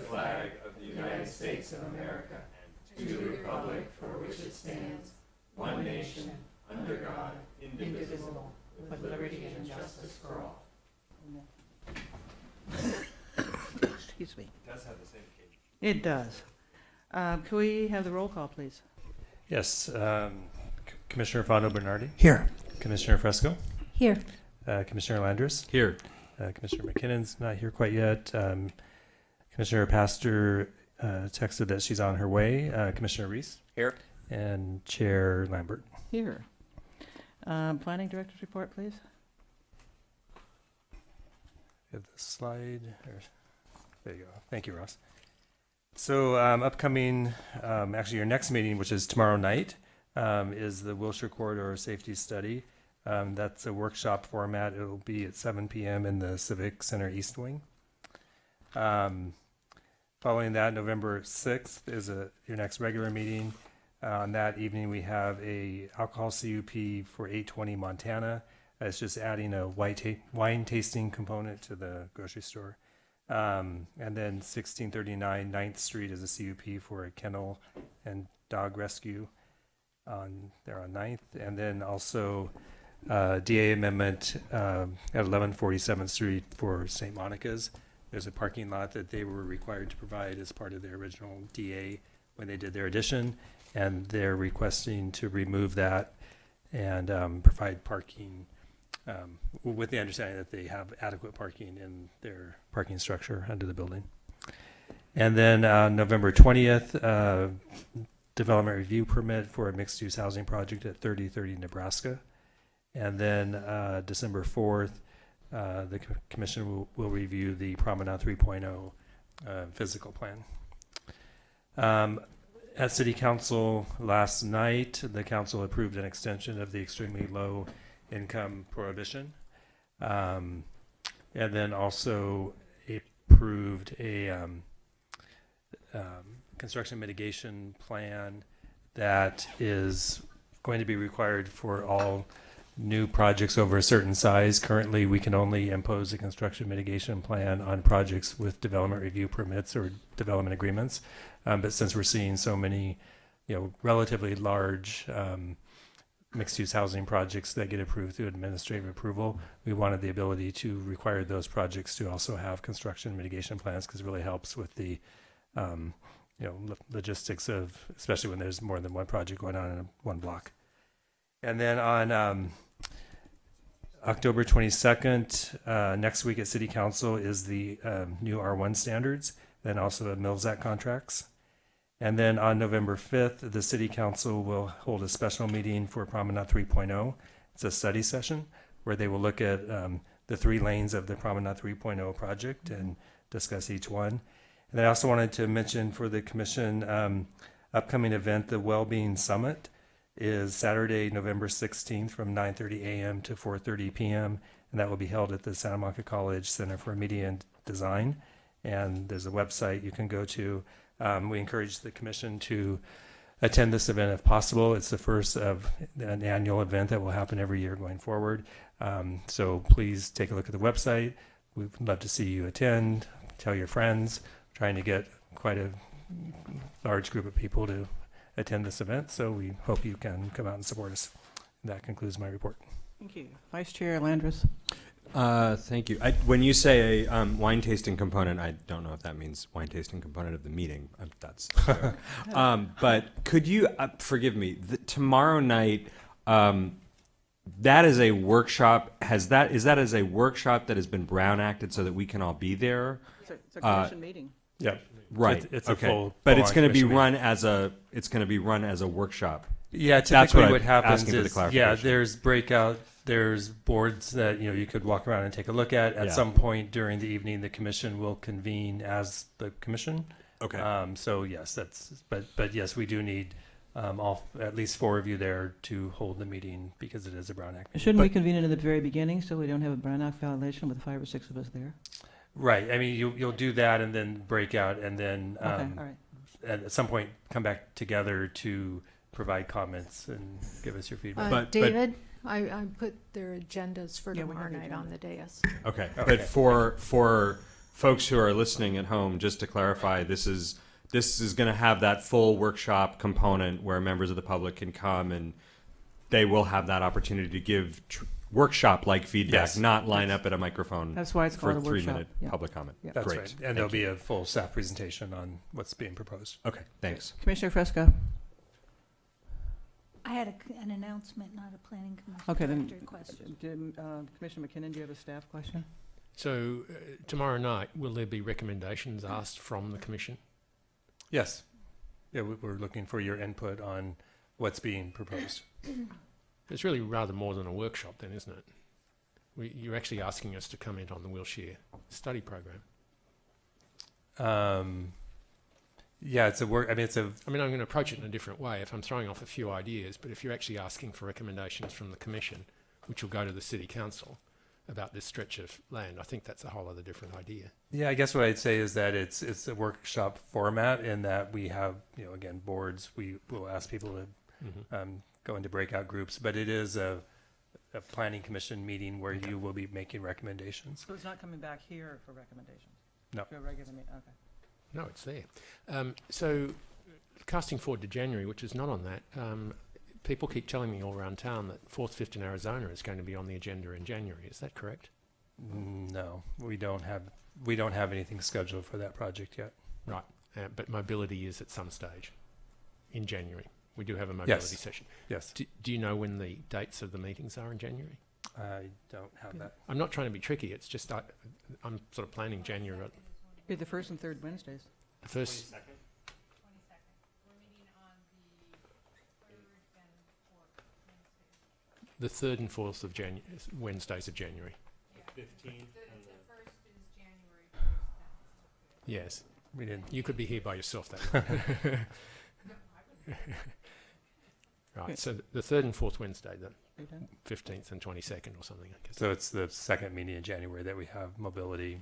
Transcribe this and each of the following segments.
flag of the United States of America, and to the republic for which it stands, one nation, under God, indivisible, with liberty and justice for all. Excuse me. It does have the same occasion. It does. Can we have the roll call, please? Yes. Commissioner Fondo Bernardi. Here. Commissioner Fresco. Here. Commissioner Landris. Here. Commissioner McKinnon's not here quite yet. Commissioner Pastor texted that she's on her way. Commissioner Reese. Here. And Chair Lambert. Here. Planning Director's report, please. Have the slide. There you go. Thank you, Ross. So upcoming, actually your next meeting, which is tomorrow night, is the Wilshire Corridor Safety Study. That's a workshop format. It will be at 7 p.m. in the Civic Center East Wing. Following that, November 6th is your next regular meeting. On that evening, we have a alcohol CUP for 820 Montana. It's just adding a wine tasting component to the grocery store. And then 1639 9th Street is a CUP for a kennel and dog rescue there on 9th. And then also DA amendment at 1147th Street for St. Monica's. There's a parking lot that they were required to provide as part of their original DA when they did their addition, and they're requesting to remove that and provide parking with the understanding that they have adequate parking in their parking structure under the building. And then November 20th, development review permit for a mixed-use housing project at 3030 Nebraska. And then December 4th, the commission will review the Promenade 3.0 physical plan. At City Council last night, the council approved an extension of the extremely low income prohibition. And then also approved a construction mitigation plan that is going to be required for all new projects over a certain size. Currently, we can only impose a construction mitigation plan on projects with development review permits or development agreements. But since we're seeing so many, relatively large mixed-use housing projects that get approved through administrative approval, we wanted the ability to require those projects to also have construction mitigation plans, because it really helps with the logistics of, especially when there's more than one project going on in one block. And then on October 22nd, next week at City Council is the new R1 standards, then also the Mills Act contracts. And then on November 5th, the City Council will hold a special meeting for Promenade 3.0. It's a study session where they will look at the 3 lanes of the Promenade 3.0 project and discuss each one. And I also wanted to mention for the commission upcoming event, the Wellbeing Summit, is Saturday, November 16th from 9:30 a.m. to 4:30 p.m. And that will be held at the Santa Monica College Center for Media and Design. And there's a website you can go to. We encourage the commission to attend this event if possible. It's the first of an annual event that will happen every year going forward. So please take a look at the website. We'd love to see you attend. Tell your friends. We're trying to get quite a large group of people to attend this event, so we hope you can come out and support us. That concludes my report. Thank you. Vice Chair Landris. Thank you. When you say a wine tasting component, I don't know if that means wine tasting component of the meeting. That's but could you forgive me? Tomorrow night, that is a workshop. Is that as a workshop that has been Brown Acted so that we can all be there? It's a commission meeting. Yeah, right. It's okay. a full. But it's going to be commission run as a. It's going to be run as a workshop. Yeah, That's typically what I'm happens asking for the is, clarification. there's breakout, there's boards that, you could walk around and take a look at. At Yeah. some point during the evening, the commission will convene as the commission. Okay. So yes, but yes, we do need at least 4 of you there to hold the meeting because it is a Brown Act meeting. Shouldn't we convene it in the very beginning so we don't have a Brown Act violation with 5 or 6 of us there? Right. I mean, you'll do that and then break out and then Okay, all right. at some point come back together to provide comments and give us your feedback. But- David, I put their agendas for Yeah, we tomorrow have the night on the dais. Okay. Okay. But folks who are listening at home, just to clarify, this is going to have that full workshop component where members of the public can come and they will have that opportunity to give workshop-like feedback, Yes. not line up at a microphone That's why it's for called a a workshop. 3-minute Yeah. public comment. Yeah. That's Great. right. And Thank there'll you. be a full staff presentation on what's being proposed. Okay, thanks. Commissioner Fresco. I had an announcement, not a planning commission Okay, then, director question. Commissioner McKinnon, do you have a staff question? So tomorrow night, will there be recommendations asked from the commission? Yes. Yeah, we're looking for your input on what's being proposed. It's really rather more than a workshop then, isn't it? You're actually asking us to comment on the Wilshire study program. Yeah, it's a work. I mean, I'm going to approach it in a different way if I'm throwing off a few ideas, but if you're actually asking for recommendations from the commission, which will go to the city council about this stretch of land, I think that's a whole other different idea. Yeah, I guess what I'd say is that it's a workshop format in that we have, again, boards. We will ask people to go into breakout groups, but it is a planning commission meeting where you will be making recommendations. So it's not coming back here for recommendations? No. For a regular meeting, okay. No, it's there. So casting forward to January, which is not on that, people keep telling me all around town that Fourth, Fifth in Arizona is going to be on the agenda in January. Is that correct? No, we don't have anything scheduled for that project yet. Right. But mobility is at some stage in January. We do have a mobility session. Yes, Do you know when the dates of the meetings are in January? I don't have that. I'm not trying to be tricky. It's just I'm sort of planning January. Be the first and third Wednesdays. The first. The 3rd and 4th of January, Wednesdays of January. The 15th and the 1st is January. Yes. We didn't. You could be here by yourself that night. Right, so the 3rd and 4th Wednesday, the Are you done? 15th and 22nd or something, I guess. So it's the second meeting in January that we have mobility.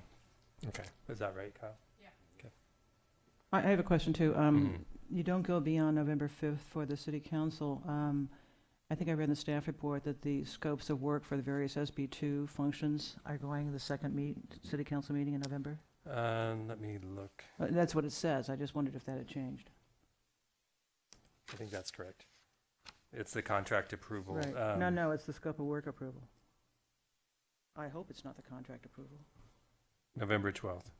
Okay. Is that right, Kyle? I have a question too. Mhm. You don't go beyond November 5th for the city council. I think I read in the staff report that the scopes of work for the various SB2 functions are going to the second city council meeting in November. Let me look. That's what it says. I just wondered if that had changed. I think that's correct. It's the contract approval. Right. No, it's the scope of work approval. I hope it's not the contract approval. November 12th.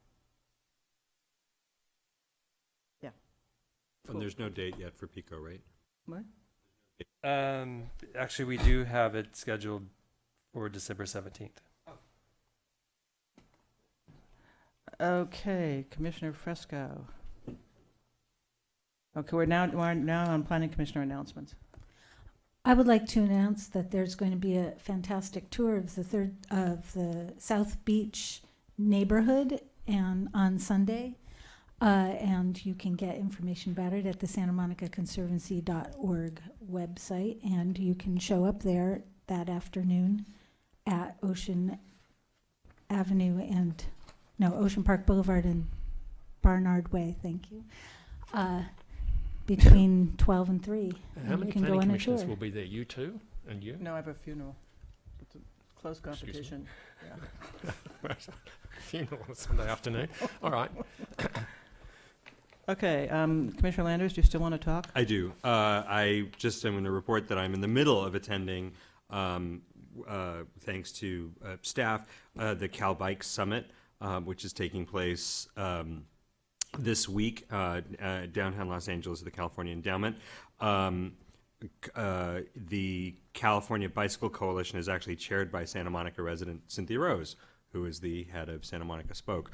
And there's no date yet for PICO, right? What? Actually, we do have it scheduled for December 17th. Okay, Commissioner Fresco. Okay, we're now on planning commissioner announcements. I would like to announce that there's going to be a fantastic tour of the South Beach neighborhood and on Sunday. And you can get information about it at the SantaMonicaConservancy.org website, and you can show up there that afternoon at Ocean Park Boulevard and Barnard Way. Thank you. Between 12 and 3. How and many you can go planning on a commissioners tour. will be there? You two and you? No, I have a funeral. It's a close Excuse me? competition. Yeah. Funeral on a Sunday afternoon. All right. Okay, Commissioner Landers, do you still want to talk? I do. I just am going to report that I'm in the middle of attending, thanks to staff, the Cal Bike Summit, which is taking place this week, downtown Los Angeles at the California Endowment. The California Bicycle Coalition is actually chaired by Santa Monica resident Cynthia Rose, who is the head of Santa Monica Spoke.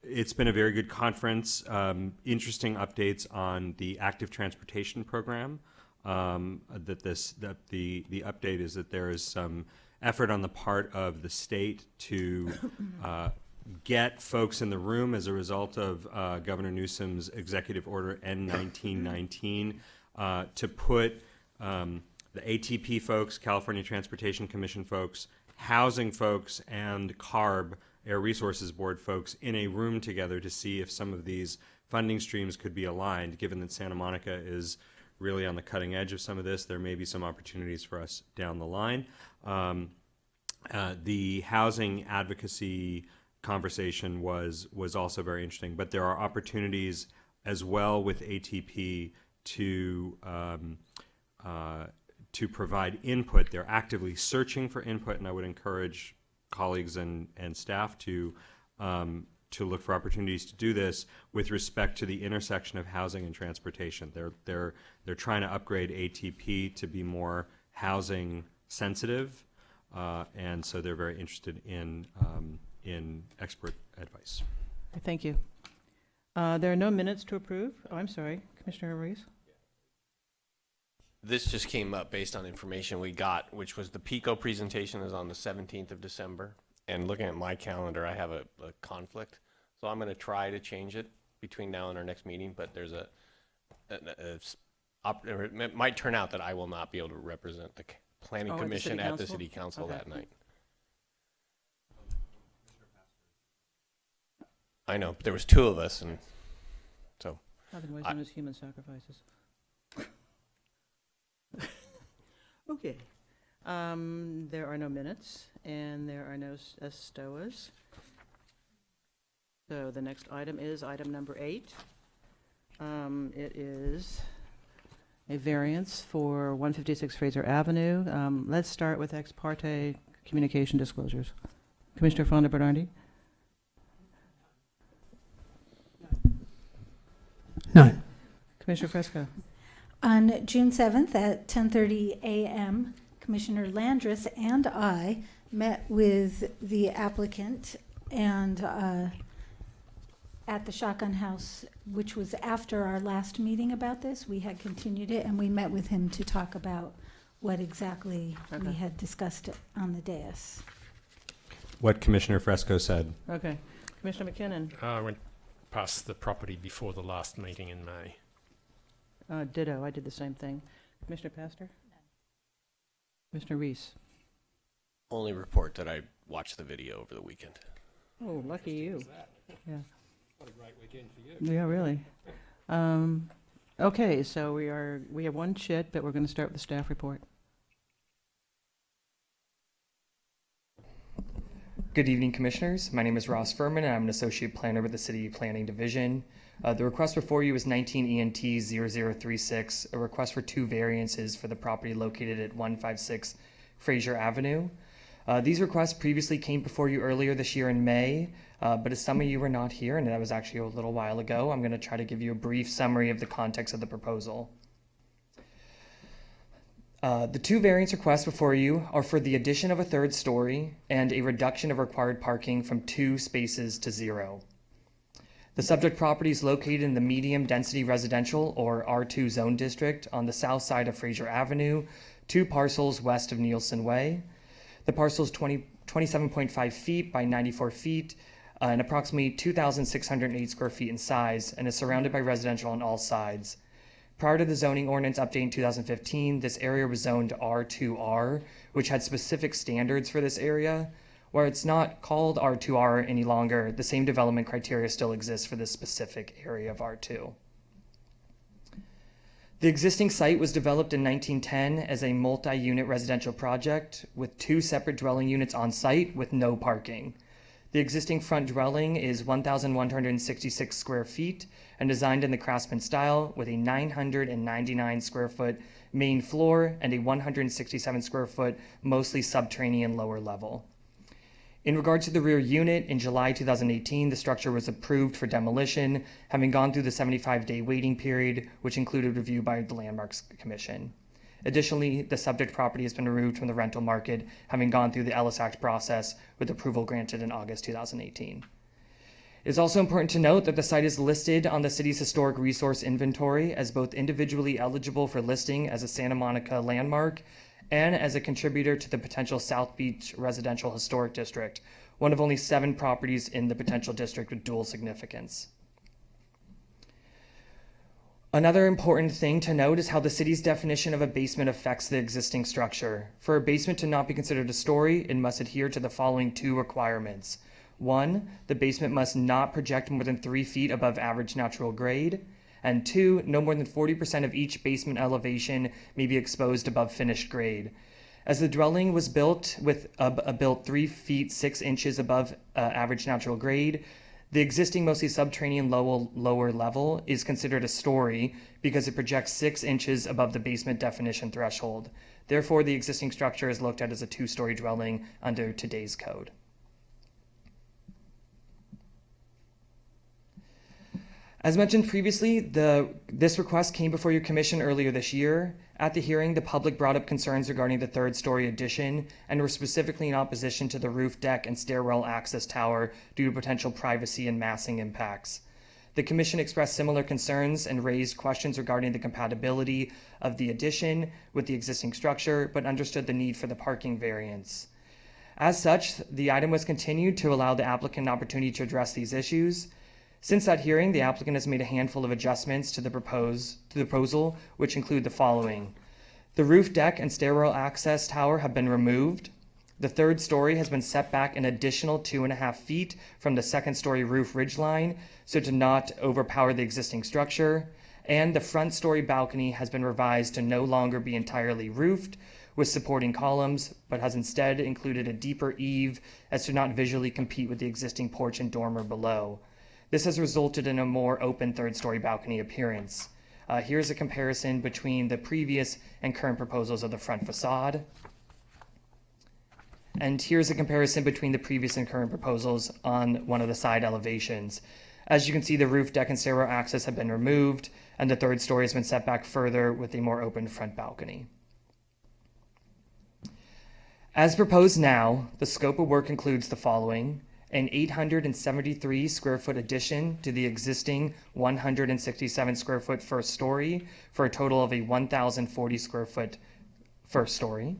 It's been a very good conference. Interesting updates on the active transportation program. The update is that there is some effort on the part of the state to get folks in the room as a result of Governor Newsom's executive order N1919 to put the ATP folks, California Transportation Commission folks, housing folks, and CARB, Air Resources Board folks, in a room together to see if some of these funding streams could be aligned. Given that Santa Monica is really on the cutting edge of some of this, there may be some opportunities for us down the line. The housing advocacy conversation was also very interesting, but there are opportunities as well with ATP to provide input. They're actively searching for input, and I would encourage colleagues and staff to look for opportunities to do this with respect to the intersection of housing and transportation. They're trying to upgrade ATP to be more housing sensitive, and so they're very interested in expert advice. Thank you. There are no minutes to approve. Oh, I'm sorry, Commissioner Reese. This just came up based on information we got, which was the PICO presentation is on the 17th of December. And looking at my calendar, I have a conflict. So I'm going to try to change it between now and our next meeting, but there's it might turn out that I will not be able to represent the Planning Oh, at the Commission City at the Council? City Council Okay. that night. I know, but there was two of us, and so Otherwise I- known as human sacrifices. Okay. There are no minutes, and there are no STOAs. So the next item is item number 8. It is a variance for 156 Fraser Avenue. Let's start with ex parte communication disclosures. Commissioner Fonda Bernardi? None. Commissioner Fresco? On June 7th at 10:30 a.m., Commissioner Landris and I met with the applicant and at the Shotgun House, which was after our last meeting about this. We had continued it, and we met with him to talk about what exactly Okay. we had discussed on the dais. What Commissioner Fresco said. Okay. Commissioner McKinnon? I went past the property before the last meeting in May. Ditto, I did the same thing. Commissioner Pastor? Commissioner Reese? only report that I watched the video over the weekend. Oh, lucky you. Yeah. What a great weekend for you. Yeah, really. Okay, so we have one chit, but we're going to start with the staff report. Good evening, Commissioners. My name is Ross Furman, and I'm an Associate Planner with the City Planning Division. The request before you is 19 ENT 0036, a request for 2 variances for the property located at 156 Fraser Avenue. These requests previously came before you earlier this year in May, but as some of you were not here, and that was actually a little while ago, I'm going to try to give you a brief summary of the context of the proposal. The 2 variance requests before you are for the addition of a 3rd story and a reduction of required parking from 2 spaces to 0. The subject property is located in the medium density residential or R2 zone district on the south side of Fraser Avenue, 2 parcels west of Nielsen Way. The parcel is 27.5 feet by 94 feet and approximately 2,608 square feet in size and is surrounded by residential on all sides. Prior to the zoning ordinance update in 2015, this area was zoned R2R, which had specific standards for this area. Where it's not called R2R any longer, the same development criteria still exists for this specific area of R2. The existing site was developed in 1910 as a multi-unit residential project with 2 separate dwelling units on site with no parking. The existing front dwelling is 1,166 square feet and designed in the Craftsman style with a 999 square foot main floor and a 167 square foot mostly subterranean lower level. In regards to the rear unit, in July 2018, the structure was approved for demolition, having gone through the 75-day waiting period, which included review by the Landmarks Commission. Additionally, the subject property has been removed from the rental market, having gone through the Ellis Act process with approval granted in August 2018. It is also important to note that the site is listed on the city's historic resource inventory as both individually eligible for listing as a Santa Monica landmark and as a contributor to the potential South Beach Residential Historic District, one of only 7 properties in the potential district with dual significance. Another important thing to note is how the city's definition of a basement affects the existing structure. For a basement to not be considered a story, it must adhere to the following 2 requirements. 1, the basement must not project more than 3 feet above average natural grade. And 2, no more than 40% of each basement elevation may be exposed above finished grade. As the dwelling was built with built 3 feet 6 inches above average natural grade, the existing mostly subterranean lower level is considered a story because it projects 6 inches above the basement definition threshold. Therefore, the existing structure is looked at as a 2-story dwelling under today's code. As mentioned previously, this request came before your commission earlier this year. At the hearing, the public brought up concerns regarding the 3rd-story addition and were specifically in opposition to the roof deck and stairwell access tower due to potential privacy and massing impacts. The commission expressed similar concerns and raised questions regarding the compatibility of the addition with the existing structure, but understood the need for the parking variance. As such, the item was continued to allow the applicant an opportunity to address these issues. Since that hearing, the applicant has made a handful of adjustments to the proposal, which include the following. The roof deck and stairwell access tower have been removed. The 3rd story has been set back an additional 2.5 feet from the 2nd-story roof ridgeline so to not overpower the existing structure. And the front story balcony has been revised to no longer be entirely roofed with supporting columns, but has instead included a deeper eave as to not visually compete with the existing porch and dormer below. This has resulted in a more open 3rd-story balcony appearance. Here's a comparison between the previous and current proposals of the front facade. And here's a comparison between the previous and current proposals on one of the side elevations. As you can see, the roof deck and stairwell access have been removed, and the 3rd story has been set back further with a more open front balcony. As proposed now, the scope of work includes the following: an 873 square foot addition to the existing 167 square foot 1st story for a total of a 1,040 square foot 1st story,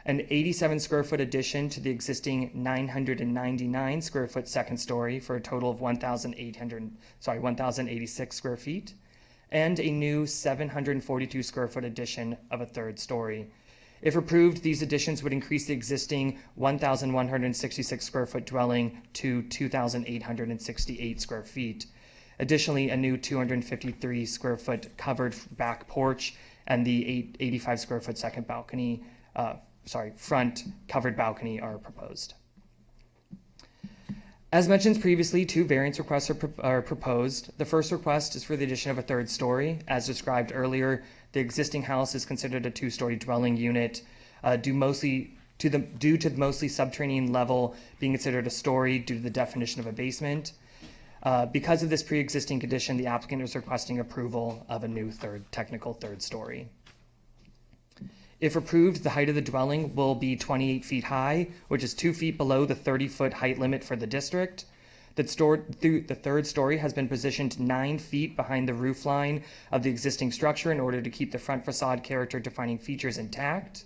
an 87 square foot addition to the existing 999 square foot 2nd story for a total of 1,086 square feet, and a new 742 square foot addition of a 3rd story. If approved, these additions would increase the existing 1,166 square foot dwelling to 2,868 square feet. Additionally, a new 253 square foot covered back porch and the 85 square foot front covered balcony are proposed. As mentioned previously, 2 variance requests are proposed. The first request is for the addition of a 3rd story. As described earlier, the existing house is considered a 2-story dwelling unit due to the mostly subterranean level being considered a story due to the definition of a basement. Because of this pre-existing condition, the applicant is requesting approval of a new technical 3rd story. If approved, the height of the dwelling will be 28 feet high, which is 2 feet below the 30-foot height limit for the district. The 3rd story has been positioned 9 feet behind the roof line of the existing structure in order to keep the front facade character defining features intact.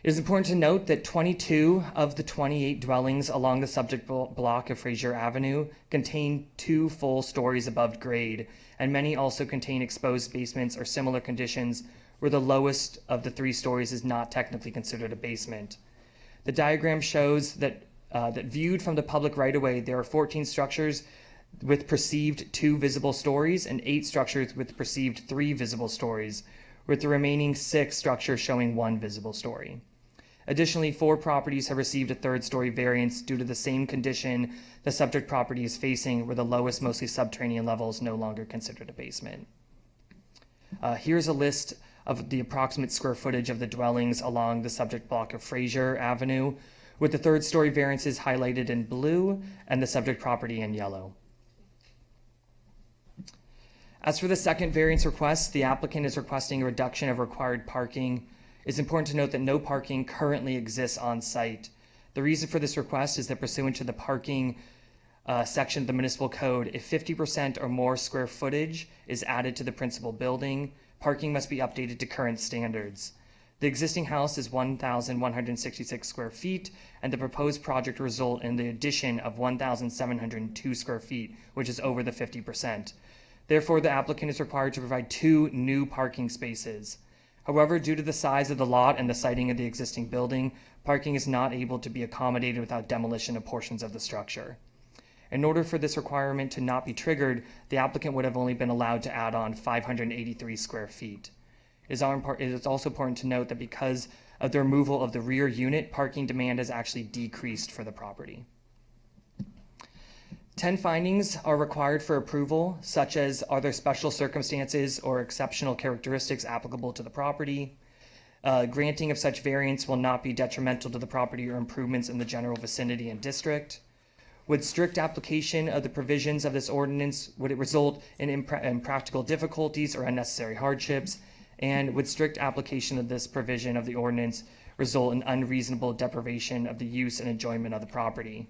It is important to note that 22 of the 28 dwellings along the subject block of Fraser Avenue contain 2 full stories above grade, and many also contain exposed basements or similar conditions where the lowest of the 3 stories is not technically considered a basement. The diagram shows that viewed from the public right-of-way, there are 14 structures with perceived 2 visible stories and 8 structures with perceived 3 visible stories, with the remaining 6 structures showing 1 visible story. Additionally, 4 properties have received a 3rd-story variance due to the same condition the subject property is facing, where the lowest, mostly subterranean level is no longer considered a basement. Here's a list of the approximate square footage of the dwellings along the subject block of Fraser Avenue, with the 3rd-story variances highlighted in blue and the subject property in yellow. As for the second variance request, the applicant is requesting a reduction of required parking. It's important to note that no parking currently exists on site. The reason for this request is that pursuant to the parking section of the municipal code, if 50% or more square footage is added to the principal building, parking must be updated to current standards. The existing house is 1,166 square feet, and the proposed project will result in the addition of 1,702 square feet, which is over the 50%. Therefore, the applicant is required to provide 2 new parking spaces. However, due to the size of the lot and the siting of the existing building, parking is not able to be accommodated without demolition of portions of the structure. In order for this requirement to not be triggered, the applicant would have only been allowed to add on 583 square feet. It is also important to note that because of the removal of the rear unit, parking demand has actually decreased for the property. 10 findings are required for approval, such as are there special circumstances or exceptional characteristics applicable to the property? Granting of such variance will not be detrimental to the property or improvements in the general vicinity and district. With strict application of the provisions of this ordinance, would it result in impractical difficulties or unnecessary hardships? And would strict application of this provision of the ordinance result in unreasonable deprivation of the use and enjoyment of the property?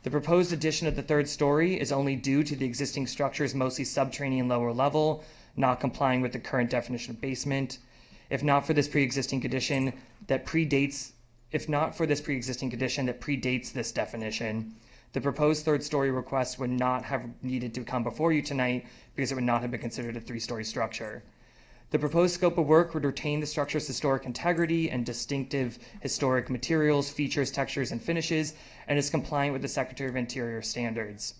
The proposed addition of the third story is only due to the existing structures, mostly subterranean lower level, not complying with the current definition of basement. If not for this pre-existing condition that predates this definition, the proposed third story request would not have needed to come before you tonight because it would not have been considered a 3-story structure. The proposed scope of work would retain the structure's historic integrity and distinctive historic materials, features, textures, and finishes, and is compliant with the Secretary of Interior standards.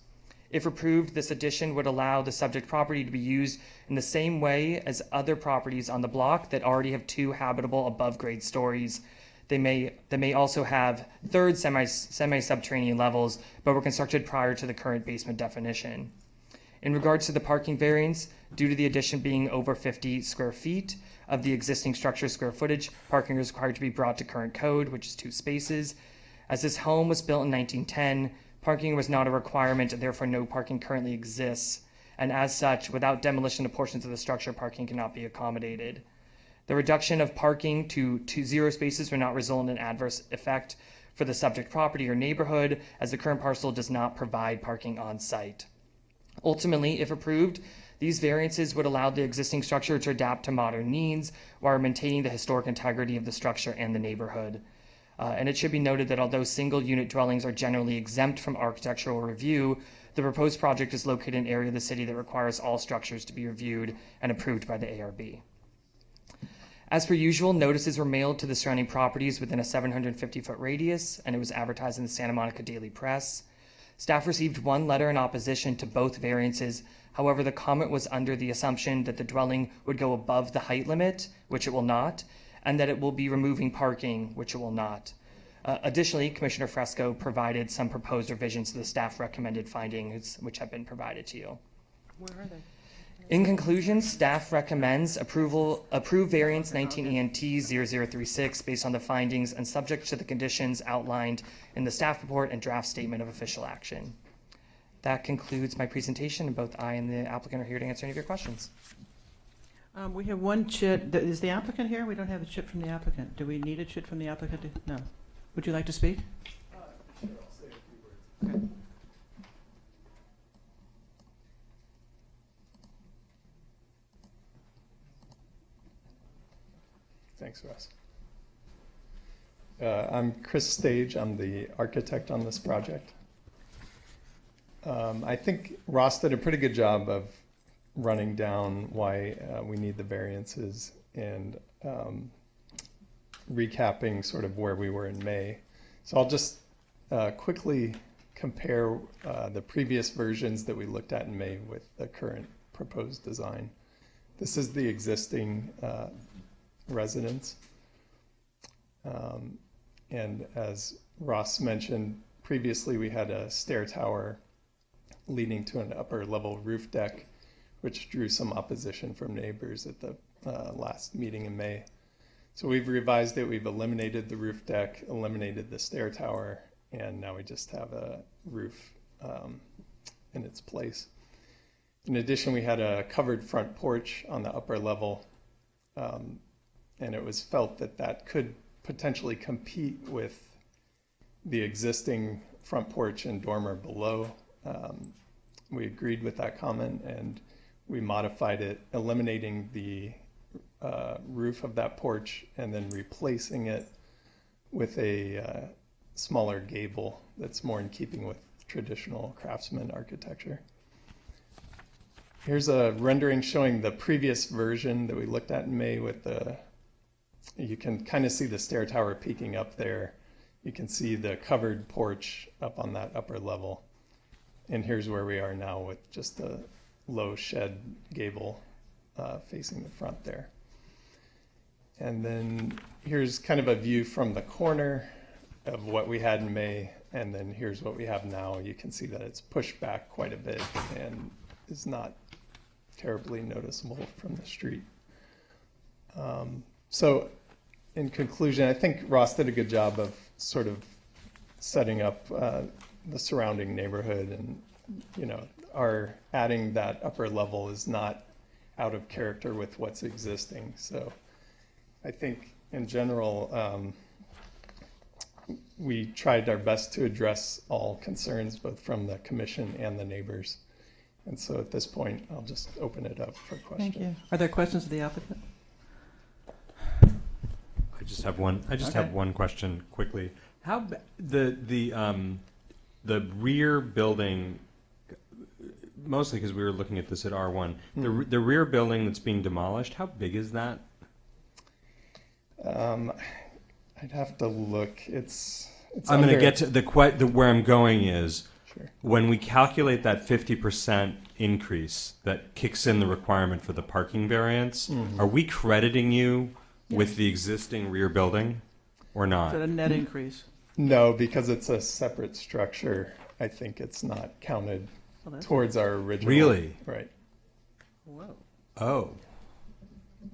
If approved, this addition would allow the subject property to be used in the same way as other properties on the block that already have 2 habitable above-grade stories. They may also have third semi-subterranean levels, but were constructed prior to the current basement definition. In regards to the parking variance, due to the addition being over 50 square feet of the existing structure's square footage, parking is required to be brought to current code, which is 2 spaces. As this home was built in 1910, parking was not a requirement, and therefore no parking currently exists. And as such, without demolition of portions of the structure, parking cannot be accommodated. The reduction of parking to 0 spaces will not result in an adverse effect for the subject property or neighborhood, as the current parcel does not provide parking on site. Ultimately, if approved, these variances would allow the existing structure to adapt to modern needs while maintaining the historic integrity of the structure and the neighborhood. And it should be noted that although single-unit dwellings are generally exempt from architectural review, the proposed project is located in an area of the city that requires all structures to be reviewed and approved by the ARB. As per usual, notices were mailed to the surrounding properties within a 750-foot radius, and it was advertised in the Santa Monica Daily Press. Staff received 1 letter in opposition to both variances. However, the comment was under the assumption that the dwelling would go above the height limit, which it will not, and that it will be removing parking, which it will not. Additionally, Commissioner Fresco provided some proposed revisions to the staff recommended findings, which have been provided to you. Where are they? In conclusion, staff recommends approve variance 19 ENT 0036 based on the findings and subject to the conditions outlined in the staff report and draft statement of official action. That concludes my presentation, and both I and the applicant are here to answer any of your questions. We have one chit. Is the applicant here? We don't have a chit from the applicant. Do we need a chit from the applicant? No. Would you like to speak? Sure, I'll say a few words. Okay. Thanks, Russ. I'm Chris Stage. I'm the architect on this project. I think Ross did a pretty good job of running down why we need the variances and recapping sort of where we were in May. So I'll just quickly compare the previous versions that we looked at in May with the current proposed design. This is the existing residence. And as Ross mentioned, previously we had a stair tower leading to an upper level roof deck, which drew some opposition from neighbors at the last meeting in May. So we've revised it, we've eliminated the roof deck, eliminated the stair tower, and now we just have a roof in its place. In addition, we had a covered front porch on the upper level, and it was felt that that could potentially compete with the existing front porch and dormer below. We agreed with that comment and we modified it, eliminating the roof of that porch and then replacing it with a smaller gable that's more in keeping with traditional craftsman architecture. Here's a rendering showing the previous version that we looked at in May with the, you can kind of see the stair tower peeking up there. You can see the covered porch up on that upper level. And here's where we are now with just a low shed gable facing the front there. And then here's kind of a view from the corner of what we had in May, and then here's what we have now. You can see that it's pushed back quite a bit and is not terribly noticeable from the street. So in conclusion, I think Ross did a good job of sort of setting up the surrounding neighborhood, and our adding that upper level is not out of character with what's existing. So I think in general, we tried our best to address all concerns, both from the commission and the neighbors. And so at this point, I'll just open it up for questions. Thank you. Are there questions of the applicant? I just have one. I just have one question quickly. How the rear building, mostly because we were looking at this at R1, the rear building that's being demolished, how big is that? I'd have to look. It's I'm going to get to the where I'm going is Sure. when we calculate that 50% increase that kicks in the requirement for the parking variance, are we crediting you with the existing rear building or Is not? it a net increase? No, because it's a separate structure. I think it's not counted Well, that's- towards our original. Really? Right. Whoa. Oh.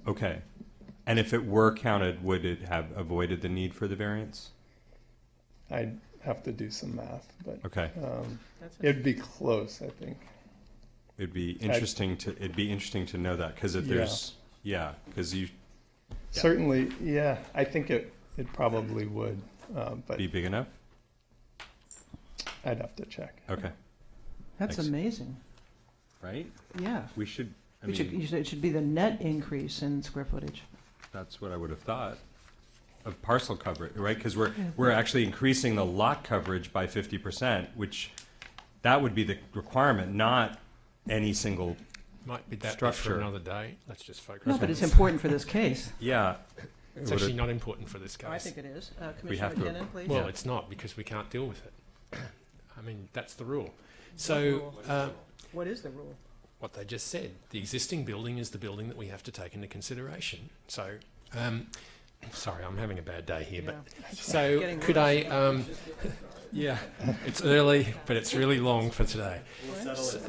Okay. And if it were counted, would it have avoided the need for the variance? I'd have to do some math, but Okay. That's it'd be close, I think. It'd be interesting to know that, because if Yeah. there's because you Certainly, yeah. I think it probably would, but be big enough. I'd have to check. Okay. That's Thanks. amazing. Right. Yeah. We should. I We mean, should, it should be the net increase in square footage. that's what I would have thought of parcel coverage, right? Because we're actually increasing the lot coverage by 50%, which that would be the requirement, not any single. Might be that Structure. for another day. Let's just focus No, on but it's this. important for this case. Yeah. It's actually not important for this case. I think it is. We have Commissioner to- McKinnon, please. Well, it's not, because we can't deal with it. I mean, that's the rule. So, What is the rule? what they just said, the existing building is the building that we have to take into consideration. So, sorry, I'm having a bad day here, but so Getting could I? Yeah, it's early, but it's really long for today.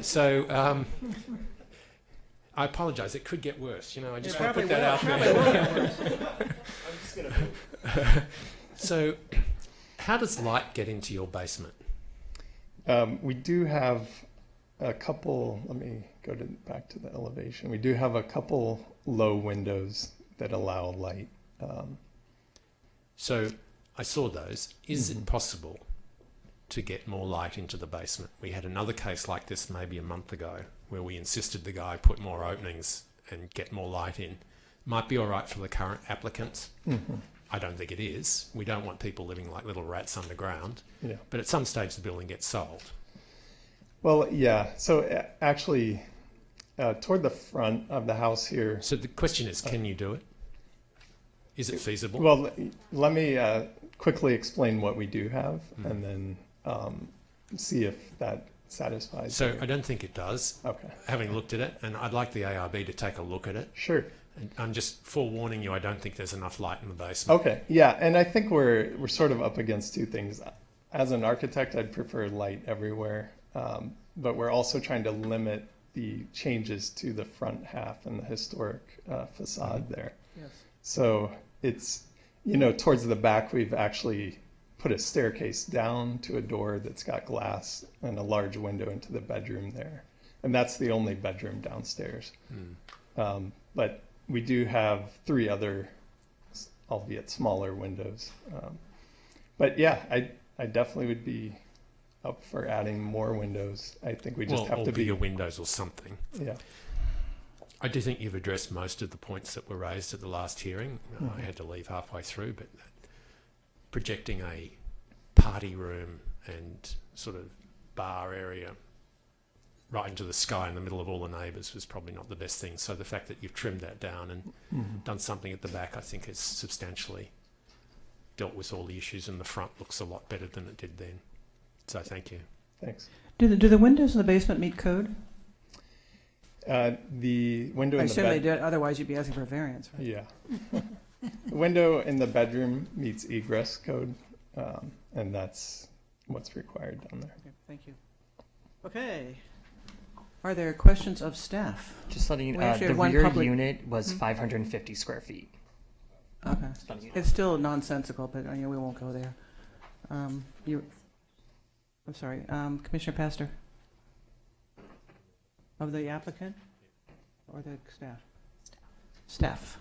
So, I apologise. It could get worse. I just want to put that out there. So, how does light get into your basement? We do have a couple, let me go back to the elevation. We do have a couple low windows that allow light. So I saw those. Is it possible to get more light into the basement? We had another case like this maybe a month ago where we insisted the guy put more openings and get more light in. Might be all right for the current applicants. I don't think it is. We don't want people living like little rats underground. Yeah. But at some stage the building gets sold. Well, yeah. So actually, toward the front of the house here. So the question is, can you do it? Is it feasible? Well, let me quickly explain what we do have, and then see if that satisfies. So your- I don't think it does, Okay. having looked at it, and I'd like the ARB to take a look at it. Sure. And I'm just forewarning you, I don't think there's enough light in the basement. Okay. Yeah, and I think we're sort of up against two things. As an architect, I'd prefer light everywhere, but we're also trying to limit the changes to the front half and the historic facade there. Yes. So it's, towards the back, we've actually put a staircase down to a door that's got glass and a large window into the bedroom there. And that's the only bedroom downstairs. But we do have 3 other, albeit smaller windows. But yeah, I definitely would be up for adding more windows. I think we just have or to be, bigger windows or something. yeah. I do think you've addressed most of the points that were raised at the last hearing. I had to leave halfway through, but projecting a party room and sort of bar area right into the sky in the middle of all the neighbours was probably not the best thing. So the fact that you've trimmed that down and done something at the back, I think has substantially dealt with all the issues, and the front looks a lot better than it did then. So thank you. Thanks. Do the windows in the basement meet code? The window I in the assume they bed. do, otherwise you'd be asking for a variance, right? Yeah. The window in the bedroom meets egress code, and that's what's required down there. Okay, thank you. Okay. Are there questions of staff? Just letting you We actually the had one rear public- unit was 550 square feet. Okay. It's still nonsensical, but we won't go there. I'm sorry, Commissioner Pastor? Of the applicant or the staff? Staff.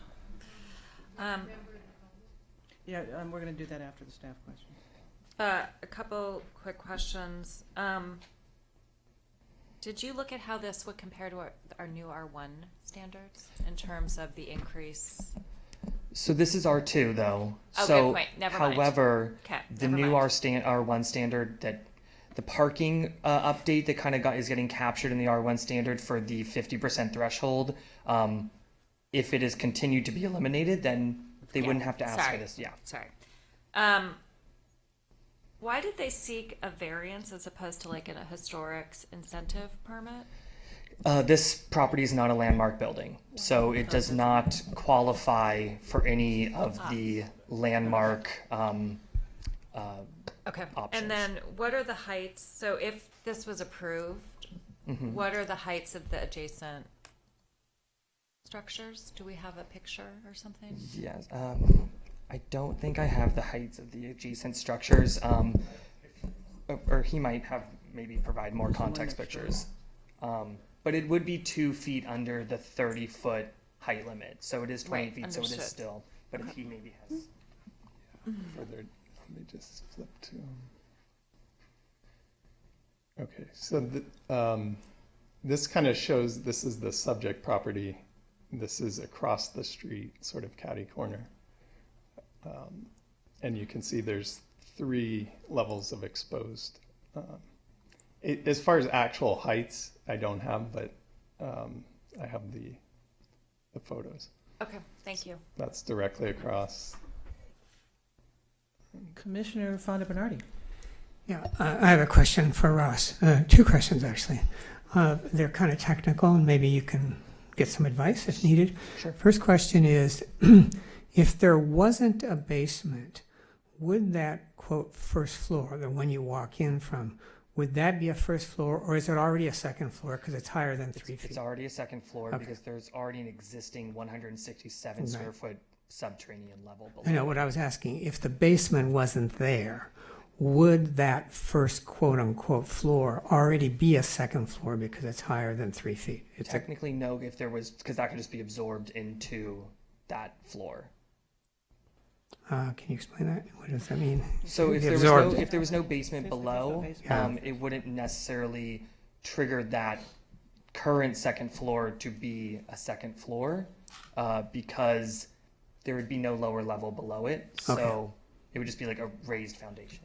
Yeah, we're going to do that after the staff question. A couple quick questions. Did you look at how this would compare to our new R1 standards in terms of the increase? So this is R2 though. Oh, So, good point. Never mind. however, Okay, the never new mind. R1 standard that the parking update that kind of is getting captured in the R1 standard for the 50% threshold. If it is continued to be eliminated, then they Yeah, wouldn't have to ask sorry. for this. Yeah. Sorry. Why did they seek a variance as opposed to like a historics incentive permit? This property is not a landmark building, so it does not qualify for any of the landmark. Okay. Options. And then what are the heights? So if this was approved, what are the heights of the adjacent structures? Do we have a picture or something? Yes. I don't think I have the heights of the adjacent structures. Or he might have maybe provide more context pictures. But it would be 2 feet under the 30-foot height limit. So it is 20 Right, feet, so it is understood. still. But if he maybe has. Further, let me just flip to. Okay, so this kind of shows this is the subject property. This is across the street, sort of catty corner. And you can see there's 3 levels of exposed. As far as actual heights, I don't have, but I have the photos. Okay, thank you. That's directly across. Commissioner Fonda Bernardi. Yeah, I have a question for Ross. 2 questions, actually. They're kind of technical, and maybe you can get some advice if needed. Sure. First question is, if there wasn't a basement, would that, quote, first floor, the one you walk in from, would that be a first floor, or is it already a second floor because it's higher than 3 feet? It's already a second floor Okay. because there's already an existing 167 Right. square foot subterranean level below. I know what I was asking. If the basement wasn't there, would that first quote unquote floor already be a second floor because it's higher than 3 feet? It's a, Technically, no, if there was, because that could just be absorbed into that floor. can you explain that? What does that mean? So if Be there was no, absorbed. if there was no basement below, Yeah. it wouldn't necessarily trigger that current second floor to be a second floor, because there would be no lower level below it. So Okay. it would just be like a raised foundation.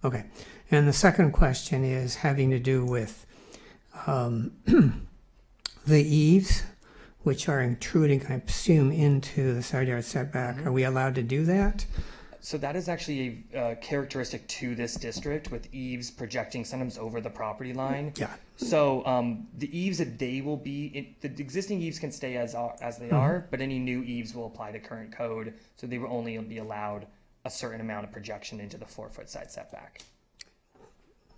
Okay. And the second question is having to do with the eaves, which are intruding, I presume, into the side yard setback. Are we allowed to do that? So that is actually a characteristic to this district, with eaves projecting sometimes over the property line. Yeah. So the eaves that they will be, the existing eaves can stay as they are, but any new eaves will apply to current code. So they will only be allowed a certain amount of projection into the 4-foot side setback.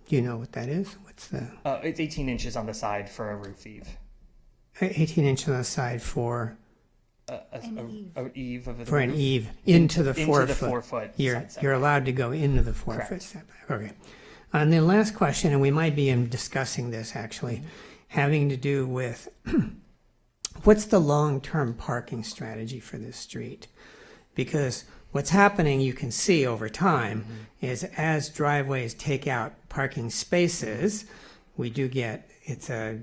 Do you know what that is? What's the It's 18 inches on the side for a roof eave. 18 inch on the side for An eave of the an roof eve into the into 4 the foot? 4-foot You're side setback. you're allowed to go into the 4-foot Correct. setback. Okay. And the last question, and we might be discussing this actually, having to do with what's the long-term parking strategy for this street? Because what's happening, you can see over time, is as driveways take out parking spaces, we do get, it's a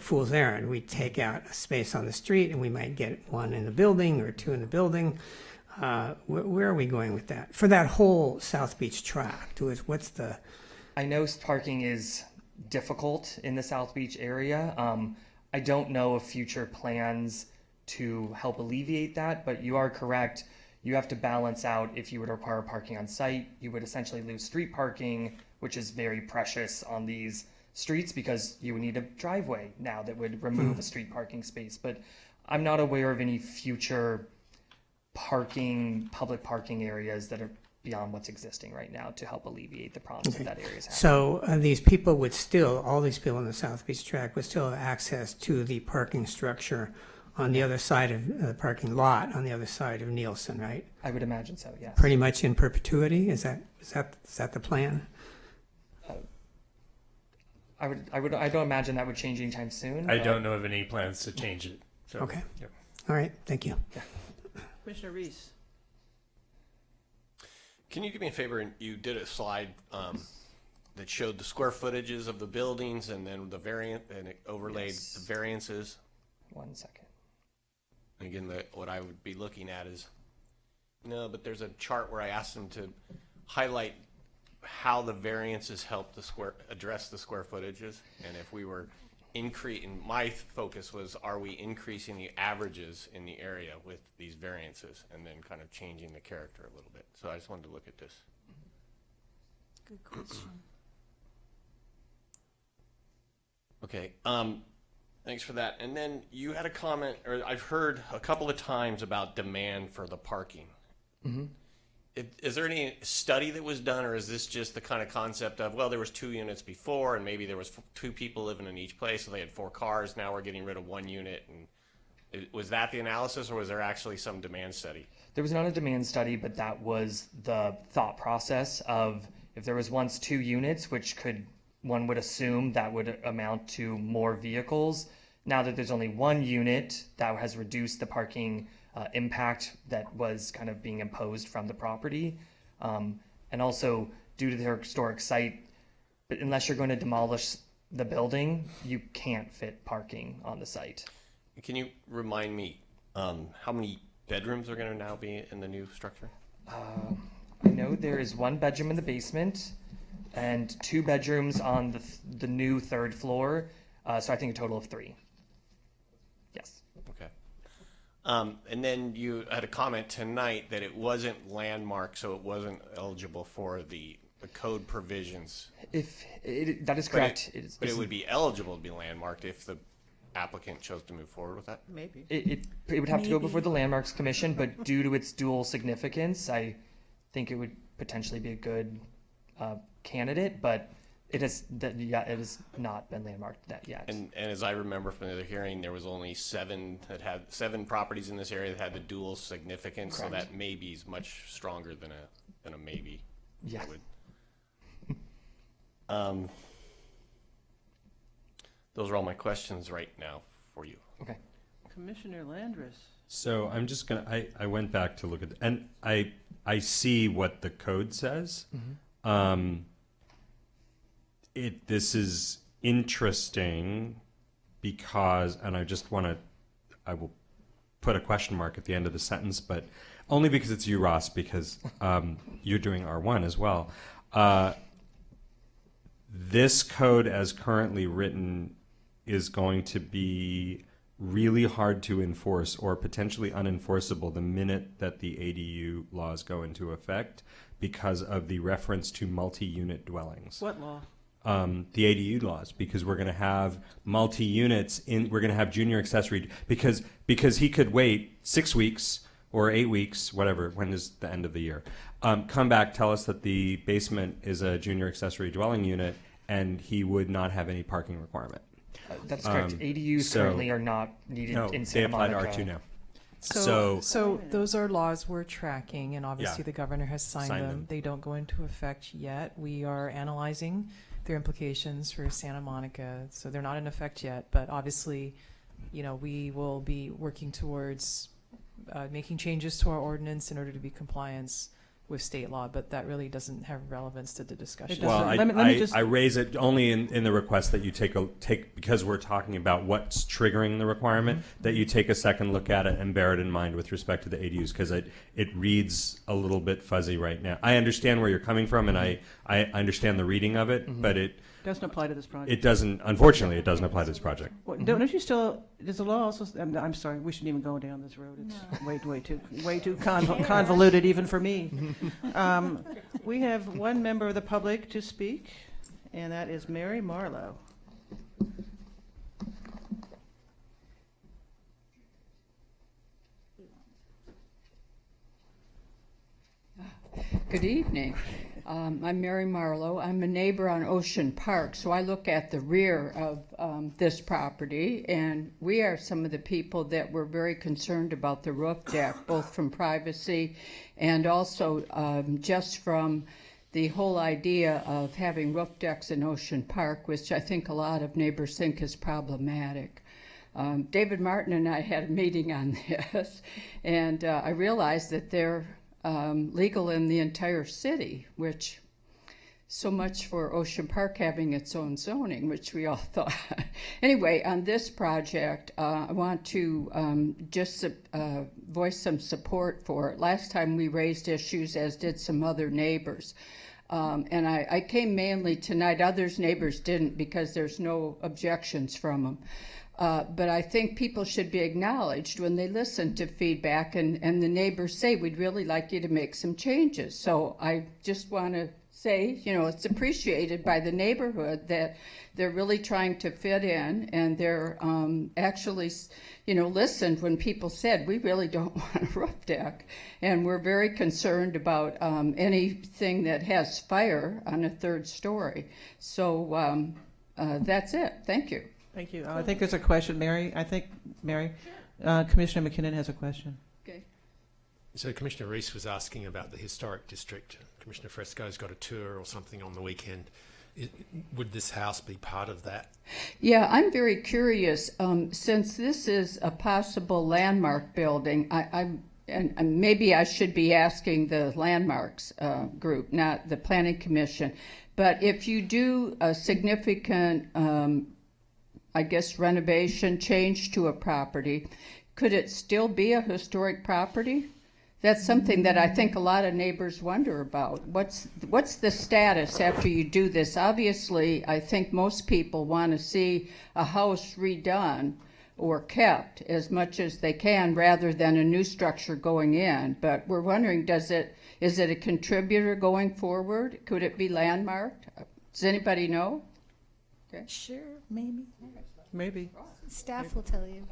fool's errand. We take out a space on the street and we might get 1 in the building or 2 in the building. Where are we going with that? For that whole South Beach tract, what's the... I know parking is difficult in the South Beach area. I don't know of future plans to help alleviate that, but you are correct. You have to balance out, if you would require parking on site, you would essentially lose street parking, which is very precious on these streets because you would need a driveway now that would remove a street parking space. But I'm not aware of any future public parking areas that are beyond what's existing right now to help alleviate the problems that area is having. So these people would still, all these people in the South Beach tract would still have access to the parking structure on the other side of the parking lot, on the other side of Nielsen, right? I would imagine so, yes. Pretty much in perpetuity. Is that the plan? I don't imagine that would change anytime soon. I don't know of any plans to change it. So, Okay. yep. All right. Thank you. Commissioner Reese. Can you do me a favor? And you did a slide that showed the square footages of the buildings and then the variant, and it overlaid Yes. the variances. 1 second. Again, what I would be looking at is, no, but there's a chart where I asked them to highlight how the variances help address the square footages, and if we were increasing, my focus was, are we increasing the averages in the area with these variances, and then kind of changing the character a little bit. So I just wanted to look at this. Good question. Okay. Thanks for that. And then you had a comment, or I've heard a couple of times about demand for the parking. Mm-hmm. Is there any study that was done, or is this just the kind of concept of, well, there was 2 units before, and maybe there was 2 people living in each place, so they had 4 cars. Now we're getting rid of 1 unit, and was that the analysis, or was there actually some demand study? There was not a demand study, but that was the thought process of if there was once 2 units, which one would assume that would amount to more vehicles. Now that there's only 1 unit, that has reduced the parking impact that was kind of being imposed from the property. And also, due to the historic site, but unless you're going to demolish the building, you can't fit parking on the site. Can you remind me how many bedrooms are going to now be in the new structure? I know there is 1 bedroom in the basement and 2 bedrooms on the new 3rd floor. So I think a total of 3. Yes. Okay. And then you had a comment tonight that it wasn't landmarked, so it wasn't eligible for the code provisions. That is correct. But it would be eligible to be landmarked if the applicant chose to move forward with that? Maybe. It would have to go before the Landmarks Commission, but due to its dual significance, I think it would potentially be a good candidate, but it has not been landmarked yet. And as I remember from the other hearing, there was only 7 properties in this area that had the dual significance, Correct. so that maybe is much stronger than a maybe. Yeah. Those are all my questions right now for you. Okay. Commissioner Landris. So I'm just gonna. I went back to look at, and I see what the code says. Mm-hmm. This is interesting because, and I will put a question mark at the end of the sentence, but only because it's you, Ross, because you're doing R1 as well. This code, as currently written, is going to be really hard to enforce or potentially unenforceable the minute that the ADU laws go into effect because of the reference to multi-unit dwellings. What law? The ADU laws, because we're going to have multi-units we're going to have junior accessory, because he could wait 6 weeks or 8 weeks, whatever, when is the end of the year, come back, tell us that the basement is a junior accessory dwelling unit, and he would not have any parking requirement. That's correct. ADUs currently are not needed No, in they Santa apply Monica. to R2 now. So those are laws we're tracking, and obviously Yeah. the governor has signed them. They don't go into effect yet. We are analyzing their implications for Santa Monica, so they're not in effect yet. But obviously, we will be working towards making changes to our ordinance in order to be compliance with state law. But that really doesn't have relevance to the discussion. It Well, doesn't. Let me just- I raise it only in the request that you take because we're talking about what's triggering the requirement, that you take a second look at it and bear it in mind with respect to the ADUs, because it reads a little bit fuzzy right now. I understand where you're coming from, and I understand the reading of it, but it Doesn't apply to this project. it doesn't. Unfortunately, it doesn't apply to this project. Well, don't you still? Does the law also? I'm sorry. We shouldn't even go down this road. It's way too convoluted even for me. We have one member of the public to speak, and that is Mary Marlowe. Good evening. I'm Mary Marlowe. I'm a neighbor on Ocean Park, so I look at the rear of this property, and we are some of the people that were very concerned about the roof deck, both from privacy and also just from the whole idea of having roof decks in Ocean Park, which I think a lot of neighbors think is problematic. David Martin and I had a meeting on this, and I realized that they're legal in the entire city, which so much for Ocean Park having its own zoning, which we all thought. Anyway, on this project, I want to just voice some support for it. Last time we raised issues, as did some other neighbors. And I came mainly tonight. Others neighbors didn't because there's no objections from them. But I think people should be acknowledged when they listen to feedback and the neighbors say, we'd really like you to make some changes. So I just want to say, you know, it's appreciated by the neighborhood that they're really trying to fit in, and they're actually, you know, listened when people said, we really don't want a roof deck. And we're very concerned about anything that has fire on a third story. So that's it. Thank you. Thank you. I think there's a question, Mary. Commissioner McKinnon has a question. Okay. So Commissioner Reese was asking about the historic district. Commissioner Fresco's got a tour or something on the weekend. Would this house be part of that? Yeah, I'm very curious. Since this is a possible landmark building, and maybe I should be asking the landmarks group, not the planning commission. But if you do a significant I guess renovation, change to a property, could it still be a historic property? That's something that I think a lot of neighbors wonder about. What's the status after you do this? Obviously, I think most people want to see a house redone or kept as much as they can rather than a new structure going in. But we're wondering, is it a contributor going forward? Could it be landmarked? Does anybody know? Okay. Sure, maybe. Maybe. Staff will tell you.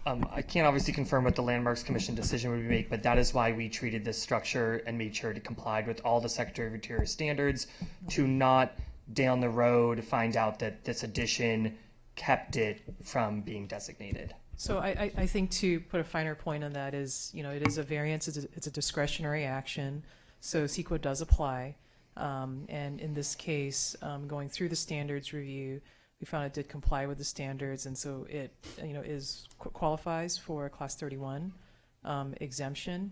I can't obviously confirm what the Landmarks Commission decision would make, but that is why we treated this structure and made sure to comply with all the Secretary of Interior standards to not down the road find out that this addition kept it from being designated. So I think to put a finer point on that is, you know, it is a variance, it's a discretionary action, so CEQA does apply. And in this case, going through the standards review, we found it did comply with the standards, and so it, you know, qualifies for a Class 31 exemption.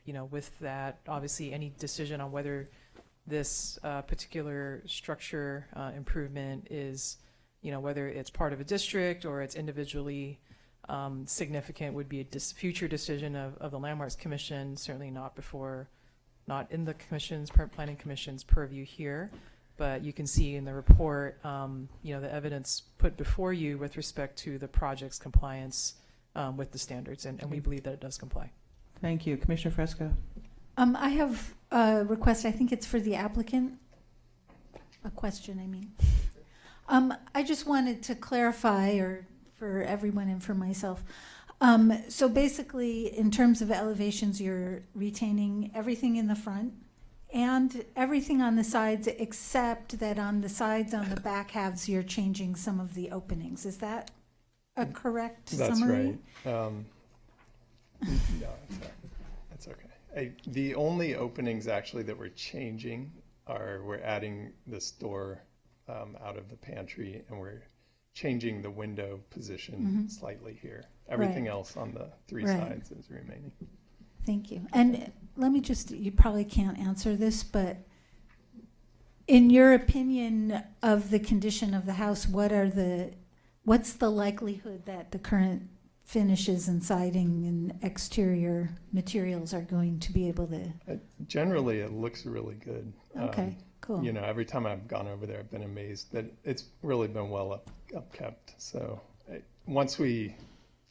You know, with that, obviously, any decision on whether this particular structure improvement is, you know, whether it's part of a district or it's individually significant would be a future decision of the Landmarks Commission. Certainly not in the planning commission's purview here. But you can see in the report, you know, the evidence put before you with respect to the project's compliance with the standards, and we believe that it does comply. Thank you. Commissioner Fresco. I have a request. I think it's for the applicant. A question, I mean. I just wanted to clarify, or for everyone and for myself. So basically, in terms of elevations, you're retaining everything in the front and everything on the sides, except that on the sides, on the back halves, you're changing some of the openings. Is that a correct summary? That's right. No, that's okay. The only openings actually that we're changing are we're adding this door out of the pantry, and we're changing the window position slightly here. Everything else on the three sides is remaining. Thank you. And let me just, you probably can't answer this, but in your opinion of the condition of the house, what's the likelihood that the current finishes and siding and exterior materials are going to be able to? Generally, it looks really good. Okay, cool. You know, every time I've gone over there, I've been amazed that it's really been well upkept. So once we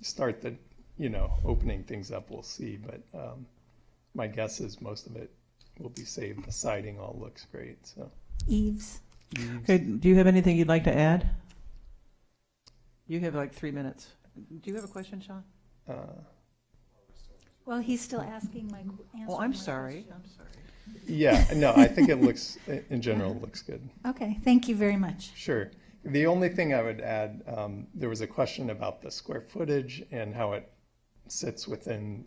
start the, you know, opening things up, we'll see. But my guess is most of it will be saved. The siding all looks great. So Eaves. Okay, do you have anything you'd like to add? You have like 3 minutes. Do you have a question, Sean? Well, he's still asking my answer. Oh, I'm sorry. I'm sorry. Yeah, no, I think it looks, in general, it looks good. Okay, thank you very much. Sure. The only thing I would add, there was a question about the square footage and how it sits within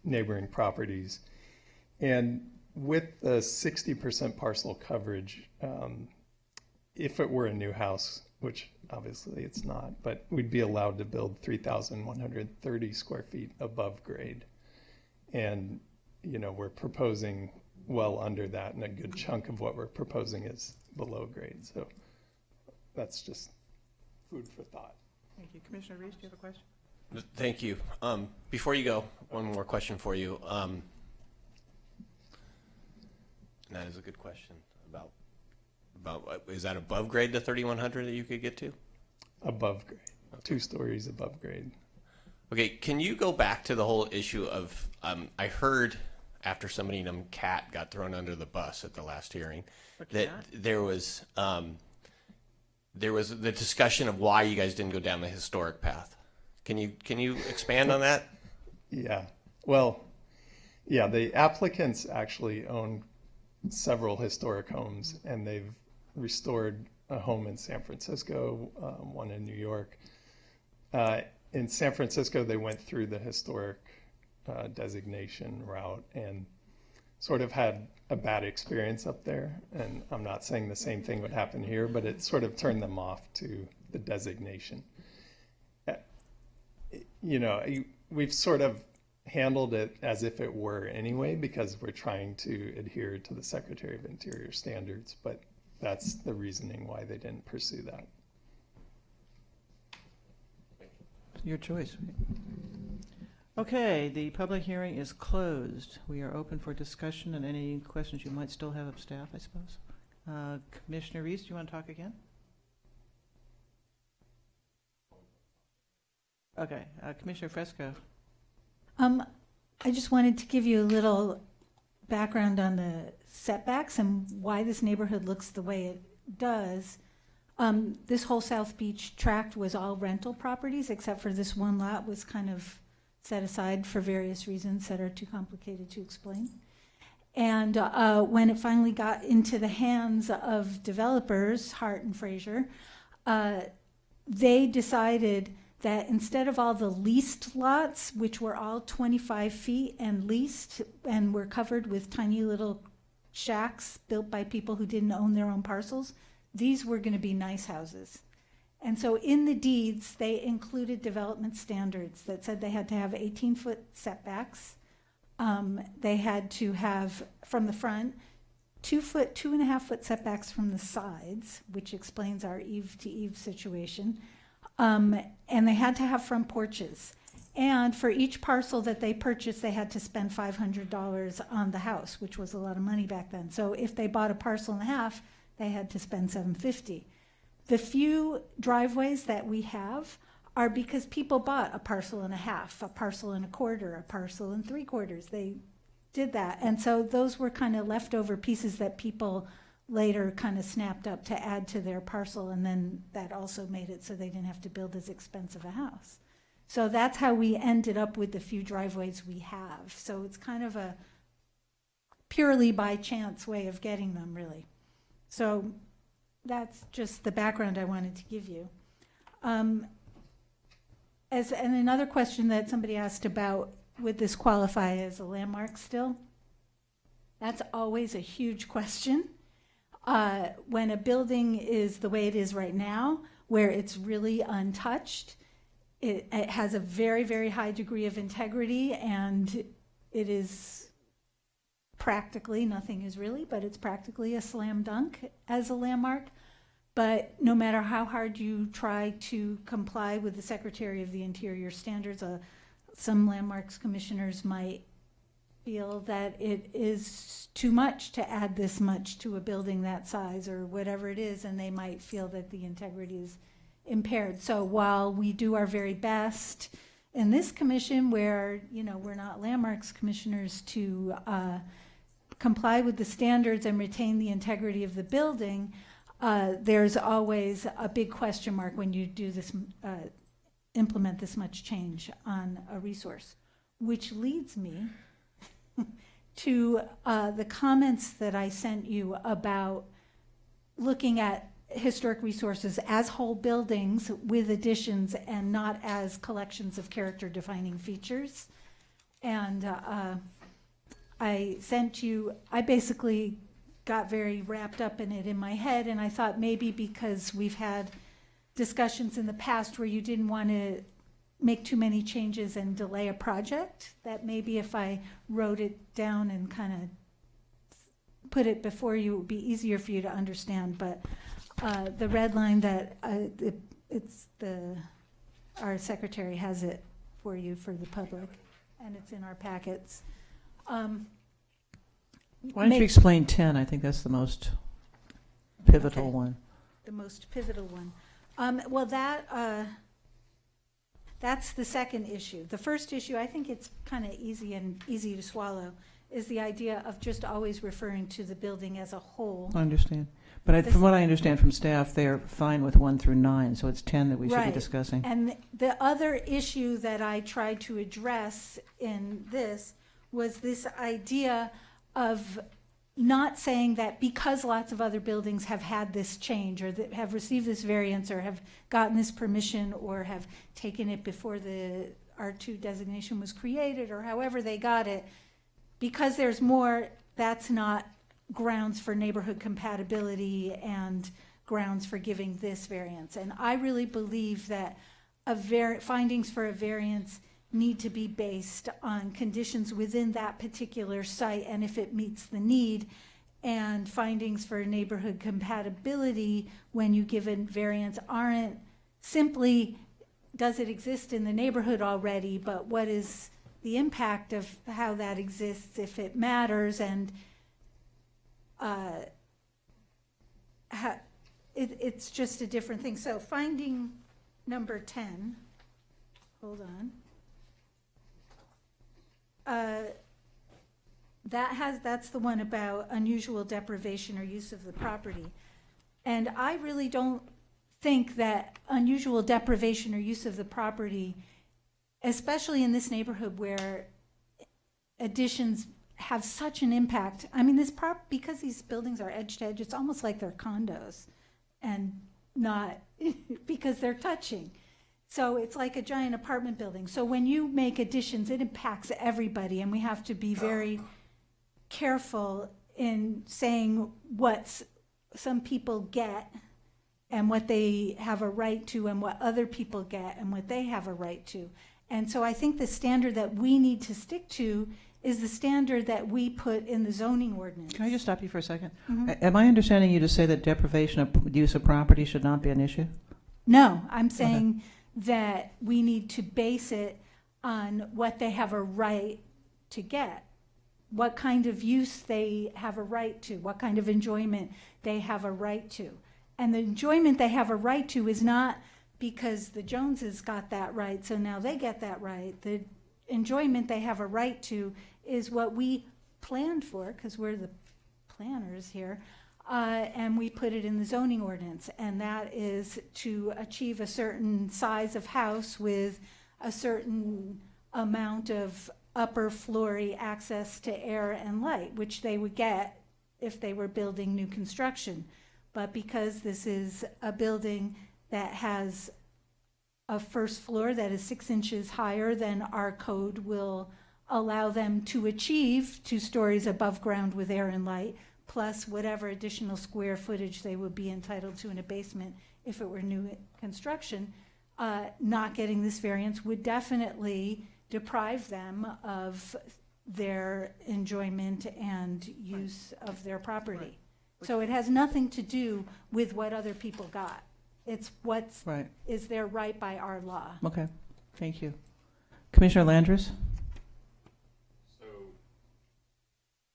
neighboring properties. And with the 60% parcel coverage, if it were a new house, which obviously it's not, but we'd be allowed to build 3,130 square feet above grade. And, you know, we're proposing well under that, and a good chunk of what we're proposing is below grade. So that's just food for thought. Thank you. Commissioner Reese, do you have a question? Thank you. Before you go, one more question for you. And that is a good question about is that above grade, the 3,100 that you could get to? Above grade, 2 stories above grade. Okay, can you go back to the whole issue of, I heard after somebody named Kat got thrown under the bus at the last hearing, that there was the discussion of why you guys didn't go down the historic path. Can you expand on that? Yeah, well, yeah, the applicants actually own several historic homes, and they've restored a home in San Francisco, one in New York. In San Francisco, they went through the historic designation route and sort of had a bad experience up there. And I'm not saying the same thing would happen here, but it sort of turned them off to the designation. You know, we've sort of handled it as if it were anyway, because we're trying to adhere to the Secretary of Interior standards, but that's the reasoning why they didn't pursue that. Your choice. Okay, the public hearing is closed. We are open for discussion and any questions you might still have of staff, I suppose. Commissioner Reese, do you want to talk again? Okay, Commissioner Fresco. I just wanted to give you a little background on the setbacks and why this neighborhood looks the way it does. This whole South Beach tract was all rental properties, except for this one lot was kind of set aside for various reasons that are too complicated to explain. And when it finally got into the hands of developers, Hart and Fraser, they decided that instead of all the leased lots, which were all 25 feet and leased and were covered with tiny little shacks built by people who didn't own their own parcels, these were going to be nice houses. And so in the deeds, they included development standards that said they had to have 18-foot setbacks. They had to have, from the front, 2.5-foot setbacks from the sides, which explains our eave-to-eave situation. And they had to have front porches. And for each parcel that they purchased, they had to spend $500 on the house, which was a lot of money back then. So if they bought a parcel and a half, they had to spend $750. The few driveways that we have are because people bought a parcel and a half, a parcel and a quarter, a parcel and 3/4. They did that. And so those were kind of leftover pieces that people later kind of snapped up to add to their parcel, and then that also made it so they didn't have to build as expensive a house. So that's how we ended up with the few driveways we have. So it's kind of a purely by chance way of getting them, really. So that's just the background I wanted to give you. And another question that somebody asked about, would this qualify as a landmark still? That's always a huge question. When a building is the way it is right now, where it's really untouched, it has a very, very high degree of integrity, and it is practically, nothing is really, but it's practically a slam dunk as a landmark. But no matter how hard you try to comply with the Secretary of the Interior standards, some landmarks commissioners might feel that it is too much to add this much to a building that size or whatever it is, and they might feel that the integrity is impaired. So while we do our very best in this commission, where we're not landmarks commissioners, to comply with the standards and retain the integrity of the building, there's always a big question mark when you do this, implement this much change on a resource, which leads me to the comments that I sent you about looking at historic resources as whole buildings with additions and not as collections of character-defining features. And I basically got very wrapped up in it in my head, and I thought maybe because we've had discussions in the past where you didn't want to make too many changes and delay a project, that maybe if I wrote it down and kind of put it before you, it would be easier for you to understand. But the red line that our secretary has it for you for the public, and it's in our packets. Why don't you explain 10? I think that's the most pivotal one. The most pivotal one. Well, that's the second issue. The first issue, I think it's kind of easy to swallow, is the idea of just always referring to the building as a whole. I understand. But from what I understand from staff, they're fine with 1 through 9, so it's 10 that we should be discussing. And the other issue that I tried to address in this was this idea of not saying that because lots of other buildings have had this change or that have received this variance or have gotten this permission or have taken it before the R2 designation was created or however they got it, because there's more, that's not grounds for neighborhood compatibility and grounds for giving this variance. And I really believe that findings for a variance need to be based on conditions within that particular site and if it meets the need. And findings for neighborhood compatibility when you give a variance aren't simply, does it exist in the neighborhood already, but what is the impact of how that exists if it matters, and it's just a different thing. So finding number 10, hold on. That's the one about unusual deprivation or use of the property. And I really don't think that unusual deprivation or use of the property, especially in this neighborhood where additions have such an impact. I mean, because these buildings are edge to edge, it's almost like they're condos and not because they're touching. So it's like a giant apartment building. So when you make additions, it impacts everybody, and we have to be very careful in saying what some people get and what they have a right to and what other people get and what they have a right to. And so I think the standard that we need to stick to is the standard that we put in the zoning ordinance. Can I just stop you for a second? Mm-hmm. Am I understanding you to say that deprivation of use of property should not be an issue? No, I'm saying that we need to base it on what they have a right to get, what kind of use they have a right to, what kind of enjoyment they have a right to. And the enjoyment they have a right to is not because the Joneses got that right, so now they get that right. The enjoyment they have a right to is what we planned for, because we're the planners here, and we put it in the zoning ordinance, and that is to achieve a certain size of house with a certain amount of upper floory access to air and light, which they would get if they were building new construction. But because this is a building that has a first floor that is 6 inches higher than our code will allow them to achieve 2 stories above ground with air and light, plus whatever additional square footage they would be entitled to in a basement if it were new construction, not getting this variance would definitely deprive them of their enjoyment and use of their property. Right. So it has nothing to do with what other people got. It's what's is their right by our law. Okay, thank you. Commissioner Landris?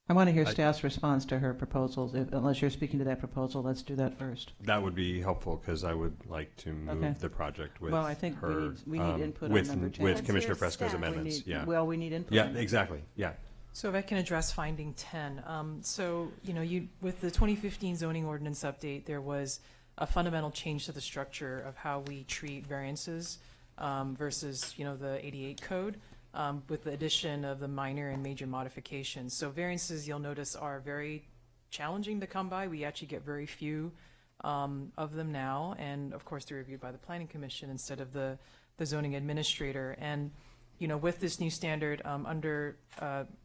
I want to hear staff's response to her proposals. Unless you're speaking to that proposal, let's do that first. That would be helpful because I would like to move the project with I think her. we need input with, on number 10. with Commissioner Fresco's amendments. We need input. Yeah, exactly. Yeah. So if I can address finding 10. So, with the 2015 zoning ordinance update, there was a fundamental change to the structure of how we treat variances versus, the 88 code. with the addition of the minor and major modifications. So variances, you'll notice, are very challenging to come by. We actually get very few of them now, and of course they're reviewed by the Planning Commission instead of the zoning administrator. And with this new standard, under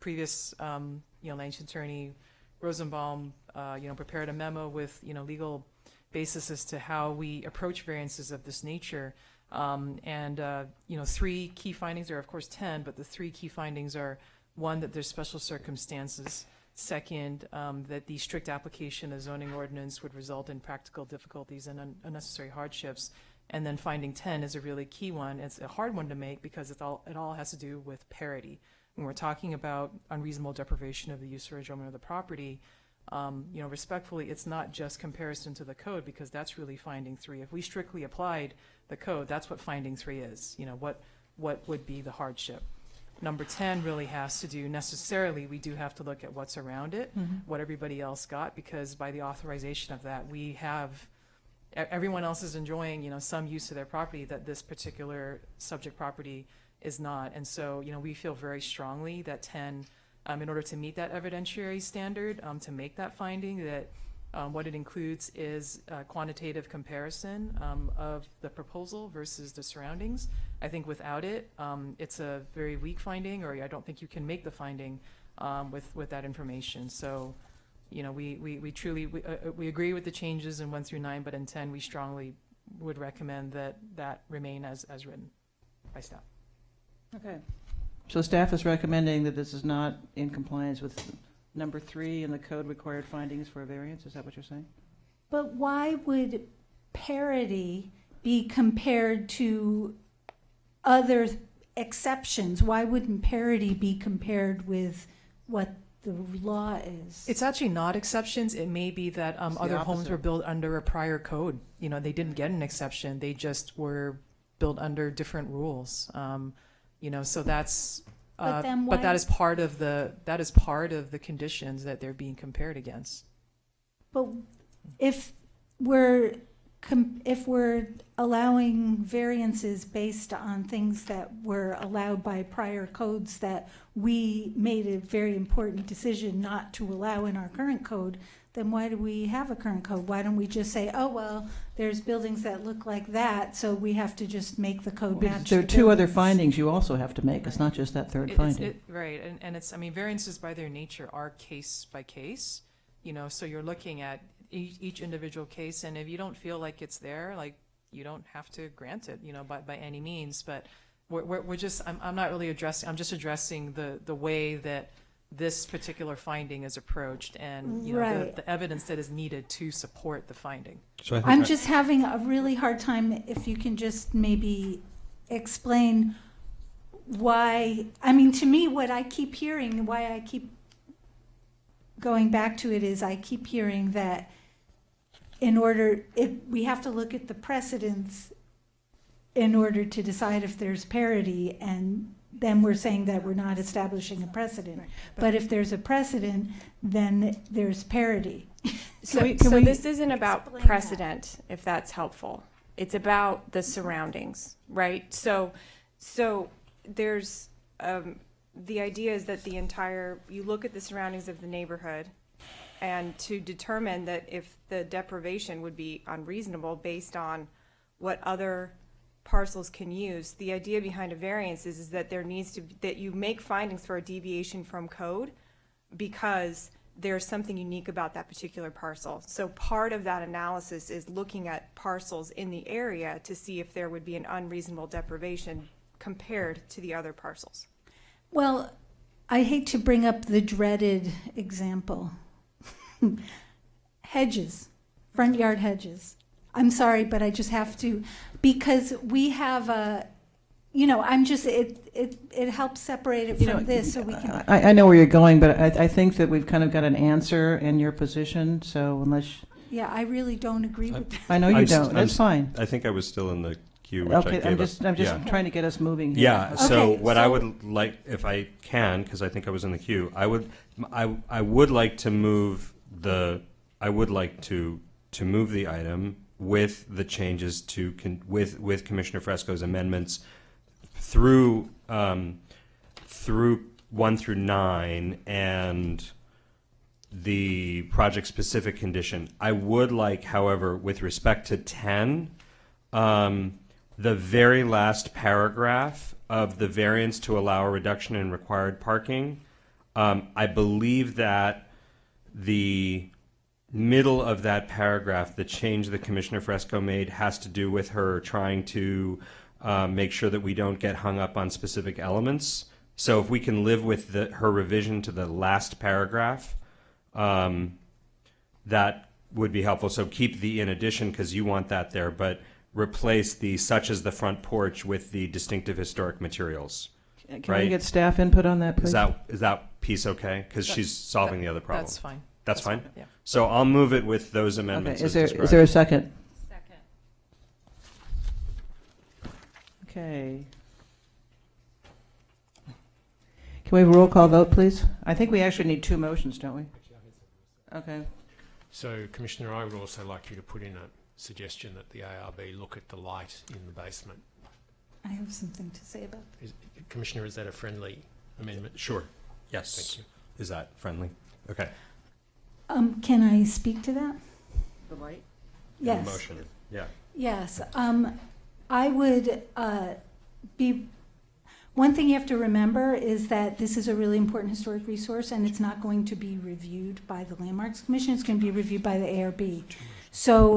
previous land use attorney Rosenbaum, prepared a memo with legal basis as to how we approach variances of this nature. And 3 key findings. There are, of course, 10, but the 3 key findings are: 1, that there's special circumstances; 2nd, that the strict application of zoning ordinance would result in practical difficulties and unnecessary hardships. And then finding 10 is a really key one. It's a hard one to make because it all has to do with parity. When we're talking about unreasonable deprivation of the use or enjoyment of the property, respectfully, it's not just comparison to the code, because that's really finding 3. If we strictly applied the code, that's what finding 3 is. What would be the hardship? Number 10 really has to do, necessarily, we do have to look at what's around it, what everybody else got, because by the authorization of that, we have, everyone else is enjoying, some use of their property that this particular subject property is not. And so, we feel very strongly that 10, in order to meet that evidentiary standard, to make that finding, that what it includes is a quantitative comparison of the proposal versus the surroundings. I think without it, it's a very weak finding, or I don't think you can make the finding with that information. So, we truly we agree with the changes in 1 through 9, but in 10, we strongly would recommend that remain as written by staff. Okay. So staff is recommending that this is not in compliance with number 3 in the code required findings for a variance. Is that what you're saying? But why would parity be compared to other exceptions? Why wouldn't parity be compared with what the law is? It's actually not exceptions. It may be that other homes opposite. were built under a prior code. They didn't get an exception. They just were built under different rules. So that's. But then but why- that is part of the conditions that they're being compared against. But if we're allowing variances based on things that were allowed by prior codes that we made a very important decision not to allow in our current code, then why do we have a current code? Why don't we just say, oh, well, there's buildings that look like that, so we have to just make the code match There are the 2 other buildings? findings you also have to make. It's not just that third finding. Right, and it's, variances by their nature are case by case, so you're looking at each individual case, and if you don't feel like it's there, you don't have to grant it, by any means. But we're just, I'm not really addressing, I'm just addressing the way that this particular finding is approached, and Right. the evidence that is needed to support the finding. So I think I'm just having a really hard time, if you can just maybe explain why, to me, what I keep hearing, why I keep going back to it, is I keep hearing that we have to look at the precedents in order to decide if there's parity, and then we're saying that we're not establishing a precedent. But if there's a precedent, then there's parity. So, Can we- this isn't about Explain that. precedent, if that's helpful. It's about the surroundings, right? So there's the idea is that you look at the surroundings of the neighborhood, and to determine that if the deprivation would be unreasonable based on what other parcels can use. The idea behind a variance is that that you make findings for a deviation from code because there's something unique about that particular parcel. So part of that analysis is looking at parcels in the area to see if there would be an unreasonable deprivation compared to the other parcels. Well, I hate to bring up the dreaded example. Hedges, front yard hedges. I'm sorry, but I just have to, because we have it helps separate it from this, so we can. I know where you're going, but I think that we've kind of got an answer in your position, so unless, Yeah, I really don't agree with that. I know you don't, that's fine. I think I was still in the queue, which I Okay, gave I'm up. just trying to get us moving here. Yeah. So Okay, what I so- would like, if I can, because I think I was in the queue, I would like to move the item with the changes with Commissioner Fresco's amendments through through 1 through 9 and the project-specific condition. I would like, however, with respect to 10, the very last paragraph of the variance to allow a reduction in required parking, I believe that the middle of that paragraph, the change that Commissioner Fresco made, has to do with her trying to make sure that we don't get hung up on specific elements. So if we can live with her revision to the last paragraph, that would be helpful. So keep the in addition because you want that there, but replace the such as the front porch with the distinctive historic materials. Can we Right. get staff input on that, please? Is that piece okay? Because she's solving the other problem. That's fine. That's fine? Yeah. So I'll move it with those amendments Okay, as is described. there a second? Second. Okay. Can we have a roll call vote, please? I think we actually need 2 motions, don't we? Okay. So, Commissioner, I would also like you to put in a suggestion that the ARB look at the light in the basement. I have something to say about Commissioner, is that a friendly amendment? Sure. Yes. Thank you. Is that friendly? Okay. Can I speak to that? The light? Yes. Motion. Yeah. Yes. I would be. One thing you have to remember is that this is a really important historic resource, and it's not going to be reviewed by the Landmarks Commission. It's going to be reviewed by the ARB. So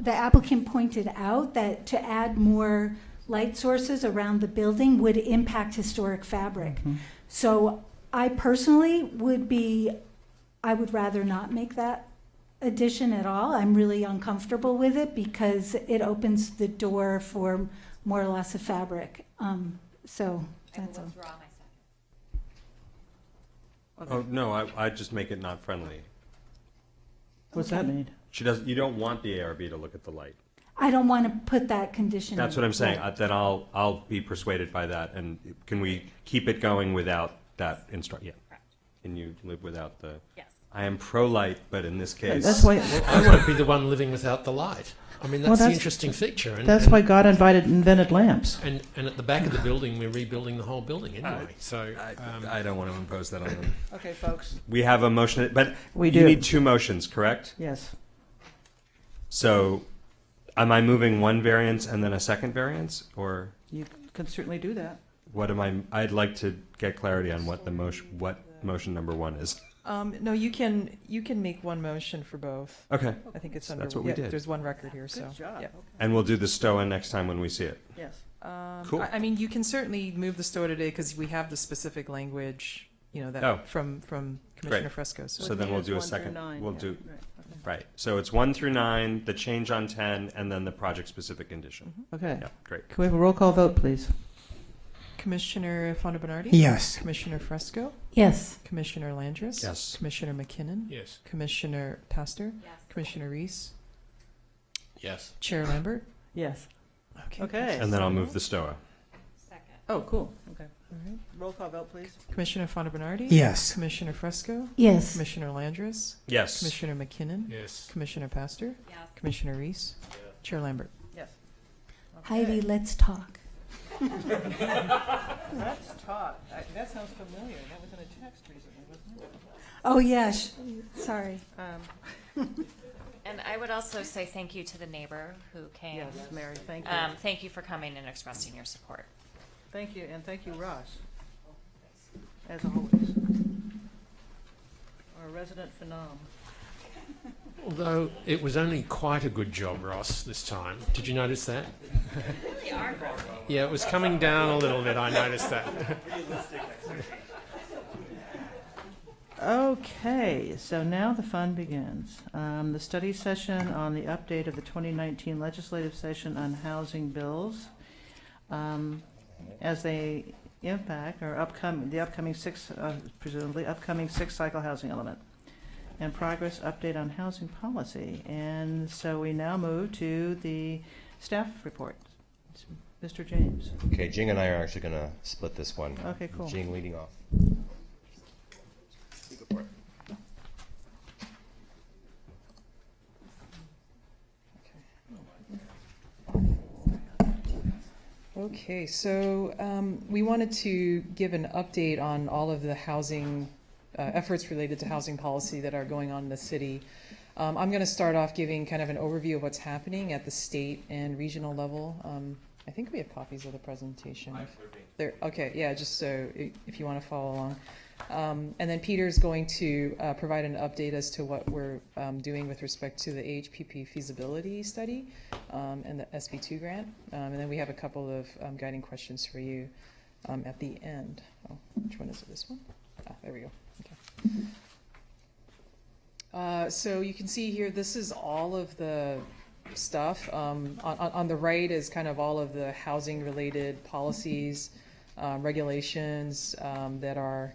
the applicant pointed out that to add more light sources around the building would impact historic fabric. Mm-hmm. So I personally I would rather not make that addition at all. I'm really uncomfortable with it because it opens the door for more loss of fabric. So that's all. Withdraw my second. Oh, no, I just make it not friendly. What's that mean? You don't want the ARB to look at the light. I don't want to put that condition. That's in. what I'm saying. Yeah. Then I'll be persuaded by that. And can we keep it going without that Yeah. Can you live without the? Yes. I am pro-light, but in this case. That's why. Well, I won't be the one living without the light. I mean, that's, Well, the that's- interesting feature. And, That's why God invented lamps. And at the back of the building, we're rebuilding the whole building anyway. So I don't want to impose that on them. Okay, folks. We have a motion, but We you do. need 2 motions, correct? Yes. So am I moving one variance and then a second variance? Or You can certainly do that. what am I? I'd like to get clarity on what motion number 1 is. No, you can make one motion for both. Okay. I think it's So under. that's what we did. There's one record here, so. Good job. Yeah. And we'll do the STOA next time when we see it. Yes. Cool. I mean, you can certainly move the STOA today because we have the specific language, that Oh. from Commissioner Fresco. So then we'll do a 1 through second. 9, We'll yeah, do. right, okay. Right. So it's 1 through 9, the change on 10, and then the project-specific condition. Okay. Yeah, great. Can we have a roll call vote, please? Commissioner Fonda Bernardi? Yes. Commissioner Fresco? Yes. Commissioner Landris? Yes. Commissioner McKinnon? yes. Commissioner Pastor? Yes. Commissioner Reese? Yes. Chair Lambert? Yes. Okay. Okay. And then I'll move the STOA. Second. Oh, cool. Okay. All right. Roll call vote, please. Commissioner Fonda Bernardi? Yes. Commissioner Fresco? Yes. Commissioner Landris? Yes. Commissioner McKinnon? Yes. Commissioner Pastor? Yes. Commissioner Reese? Chair Lambert? Yes. Heidi, let's talk. Let's talk. That sounds familiar. That was in a text recently, wasn't it? Oh, yes. Sorry. And I would also say thank you to the neighbor who came. Yes, Mary, thank you. Thank you for coming and expressing your support. Thank you, and thank you, Ross, as always. Our resident phenom. Although it was only quite a good job, Ross, this time. Did you notice that? Yeah, it was coming down a little bit. I noticed that. Okay, so now the fun begins. The study session on the update of the 2019 legislative session on housing bills as they impact or the upcoming presumably upcoming 6 cycle housing element and progress update on housing policy. And so we now move to the staff report. Mr. James. Okay, Jing and I are actually going to split this one. Okay, cool. Jing leading off. You go for it. Okay, so we wanted to give an update on all of the housing efforts related to housing policy that are going on in the city. I'm going to start off giving kind of an overview of what's happening at the state and regional level. I think we have copies of the presentation. There, okay, yeah, just so if you want to follow along. And then Peter's going to provide an update as to what we're doing with respect to the AHPP feasibility study and the SB2 grant. And then we have a couple of guiding questions for you at the end. Oh, which one is it? This one? Ah, there we go. Okay. So you can see here, this is all of the stuff. On the right is kind of all of the housing-related policies, regulations that are,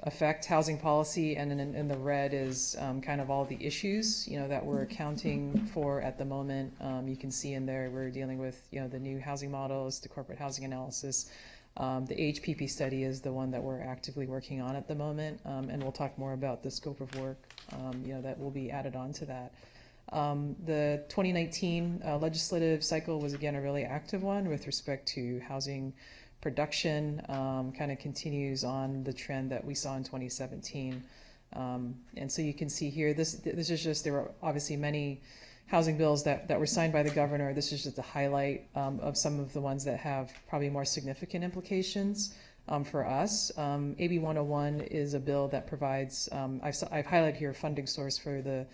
affect housing policy, and then in the red is kind of all the issues, that we're accounting for at the moment. You can see in there we're dealing with, the new housing models, the corporate housing analysis. The HPP study is the one that we're actively working on at the moment, and we'll talk more about the scope of work, that will be added on to that. The 2019 legislative cycle was, again, a really active one with respect to housing production, kind of continues on the trend that we saw in 2017. And so you can see here, this is just, there were obviously many housing bills that were signed by the governor. This is just a highlight of some of the ones that have probably more significant implications for us. AB 101 is a bill that provides, I've highlighted here a funding source for the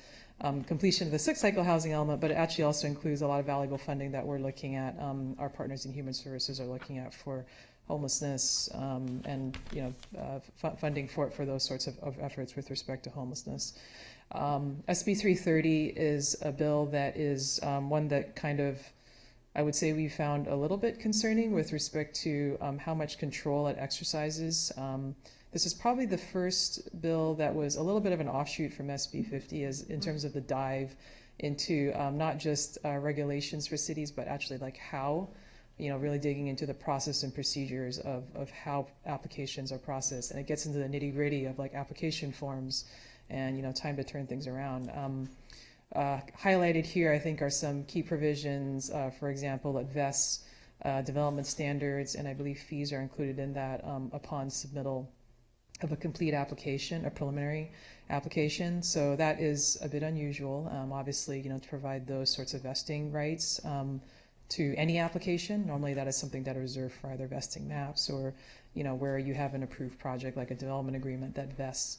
completion of the sixth cycle housing element, but it actually also includes a lot of valuable funding that we're looking at, our partners in human services are looking at for homelessness and funding for those sorts of efforts with respect to homelessness. SB 330 is a bill that is one that kind of, I would say, we found a little bit concerning with respect to how much control it exercises. This is probably the first bill that was a little bit of an offshoot from SB 50 as in terms of the dive into not just regulations for cities, but actually like how, really digging into the process and procedures of how applications are processed. And it gets into the nitty gritty of like application forms and, time to turn things around. Highlighted here, I think, are some key provisions, for example, that vests development standards, and I believe fees are included in that upon submittal of a complete application, a preliminary application. So that is a bit unusual, obviously, to provide those sorts of vesting rights to any application. Normally that is something that is reserved for either vesting maps or, where you have an approved project like a development agreement that vests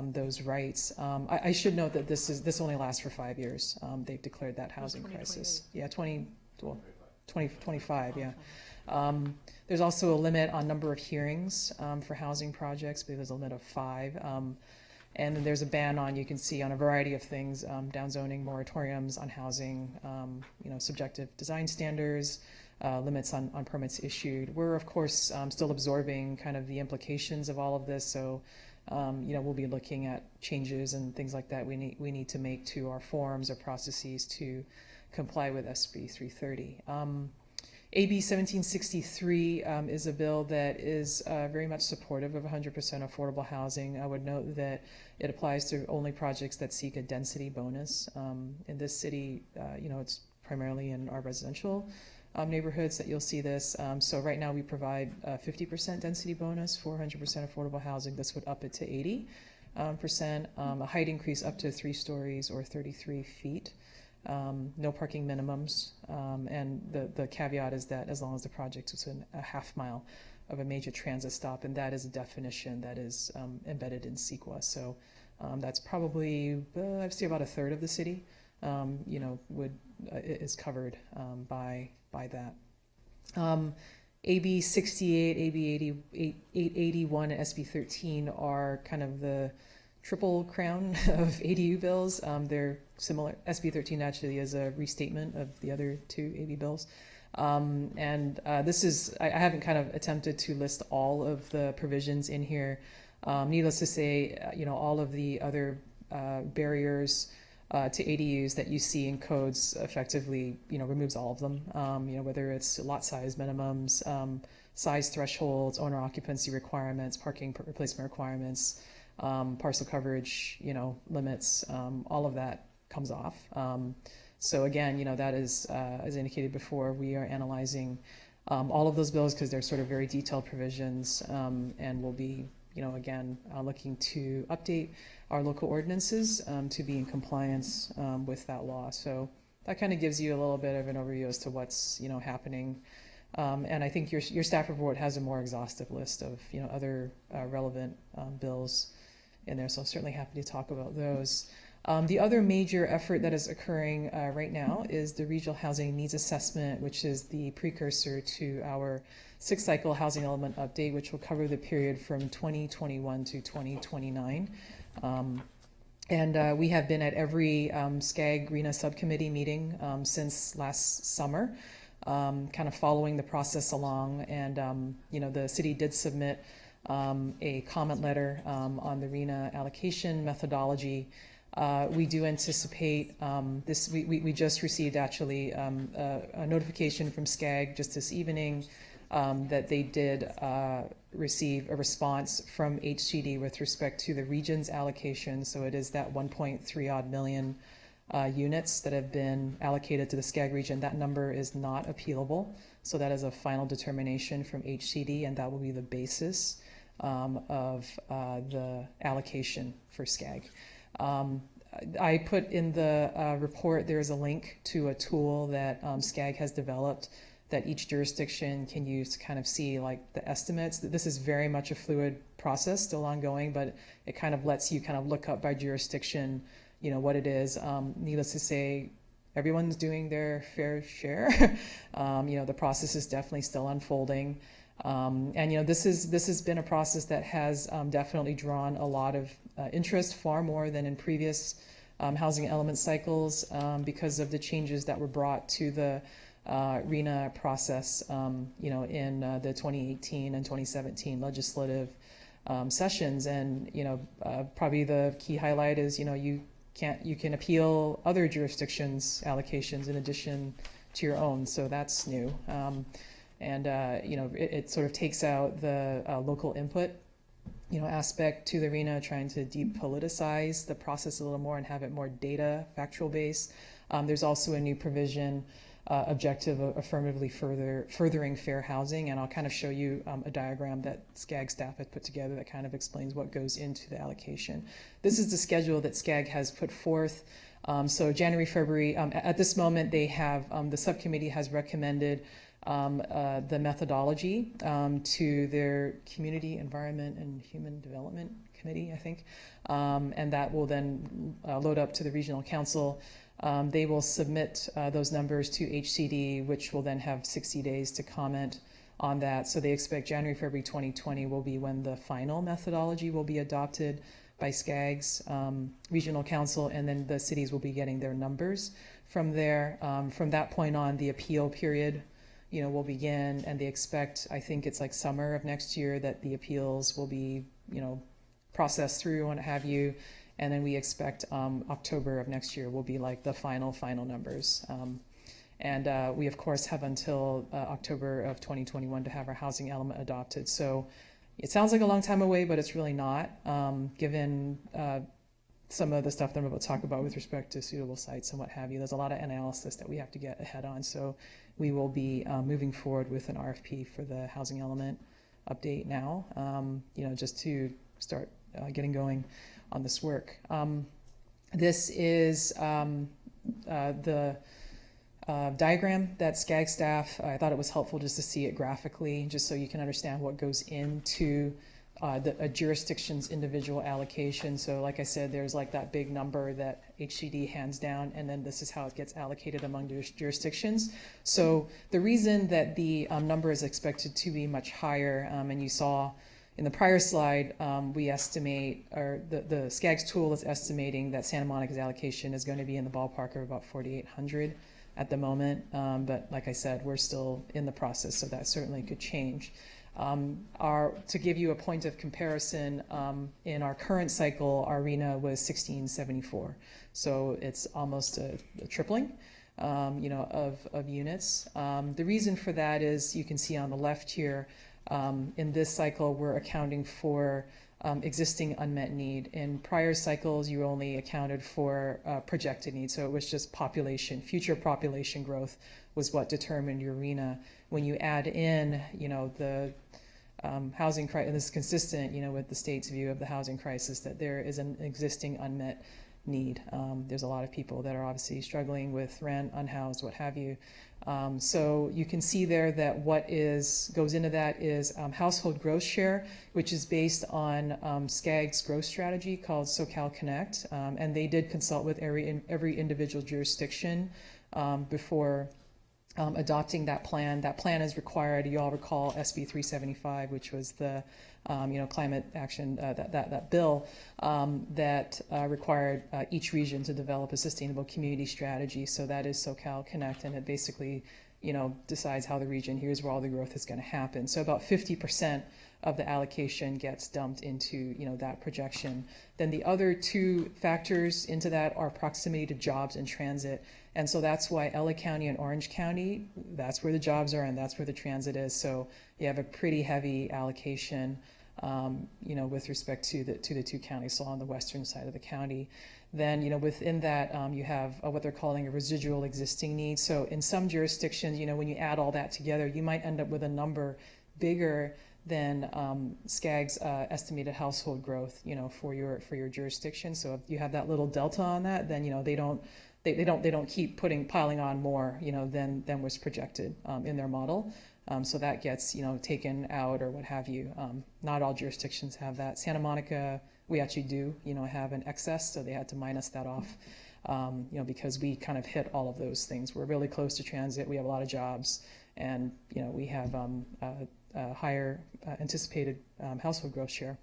those rights. I should note that this only lasts for 5 years. They've declared that housing crisis. Yeah, 2025, yeah. There's also a limit on number of hearings for housing projects, because there's a limit of 5. And then there's a ban on, you can see, on a variety of things, downzoning, moratoriums on housing, subjective design standards, limits on permits issued. We're, of course, still absorbing kind of the implications of all of this. So, we'll be looking at changes and things like that we need to make to our forms or processes to comply with SB 330. AB 1763 is a bill that is very much supportive of 100% affordable housing. I would note that it applies to only projects that seek a density bonus. In this city, it's primarily in our residential neighborhoods that you'll see this. So right now we provide a 50% density bonus for 100% affordable housing. This would up it to 80%, a height increase up to 3 stories or 33 feet. No parking minimums, and the caveat is that as long as the project is within a half mile of a major transit stop, and that is a definition that is embedded in CEQA. So that's probably, I'd say about a third of the city, is covered by that. AB 68, AB 881, and SB 13 are kind of the triple crown of ADU bills. They're similar. SB 13 actually is a restatement of the other 2 AB bills. This is, I haven't kind of attempted to list all of the provisions in here. Needless to say, all of the other barriers to ADUs that you see in codes effectively, removes all of them. Whether it's lot size minimums, size thresholds, owner occupancy requirements, parking replacement requirements, parcel coverage, limits, all of that comes off. So again, that is, as indicated before, we are analyzing all of those bills because they're sort of very detailed provisions, and we'll be, again, looking to update our local ordinances to be in compliance with that law. So that kind of gives you a little bit of an overview as to what's, happening. And I think your staff report has a more exhaustive list of, other relevant bills in there. So I'm certainly happy to talk about those. The other major effort that is occurring right now is the Regional Housing Needs Assessment, which is the precursor to our sixth cycle housing element update, which will cover the period from 2021 to 2029. And we have been at every SCAG-RENA subcommittee meeting since last summer, kind of following the process along. And, the city did submit a comment letter on the RENA allocation methodology. We do anticipate this. We just received actually a notification from SCAG just this evening that they did receive a response from HCD with respect to the region's allocation. So it is that 1.3 odd million units that have been allocated to the SCAG region. That number is not appealable. So that is a final determination from HCD, and that will be the basis of the allocation for SCAG. I put in the report, there's a link to a tool that SCAG has developed that each jurisdiction can use to kind of see like the estimates. This is very much a fluid process, still ongoing, but it kind of lets you kind of look up by jurisdiction, what it is. Needless to say, everyone's doing their fair share. The process is definitely still unfolding. And this has been a process that has definitely drawn a lot of interest, far more than in previous housing element cycles, because of the changes that were brought to the RENA process, in the 2018 and 2017 legislative sessions. And probably the key highlight is you can appeal other jurisdictions' allocations in addition to your own. So that's new. And it sort of takes out the local input, aspect to the RENA, trying to depoliticize the process a little more and have it more data, factual based. There's also a new provision, objective of affirmatively furthering fair housing, and I'll kind of show you a diagram that SCAG staff has put together that kind of explains what goes into the allocation. This is the schedule that SCAG has put forth. So January, February, at this moment they have, the subcommittee has recommended the methodology to their Community, Environment, and Human Development Committee, I think, and that will then load up to the Regional Council. They will submit those numbers to HCD, which will then have 60 days to comment on that. So they expect January, February 2020 will be when the final methodology will be adopted by SCAG's Regional Council, and then the cities will be getting their numbers from there. From that point on, the appeal period will begin, and they expect, I think it's like summer of next year, that the appeals will be, processed through and what have you. And then we expect October of next year will be like the final numbers. And we, of course, have until October of 2021 to have our housing element adopted. So it sounds like a long time away, but it's really not, given some of the stuff that I'm about to talk about with respect to suitable sites and what have you. There's a lot of analysis that we have to get ahead on. So we will be moving forward with an RFP for the housing element update now, just to start getting going on this work. This is the diagram that SCAG staff, I thought it was helpful just to see it graphically, just so you can understand what goes into a jurisdiction's individual allocation. So like I said, there's like that big number that HCD hands down, and then this is how it gets allocated among jurisdictions. So the reason that the number is expected to be much higher, and you saw in the prior slide, we estimate, or the SCAG's tool is estimating that Santa Monica's allocation is going to be in the ballpark of about 4,800 at the moment. But like I said, we're still in the process, so that certainly could change. To give you a point of comparison, in our current cycle, our RENA was 1674. So it's almost a tripling, of units. The reason for that is, you can see on the left here, in this cycle, we're accounting for existing unmet need. In prior cycles, you only accounted for projected need, so it was just population, future population growth was what determined your RHNA. When you add in, the housing crisis, and this is consistent, with the state's view of the housing crisis, that there is an existing unmet need. There's a lot of people that are obviously struggling with rent, unhoused, what have you. So you can see there that what goes into that is household growth share, which is based on SCAG's growth strategy called SoCal Connect, and they did consult with every individual jurisdiction before adopting that plan. That plan is required. You all recall SB 375, which was the climate action that bill that required each region to develop a sustainable community strategy. So that is SoCal Connect, and it basically decides how the region, here's where all the growth is going to happen. So about 50% of the allocation gets dumped into that projection. Then the other two factors into that are proximity to jobs and transit. And so that's why LA County and Orange County, that's where the jobs are and that's where the transit is. So you have a pretty heavy allocation, with respect to the two counties, so on the western side of the county. Then, within that, you have what they're calling a residual existing need. So in some jurisdictions, when you add all that together, you might end up with a number bigger than SCAG's estimated household growth, for your jurisdiction. So if you have that little delta on that, then they don't keep piling on more, than was projected in their model. So that gets taken out or what have you. Not all jurisdictions have that. Santa Monica, we actually do have an excess, so they had to minus that off. Because we kind of hit all of those things. We're really close to transit. We have a lot of jobs, and we have higher anticipated household growth share.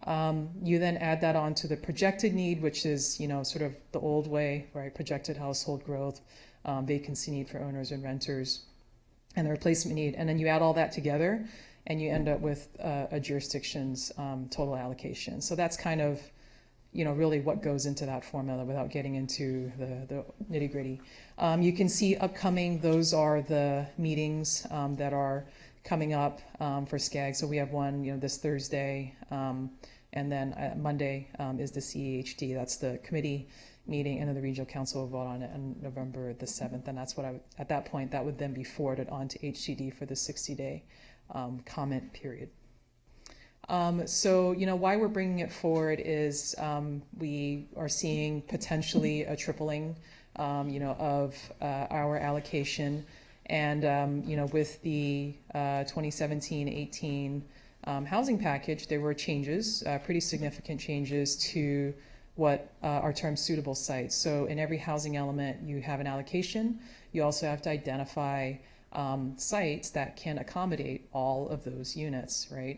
You then add that on to the projected need, which is sort of the old way, right? Projected household growth, vacancy need for owners and renters, and the replacement need, and then you add all that together, and you end up with a jurisdiction's total allocation. So that's kind of really what goes into that formula without getting into the nitty gritty. You can see upcoming, those are the meetings that are coming up for SCAG. So we have one, this Thursday, and then Monday is the CEHD. That's the committee meeting, and then the regional council will vote on it on November the 7th. And that's what at that point, that would then be forwarded on to HCD for the 60-day comment period. So, why we're bringing it forward is we are seeing potentially a tripling, of our allocation. And, with the 2017-18 housing package, there were changes, pretty significant changes to what are termed suitable sites. So in every housing element, you have an allocation. You also have to identify sites that can accommodate all of those units, right?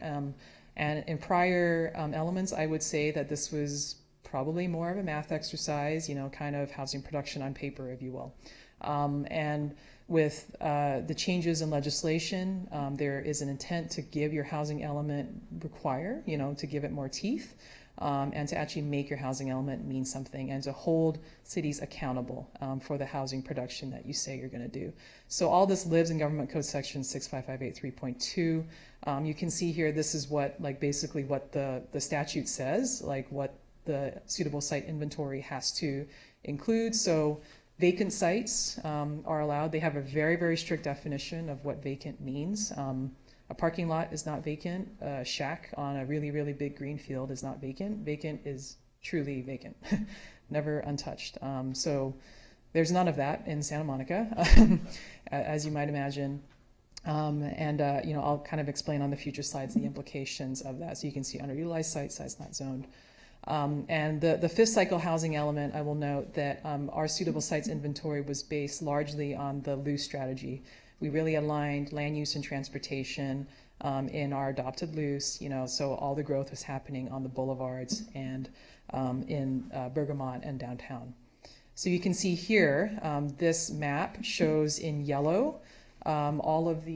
And in prior elements, I would say that this was probably more of a math exercise, kind of housing production on paper, if you will. And with the changes in legislation, there is an intent to give your housing element to give it more teeth, and to actually make your housing element mean something, and to hold cities accountable for the housing production that you say you're going to do. So all this lives in Government Code Section 65583.2. You can see here, this is what, basically what the statute says, what the suitable site inventory has to include. So vacant sites are allowed. They have a very, very strict definition of what vacant means. A parking lot is not vacant. A shack on a really, really big green field is not vacant. Vacant is truly vacant, never untouched. So there's none of that in Santa Monica, as you might imagine. I'll kind of explain on the future slides the implications of that. So you can see underutilized sites not zoned. And the fifth cycle housing element, I will note that our suitable sites inventory was based largely on the loose strategy. We really aligned land use and transportation in our adopted loose, so all the growth was happening on the boulevards and in Bergamot and downtown. So you can see here, this map shows in yellow all of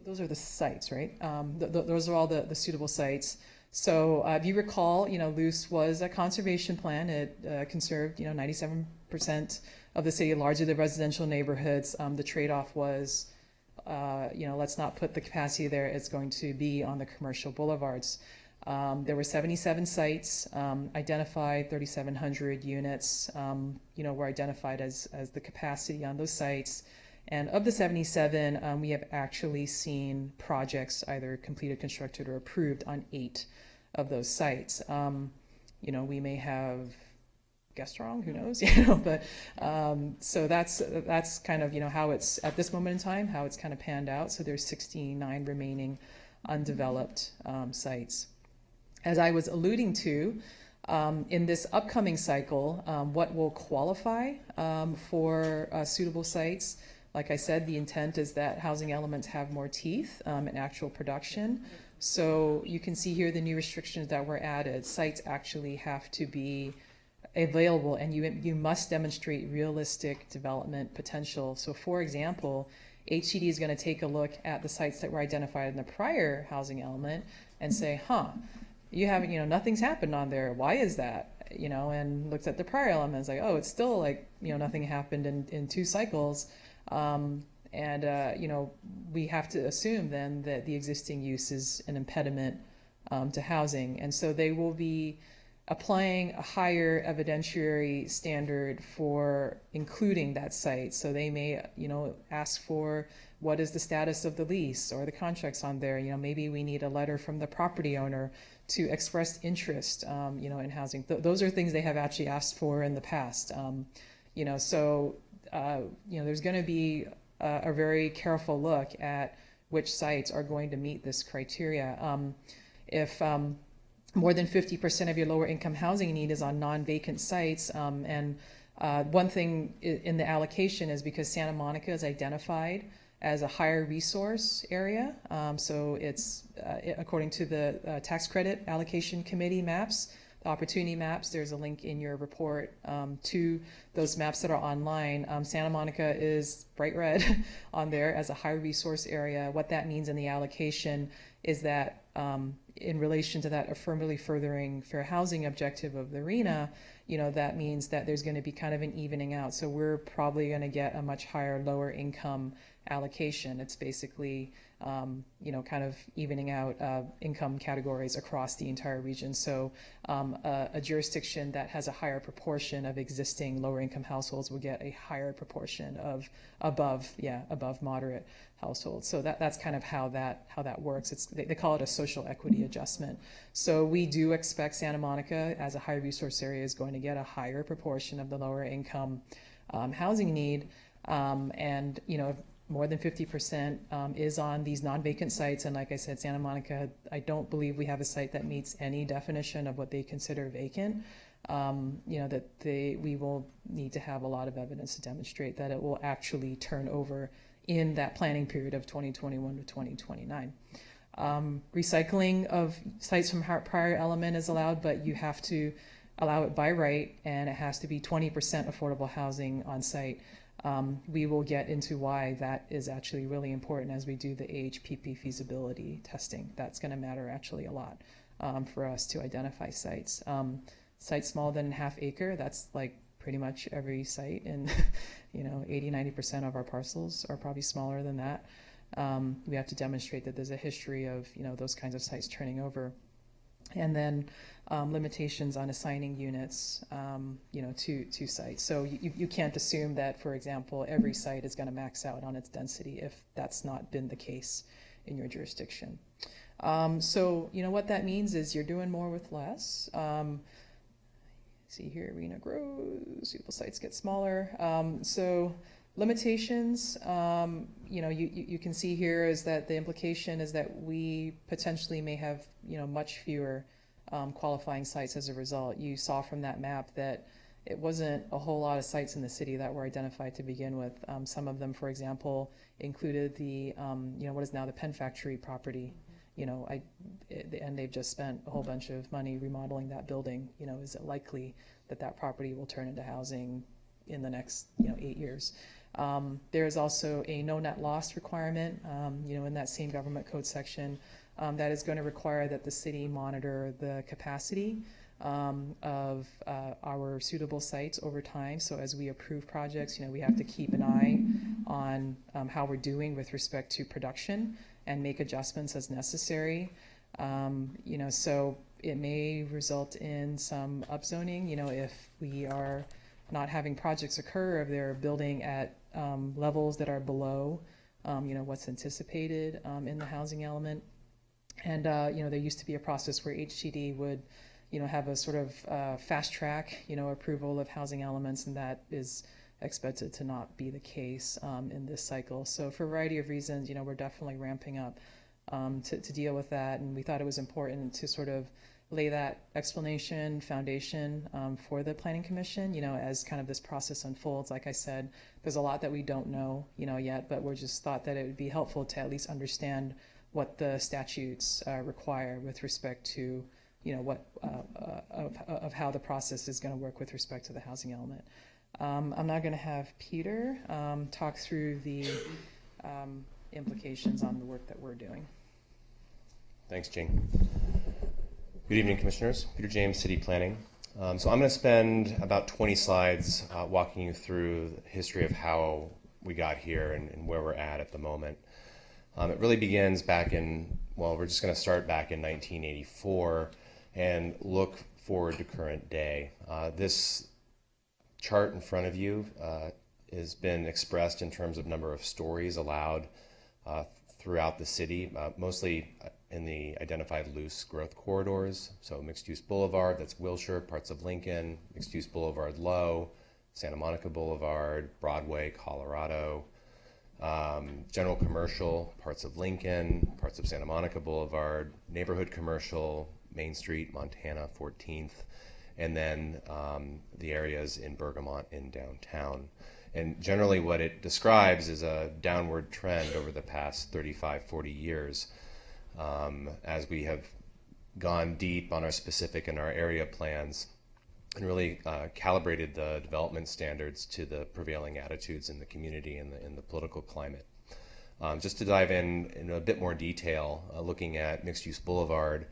those are the sites, right? Those are all the suitable sites. So if you recall, Luce was a conservation plan. It conserved, 97% of the city, largely the residential neighborhoods. The trade-off was, let's not put the capacity there. It's going to be on the commercial boulevards. There were 77 sites identified, 3,700 units, were identified as the capacity on those sites. And of the 77, we have actually seen projects either completed, constructed, or approved on 8 of those sites. We may have guessed wrong, who knows, but so that's kind of, how it's at this moment in time, how it's kind of panned out. So there's 69 remaining undeveloped sites. As I was alluding to, in this upcoming cycle, what will qualify for suitable sites? Like I said, the intent is that housing elements have more teeth in actual production. So you can see here the new restrictions that were added. Sites actually have to be available, and you must demonstrate realistic development potential. So for example, HCD is going to take a look at the sites that were identified in the prior housing element and say, you haven't, nothing's happened on there. Why is that? And looks at the prior elements like, it's still like, nothing happened in 2 cycles. We have to assume then that the existing use is an impediment to housing. And so they will be applying a higher evidentiary standard for including that site. So they may, ask for what is the status of the lease or the contracts on there. Maybe we need a letter from the property owner to express interest, in housing. Those are things they have actually asked for in the past. There's going to be a very careful look at which sites are going to meet this criteria. If more than 50% of your lower income housing need is on non-vacant sites, and one thing in the allocation is because Santa Monica is identified as a higher resource area. So it's according to the tax credit allocation committee maps, the opportunity maps. There's a link in your report to those maps that are online. Santa Monica is bright red on there as a high resource area. What that means in the allocation is that in relation to that affirmatively furthering fair housing objective of the RHNA, that means that there's going to be kind of an evening out. So we're probably going to get a much higher lower income allocation. It's basically, kind of evening out income categories across the entire region. So a jurisdiction that has a higher proportion of existing lower income households will get a higher proportion of above moderate households. So that's kind of how that works. They call it a social equity adjustment. So we do expect Santa Monica as a high resource area is going to get a higher proportion of the lower income housing need. And more than 50% is on these non-vacant sites. And like I said, Santa Monica, I don't believe we have a site that meets any definition of what they consider vacant. We will need to have a lot of evidence to demonstrate that it will actually turn over in that planning period of 2021 to 2029. Recycling of sites from prior element is allowed, but you have to allow it by right, and it has to be 20% affordable housing on site. We will get into why that is actually really important as we do the AHPP feasibility testing. That's going to matter actually a lot for us to identify sites. Sites smaller than ½ acre, that's like pretty much every site, and 80-90% of our parcels are probably smaller than that. We have to demonstrate that there's a history of those kinds of sites turning over. And then limitations on assigning units, to sites. So you can't assume that, for example, every site is going to max out on its density if that's not been the case in your jurisdiction. So what that means is you're doing more with less. See here, RHNA grows, suitable sites get smaller. So limitations, you can see here is that the implication is that we potentially may have, much fewer qualifying sites as a result. You saw from that map that it wasn't a whole lot of sites in the city that were identified to begin with. Some of them, for example, included the, what is now the Pen Factory property. And they've just spent a whole bunch of money remodeling that building. Is it likely that that property will turn into housing in the next, 8 years? There is also a no net loss requirement, in that same government code section that is going to require that the city monitor the capacity of our suitable sites over time. So as we approve projects, we have to keep an eye on how we're doing with respect to production and make adjustments as necessary. So it may result in some upzoning, if we are not having projects occur, if they're building at levels that are below, what's anticipated in the housing element. And, there used to be a process where HTD would, have a sort of fast track, approval of housing elements, and that is expected to not be the case in this cycle. So for a variety of reasons, we're definitely ramping up to deal with that. And we thought it was important to sort of lay that explanation foundation for the Planning Commission, as kind of this process unfolds. Like I said, there's a lot that we don't know, yet, but we just thought that it would be helpful to at least understand what the statutes require with respect to, what of how the process is going to work with respect to the housing element. I'm now going to have Peter talk through the implications on the work that we're doing. Thanks, Jane. Good evening, Commissioners. Peter James, City Planning. So I'm going to spend about 20 slides walking you through the history of how we got here and where we're at the moment. It really begins back in, we're just going to start back in 1984 and look forward to current day. This chart in front of you has been expressed in terms of number of stories allowed throughout the city, mostly in the identified loose growth corridors. So mixed-use boulevard, that's Wilshire, parts of Lincoln, mixed-use boulevard Low, Santa Monica Boulevard, Broadway, Colorado, general commercial, parts of Lincoln, parts of Santa Monica Boulevard, neighborhood commercial, Main Street, Montana, 14th, and then the areas in Bergamot in downtown. And generally what it describes is a downward trend over the past 35, 40 years as we have gone deep on our specific and our area plans and really calibrated the development standards to the prevailing attitudes in the community and in the political climate. Just to dive in a bit more detail, looking at Mixed-Use Boulevard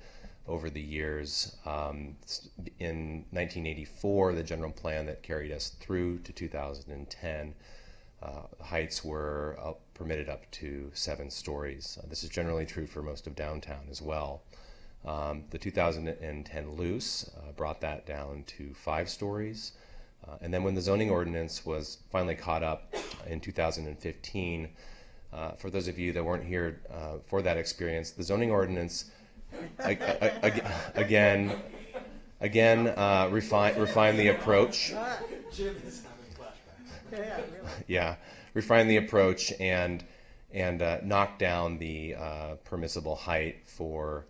over the years, in 1984, the general plan that carried us through to 2010, heights were permitted up to 7 stories. This is generally true for most of downtown as well. The 2010 loose brought that down to 5 stories. And then when the zoning ordinance was finally caught up in 2015, for those of you that weren't here for that experience, the zoning ordinance again refine the approach. Jim is having flashbacks. Yeah, refine the approach and knock down the permissible height for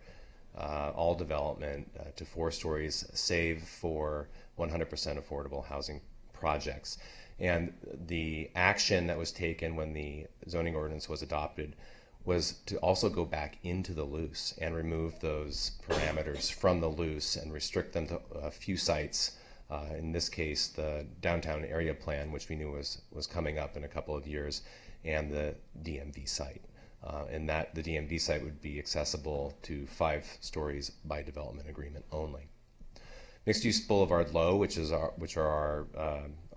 all development to 4 stories, save for 100% affordable housing projects. And the action that was taken when the zoning ordinance was adopted was to also go back into the loose and remove those parameters from the loose and restrict them to a few sites. In this case, the downtown area plan, which we knew was coming up in a couple of years, and the DMV site. And that the DMV site would be accessible to 5 stories by development agreement only. Mixed-use Boulevard Low, which are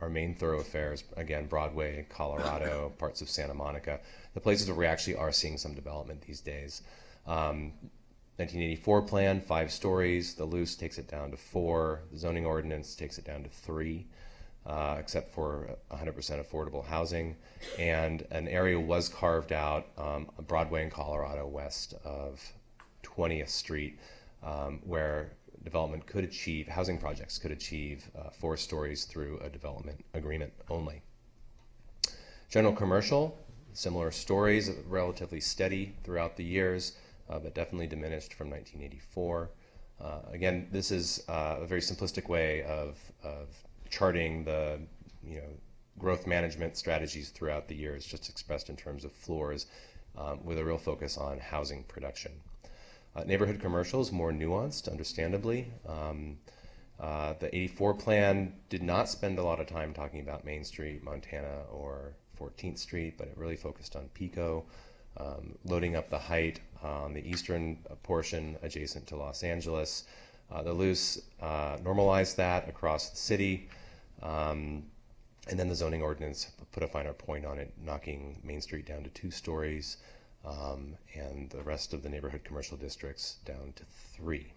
our main thoroughfares, again, Broadway, Colorado, parts of Santa Monica, the places where we actually are seeing some development these days. 1984 plan, 5 stories. The loose takes it down to 4. The zoning ordinance takes it down to 3, except for 100% affordable housing. And an area was carved out, Broadway and Colorado, west of 20th Street, where development could achieve, housing projects could achieve 4 stories through a development agreement only. General commercial, similar stories, relatively steady throughout the years, but definitely diminished from 1984. Again, this is a very simplistic way of charting the growth management strategies throughout the years, just expressed in terms of floors, with a real focus on housing production. Neighborhood commercial is more nuanced, understandably. The 84 plan did not spend a lot of time talking about Main Street, Montana, or 14th Street, but it really focused on Pico, loading up the height on the eastern portion adjacent to Los Angeles. The loose normalized that across the city, and then the zoning ordinance put a finer point on it, knocking Main Street down to 2 stories, and the rest of the neighborhood commercial districts down to 3.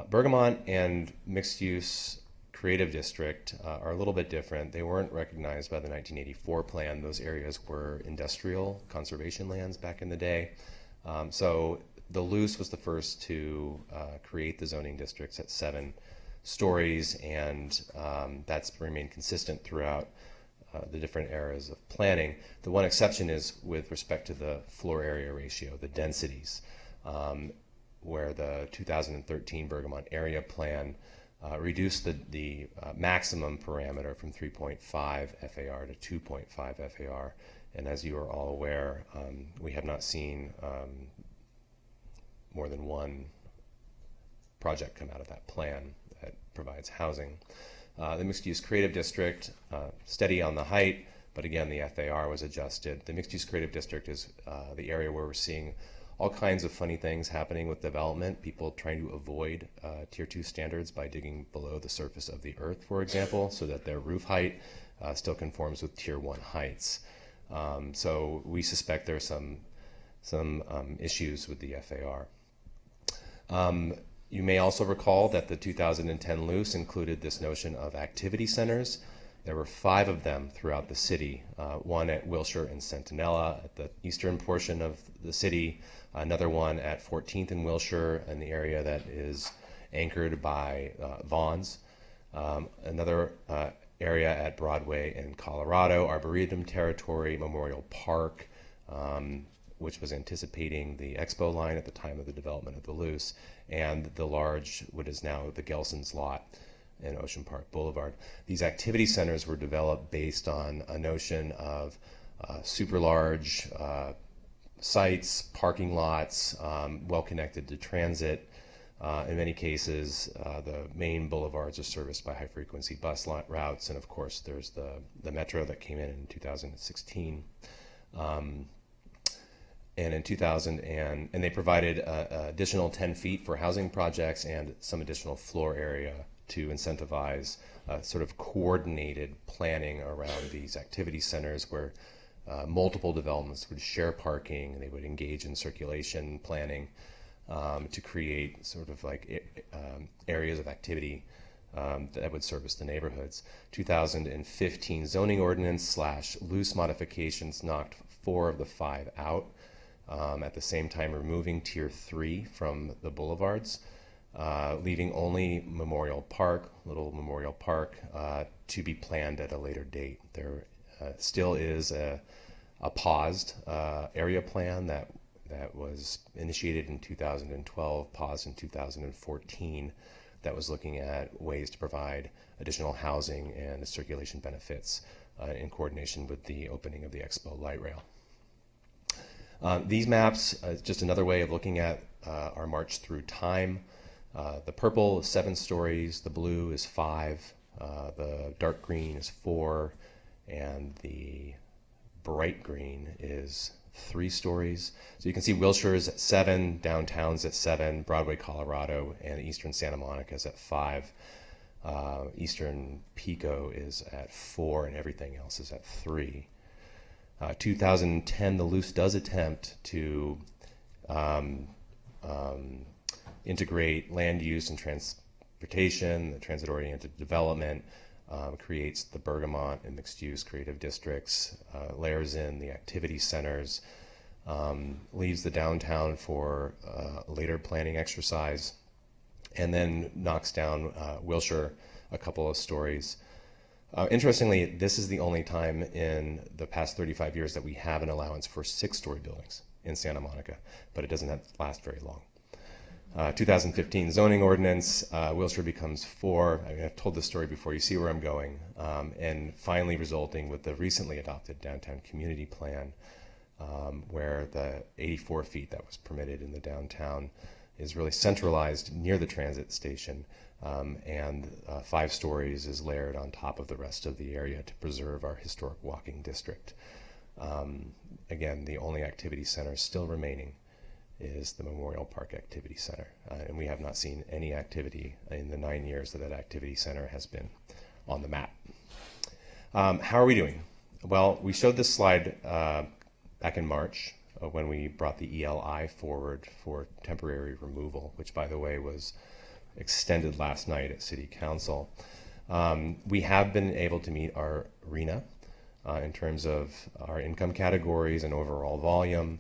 Bergamot and mixed-use creative district are a little bit different. They weren't recognized by the 1984 plan. Those areas were industrial conservation lands back in the day. So the Luce was the first to create the zoning districts at 7 stories, and that's remained consistent throughout the different eras of planning. The one exception is with respect to the floor area ratio, the densities, where the 2013 Bergamot area plan reduced the maximum parameter from 3.5 FAR to 2.5 FAR. And as you are all aware, we have not seen more than one project come out of that plan that provides housing. The mixed-use creative district, steady on the height, but again, the FAR was adjusted. The mixed-use creative district is the area where we're seeing all kinds of funny things happening with development, people trying to avoid Tier 2 standards by digging below the surface of the earth, for example, so that their roof height still conforms with Tier 1 heights. So we suspect there's some issues with the FAR. You may also recall that the 2010 Luce included this notion of activity centers. There were 5 of them throughout the city, one at Wilshire and Centinela at the eastern portion of the city, another one at 14th and Wilshire in the area that is anchored by Vaughn's, another area at Broadway in Colorado, Arboretum Territory, Memorial Park, which was anticipating the Expo line at the time of the development of the Luce, and the large, what is now the Gelson's lot in Ocean Park Boulevard. These activity centers were developed based on a notion of super large sites, parking lots, well connected to transit. In many cases, the main boulevards are serviced by high frequency bus routes, and of course there's the metro that came in 2016. And in 2000, and they provided additional 10 feet for housing projects and some additional floor area to incentivize sort of coordinated planning around these activity centers where multiple developments would share parking, and they would engage in circulation planning to create sort of like areas of activity that would service the neighborhoods. 2015 zoning ordinance / Luce modifications knocked 4 of the 5 out. At the same time removing Tier 3 from the boulevards, leaving only Memorial Park, Little Memorial Park, to be planned at a later date. There still is a paused area plan that was initiated in 2012, paused in 2014, that was looking at ways to provide additional housing and circulation benefits in coordination with the opening of the Expo light rail. These maps, just another way of looking at our march through time. The purple is 7 stories, the blue is 5, the dark green is 4, and the bright green is 3 stories. So you can see Wilshire is at 7, downtown's at 7, Broadway, Colorado, and eastern Santa Monica is at 5. Eastern Pico is at 4, and everything else is at 3. 2010, the Luce does attempt to integrate land use and transportation, the transit-oriented development, creates the Bergamot and mixed-use creative districts, layers in the activity centers, leaves the downtown for a later planning exercise, and then knocks down Wilshire a couple of stories. Interestingly, this is the only time in the past 35 years that we have an allowance for 6-story buildings in Santa Monica, but it doesn't last very long. 2015 zoning ordinance, Wilshire becomes 4. I mean, I've told this story before, you see where I'm going, and finally resulting with the recently adopted downtown community plan, where the 84 feet that was permitted in the downtown is really centralized near the transit station, and 5 stories is layered on top of the rest of the area to preserve our historic walking district. Again, the only activity center still remaining is the Memorial Park Activity Center, and we have not seen any activity in the 9 years that that activity center has been on the map. How are we doing? Well, we showed this slide back in March when we brought the ELI forward for temporary removal, which, by the way, was extended last night at City Council. We have been able to meet our RENA in terms of our income categories and overall volume.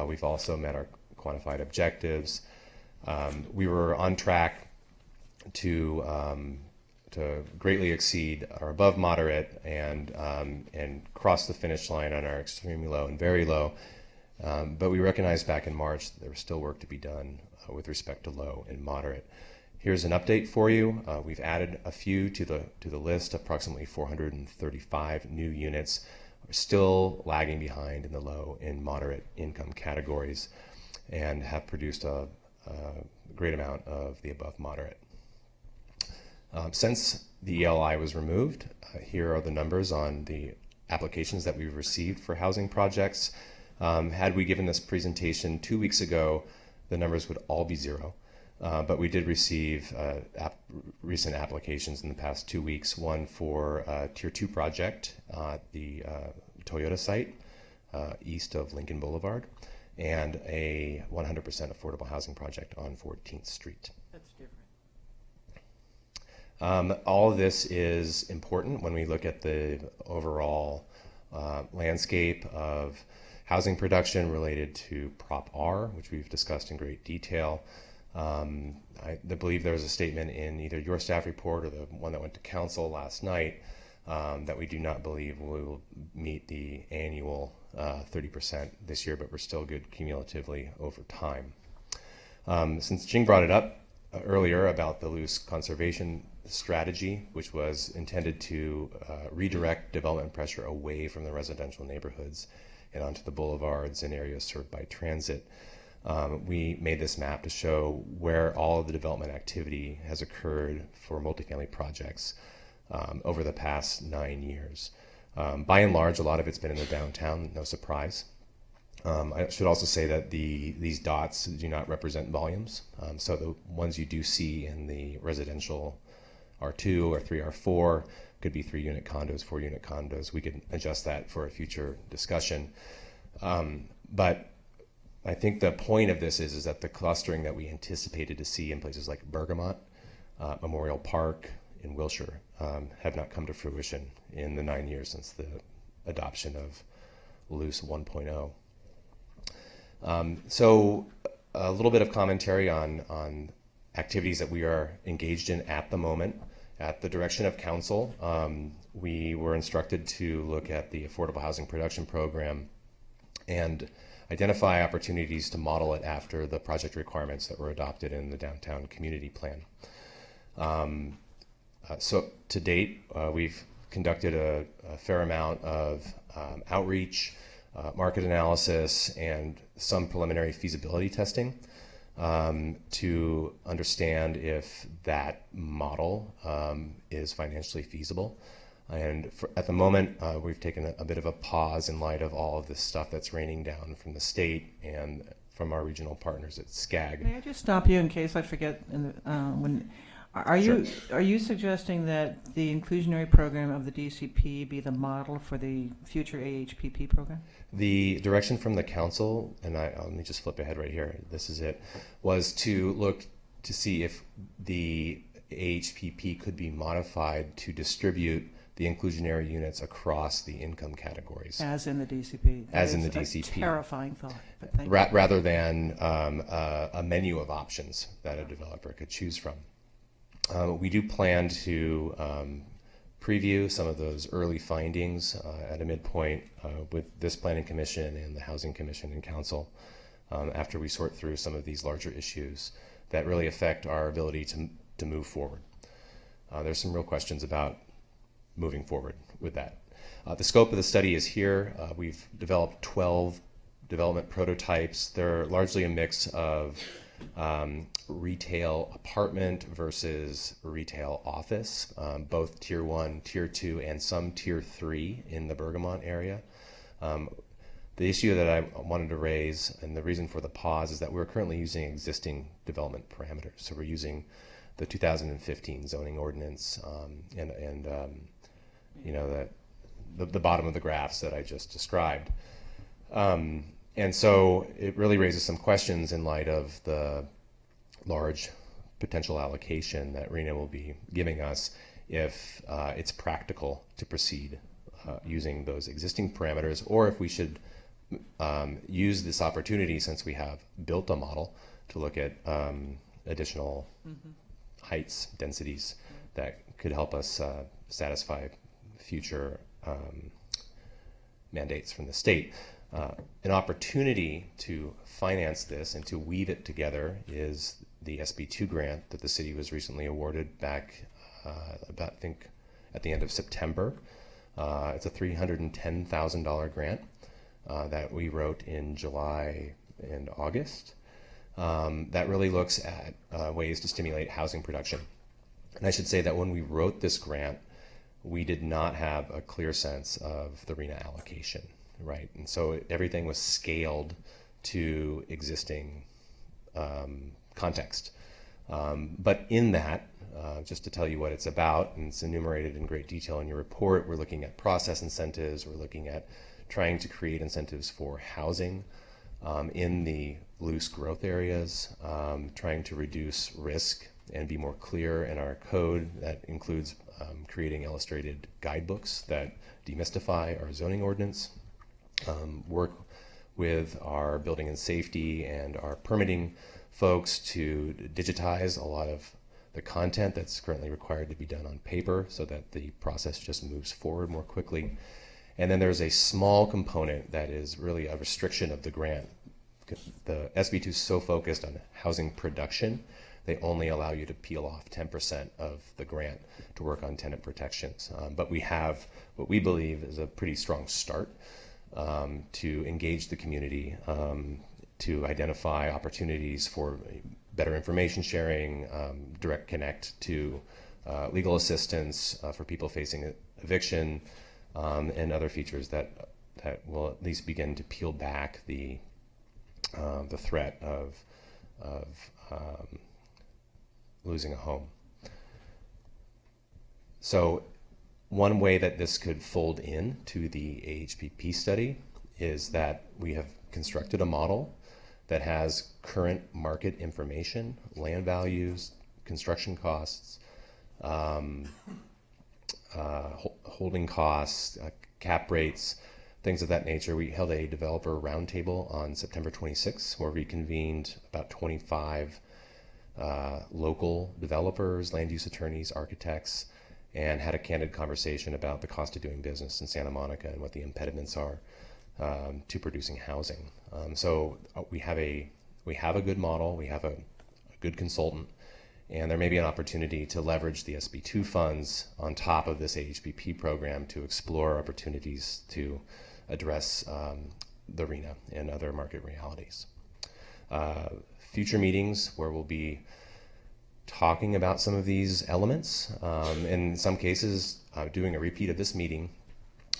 We've also met our quantified objectives. We were on track to greatly exceed our above moderate and cross the finish line on our extremely low and very low. But we recognized back in March that there was still work to be done with respect to low and moderate. Here's an update for you. We've added a few to the list. Approximately 435 new units are still lagging behind in the low and moderate income categories, and have produced a great amount of the above moderate. Since the ELI was removed, here are the numbers on the applications that we've received for housing projects. Had we given this presentation 2 weeks ago, the numbers would all be 0. But we did receive recent applications in the past 2 weeks, one for a Tier 2 project at the Toyota site east of Lincoln Boulevard, and a 100% affordable housing project on 14th Street. That's different. All of this is important when we look at the overall landscape of housing production related to Prop R, which we've discussed in great detail. I believe there was a statement in either your staff report or the one that went to council last night that we do not believe we will meet the annual 30% this year, but we're still good cumulatively over time. Since Jing brought it up earlier about the loose conservation strategy, which was intended to redirect development pressure away from the residential neighborhoods and onto the boulevards and areas served by transit, we made this map to show where all of the development activity has occurred for multifamily projects over the past 9 years. By and large, a lot of it's been in the downtown, no surprise. I should also say that these dots do not represent volumes. So the ones you do see in the residential R2 or 3R4 could be 3-unit condos, 4-unit condos. We could adjust that for a future discussion. But I think the point of this is that the clustering that we anticipated to see in places like Bergamot, Memorial Park, in Wilshire have not come to fruition in the 9 years since the adoption of Loose 1.0. So a little bit of commentary on activities that we are engaged in at the moment. At the direction of council, we were instructed to look at the Affordable Housing Production Program and identify opportunities to model it after the project requirements that were adopted in the Downtown Community Plan. So to date, we've conducted a fair amount of outreach, market analysis, and some preliminary feasibility testing to understand if that model is financially feasible. And at the moment, we've taken a bit of a pause in light of all of this stuff that's raining down from the state and from our regional partners at SCAG. May I just stop you in case I forget? Are you suggesting that the inclusionary program of the DCP be the model for the future AHPP program? The direction from the council, and let me just flip ahead right here, this is it, was to look to see if the AHPP could be modified to distribute the inclusionary units across the income categories. As in the DCP. As in the DCP. Terrifying thought. But thank you. Rather than a menu of options that a developer could choose from. We do plan to preview some of those early findings at a midpoint with this Planning Commission and the Housing Commission and Council after we sort through some of these larger issues that really affect our ability to move forward. There's some real questions about moving forward with that. The scope of the study is here. We've developed 12 development prototypes. They're largely a mix of retail apartment versus retail office, both tier 1, tier 2, and some tier 3 in the Bergamot area. The issue that I wanted to raise, and the reason for the pause, is that we're currently using existing development parameters. So we're using the 2015 zoning ordinance and you know, the bottom of the graphs that I just described. And so it really raises some questions in light of the large potential allocation that RENA will be giving us if it's practical to proceed using those existing parameters, or if we should use this opportunity, since we have built a model, to look at additional heights, densities that could help us satisfy future mandates from the state. An opportunity to finance this and to weave it together is the SB2 grant that the city was recently awarded back about, I think, at the end of September. It's a $310,000 grant that we wrote in July and August that really looks at ways to stimulate housing production. And I should say that when we wrote this grant, we did not have a clear sense of the RENA allocation, right? And so everything was scaled to existing context. But in that, just to tell you what it's about, and it's enumerated in great detail in your report, we're looking at process incentives, we're looking at trying to create incentives for housing in the loose growth areas, trying to reduce risk and be more clear in our code. That includes creating illustrated guidebooks that demystify our zoning ordinance, work with our building and safety and our permitting folks to digitize a lot of the content that's currently required to be done on paper so that the process just moves forward more quickly. And then there's a small component that is really a restriction of the grant. The SB2 is so focused on housing production, they only allow you to peel off 10% of the grant to work on tenant protections. But we have what we believe is a pretty strong start to engage the community, to identify opportunities for better information sharing, direct connect to legal assistance for people facing eviction, and other features that will at least begin to peel back the threat of losing a home. So one way that this could fold in to the AHPP study is that we have constructed a model that has current market information, land values, construction costs, holding costs, cap rates, things of that nature. We held a developer roundtable on September 26th, where we convened about 25 local developers, land use attorneys, architects, and had a candid conversation about the cost of doing business in Santa Monica and what the impediments are to producing housing. So we have a good model, we have a good consultant, and there may be an opportunity to leverage the SB2 funds on top of this AHPP program to explore opportunities to address the RENA and other market realities. Future meetings where we'll be talking about some of these elements, in some cases doing a repeat of this meeting.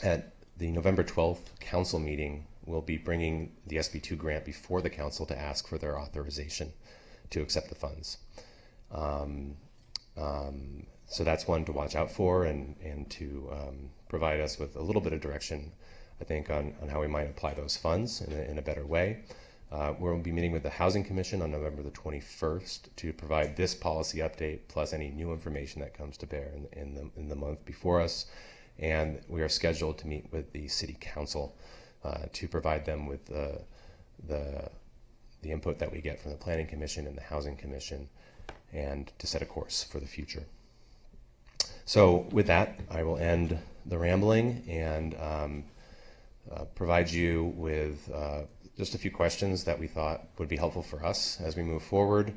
At the November 12th council meeting, we'll be bringing the SB2 grant before the council to ask for their authorization to accept the funds. So that's one to watch out for, and to provide us with a little bit of direction, I think, on how we might apply those funds in a better way. We'll be meeting with the Housing Commission on November the 21st to provide this policy update plus any new information that comes to bear in the month before us. And we are scheduled to meet with the City Council to provide them with the input that we get from the Planning Commission and the Housing Commission, and to set a course for the future. So with that, I will end the rambling and provide you with just a few questions that we thought would be helpful for us as we move forward.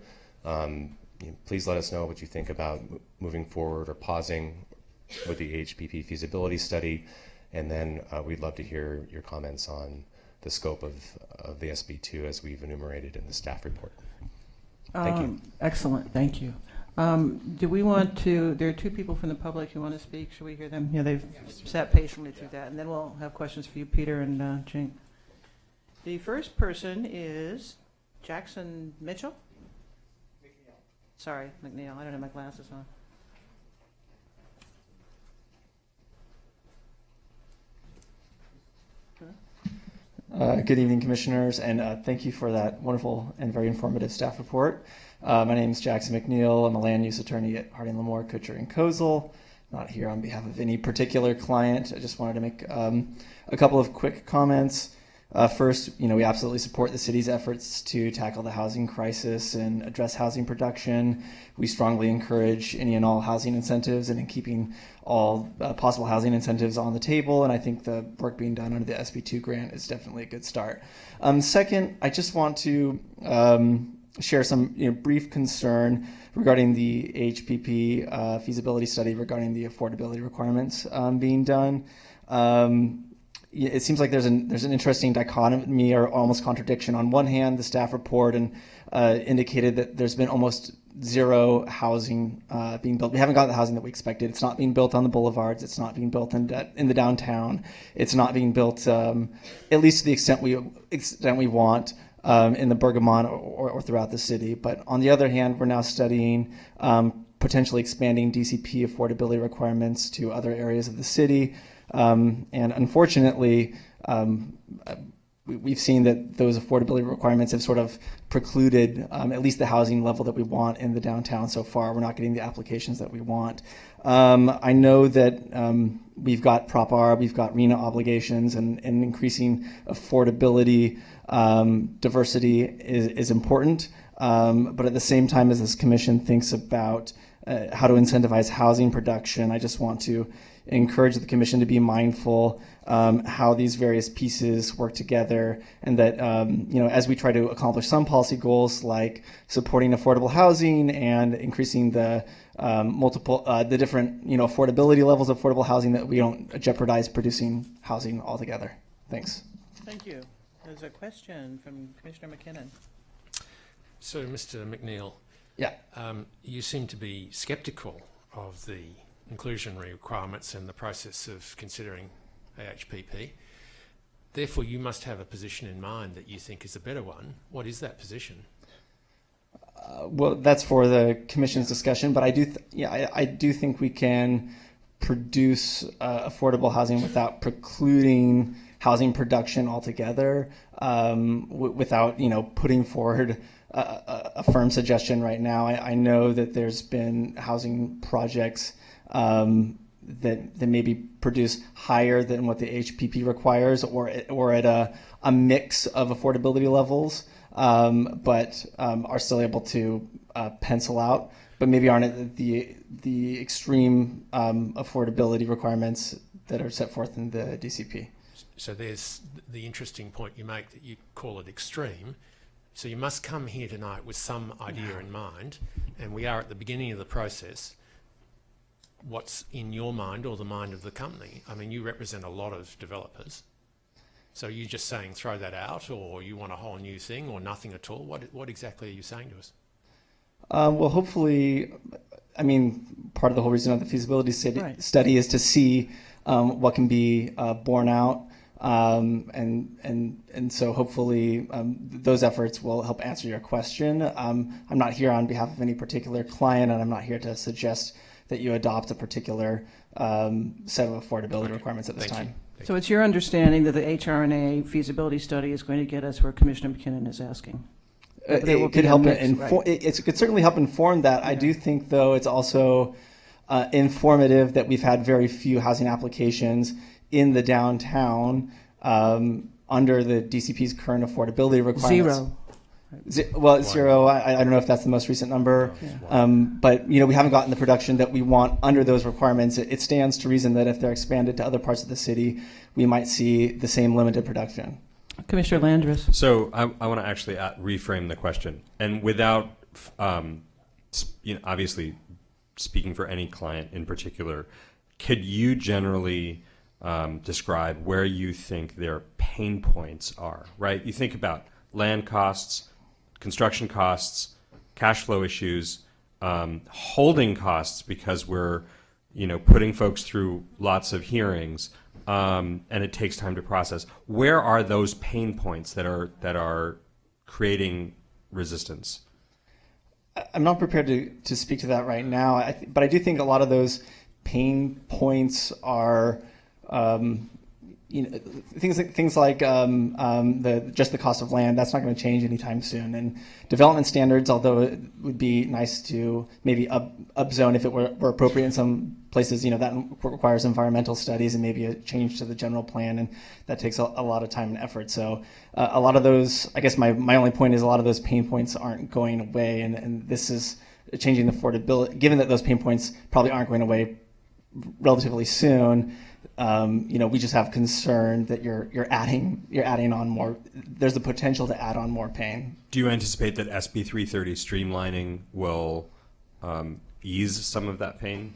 Please let us know what you think about moving forward or pausing with the AHPP feasibility study, and then we'd love to hear your comments on the scope of the SB2 as we've enumerated in the staff report. Thank you. Excellent, thank you. Do we want to, there are two people from the public who want to speak. Should we hear them? Yeah, they've sat patiently through that. And then we'll have questions for you, Peter and Jane. The first person is Jackson Mitchell? McNeil. Sorry, McNeil. I don't have my glasses on. Good evening, commissioners, and thank you for that wonderful and very informative staff report. My name is Jackson McNeil. I'm a land use attorney at Harding Lamore, Kutcher and Kozel. Not here on behalf of any particular client. I just wanted to make a couple of quick comments. First, we absolutely support the city's efforts to tackle the housing crisis and address housing production. We strongly encourage any and all housing incentives and in keeping all possible housing incentives on the table. And I think the work being done under the SB2 grant is definitely a good start. Second, I just want to share some brief concern regarding the HPP feasibility study regarding the affordability requirements being done. It seems like there's an interesting dichotomy or almost contradiction. On one hand, the staff report indicated that there's been almost zero housing being built. We haven't got the housing that we expected. It's not being built on the boulevards. It's not being built in the downtown. It's not being built, at least to the extent we want, in the Bergamot or throughout the city. But on the other hand, we're now studying potentially expanding DCP affordability requirements to other areas of the city. And unfortunately, we've seen that those affordability requirements have sort of precluded at least the housing level that we want in the downtown so far. We're not getting the applications that we want. I know that we've got Prop R, we've got RENA obligations, and increasing affordability diversity is important. But at the same time as this commission thinks about how to incentivize housing production, I just want to encourage the commission to be mindful how these various pieces work together, and that as we try to accomplish some policy goals like supporting affordable housing and increasing the different affordability levels of affordable housing, that we don't jeopardize producing housing altogether. Thanks. Thank you. There's a question from Commissioner McKinnon. So, Mr. McNeil, yeah, you seem to be sceptical of the inclusionary requirements and the process of considering AHPP. Therefore, you must have a position in mind that you think is a better one. What is that position? Well, that's for the commission's discussion, but I do think we can produce affordable housing without precluding housing production altogether, without putting forward a firm suggestion right now. I know that there's been housing projects that maybe produce higher than what the HPP requires, or at a mix of affordability levels, but are still able to pencil out, but maybe aren't at the extreme affordability requirements that are set forth in the DCP. So there's the interesting point you make that you call it extreme. So you must come here tonight with some idea in mind, and we are at the beginning of the process. What's in your mind or the mind of the company? I mean, you represent a lot of developers. So are you just saying throw that out, or you want a whole new thing, or nothing at all? What exactly are you saying to us? Well, hopefully, I mean, part of the whole reason of the feasibility study is to see what can be borne out. And so hopefully those efforts will help answer your question. I'm not here on behalf of any particular client, and I'm not here to suggest that you adopt a particular set of affordability requirements at this time. So it's your understanding that the HRNA feasibility study is going to get us where Commissioner McKinnon is asking? It could help it could certainly help inform that. Yeah. I do think, though, it's also informative that we've had very few housing applications in the downtown under the DCP's current affordability requirements. Zero. I don't know if that's the most recent number, but we haven't gotten the production that we want under those requirements. It stands to reason that if they're expanded to other parts of the city, we might see the same limited production. Commissioner Landris. So I want to actually reframe the question, and without, obviously speaking for any client in particular, could you generally describe where you think their pain points are, right? You think about land costs, construction costs, cash flow issues, holding costs because we're, putting folks through lots of hearings, and it takes time to process. Where are those pain points that are creating resistance? I'm not prepared to speak to that right now, but I do think a lot of those pain points are things like just the cost of land. That's not going to change anytime soon. And development standards, although it would be nice to maybe upzone if it were appropriate in some places, that requires environmental studies and maybe a change to the general plan, and that takes a lot of time and effort. So a lot of those, I guess my only point is a lot of those pain points aren't going away, and this is changing the affordability. Given that those pain points probably aren't going away relatively soon, we just have concern that you're adding on more. There's the potential to add on more pain. Do you anticipate that SB 330 streamlining will ease some of that pain?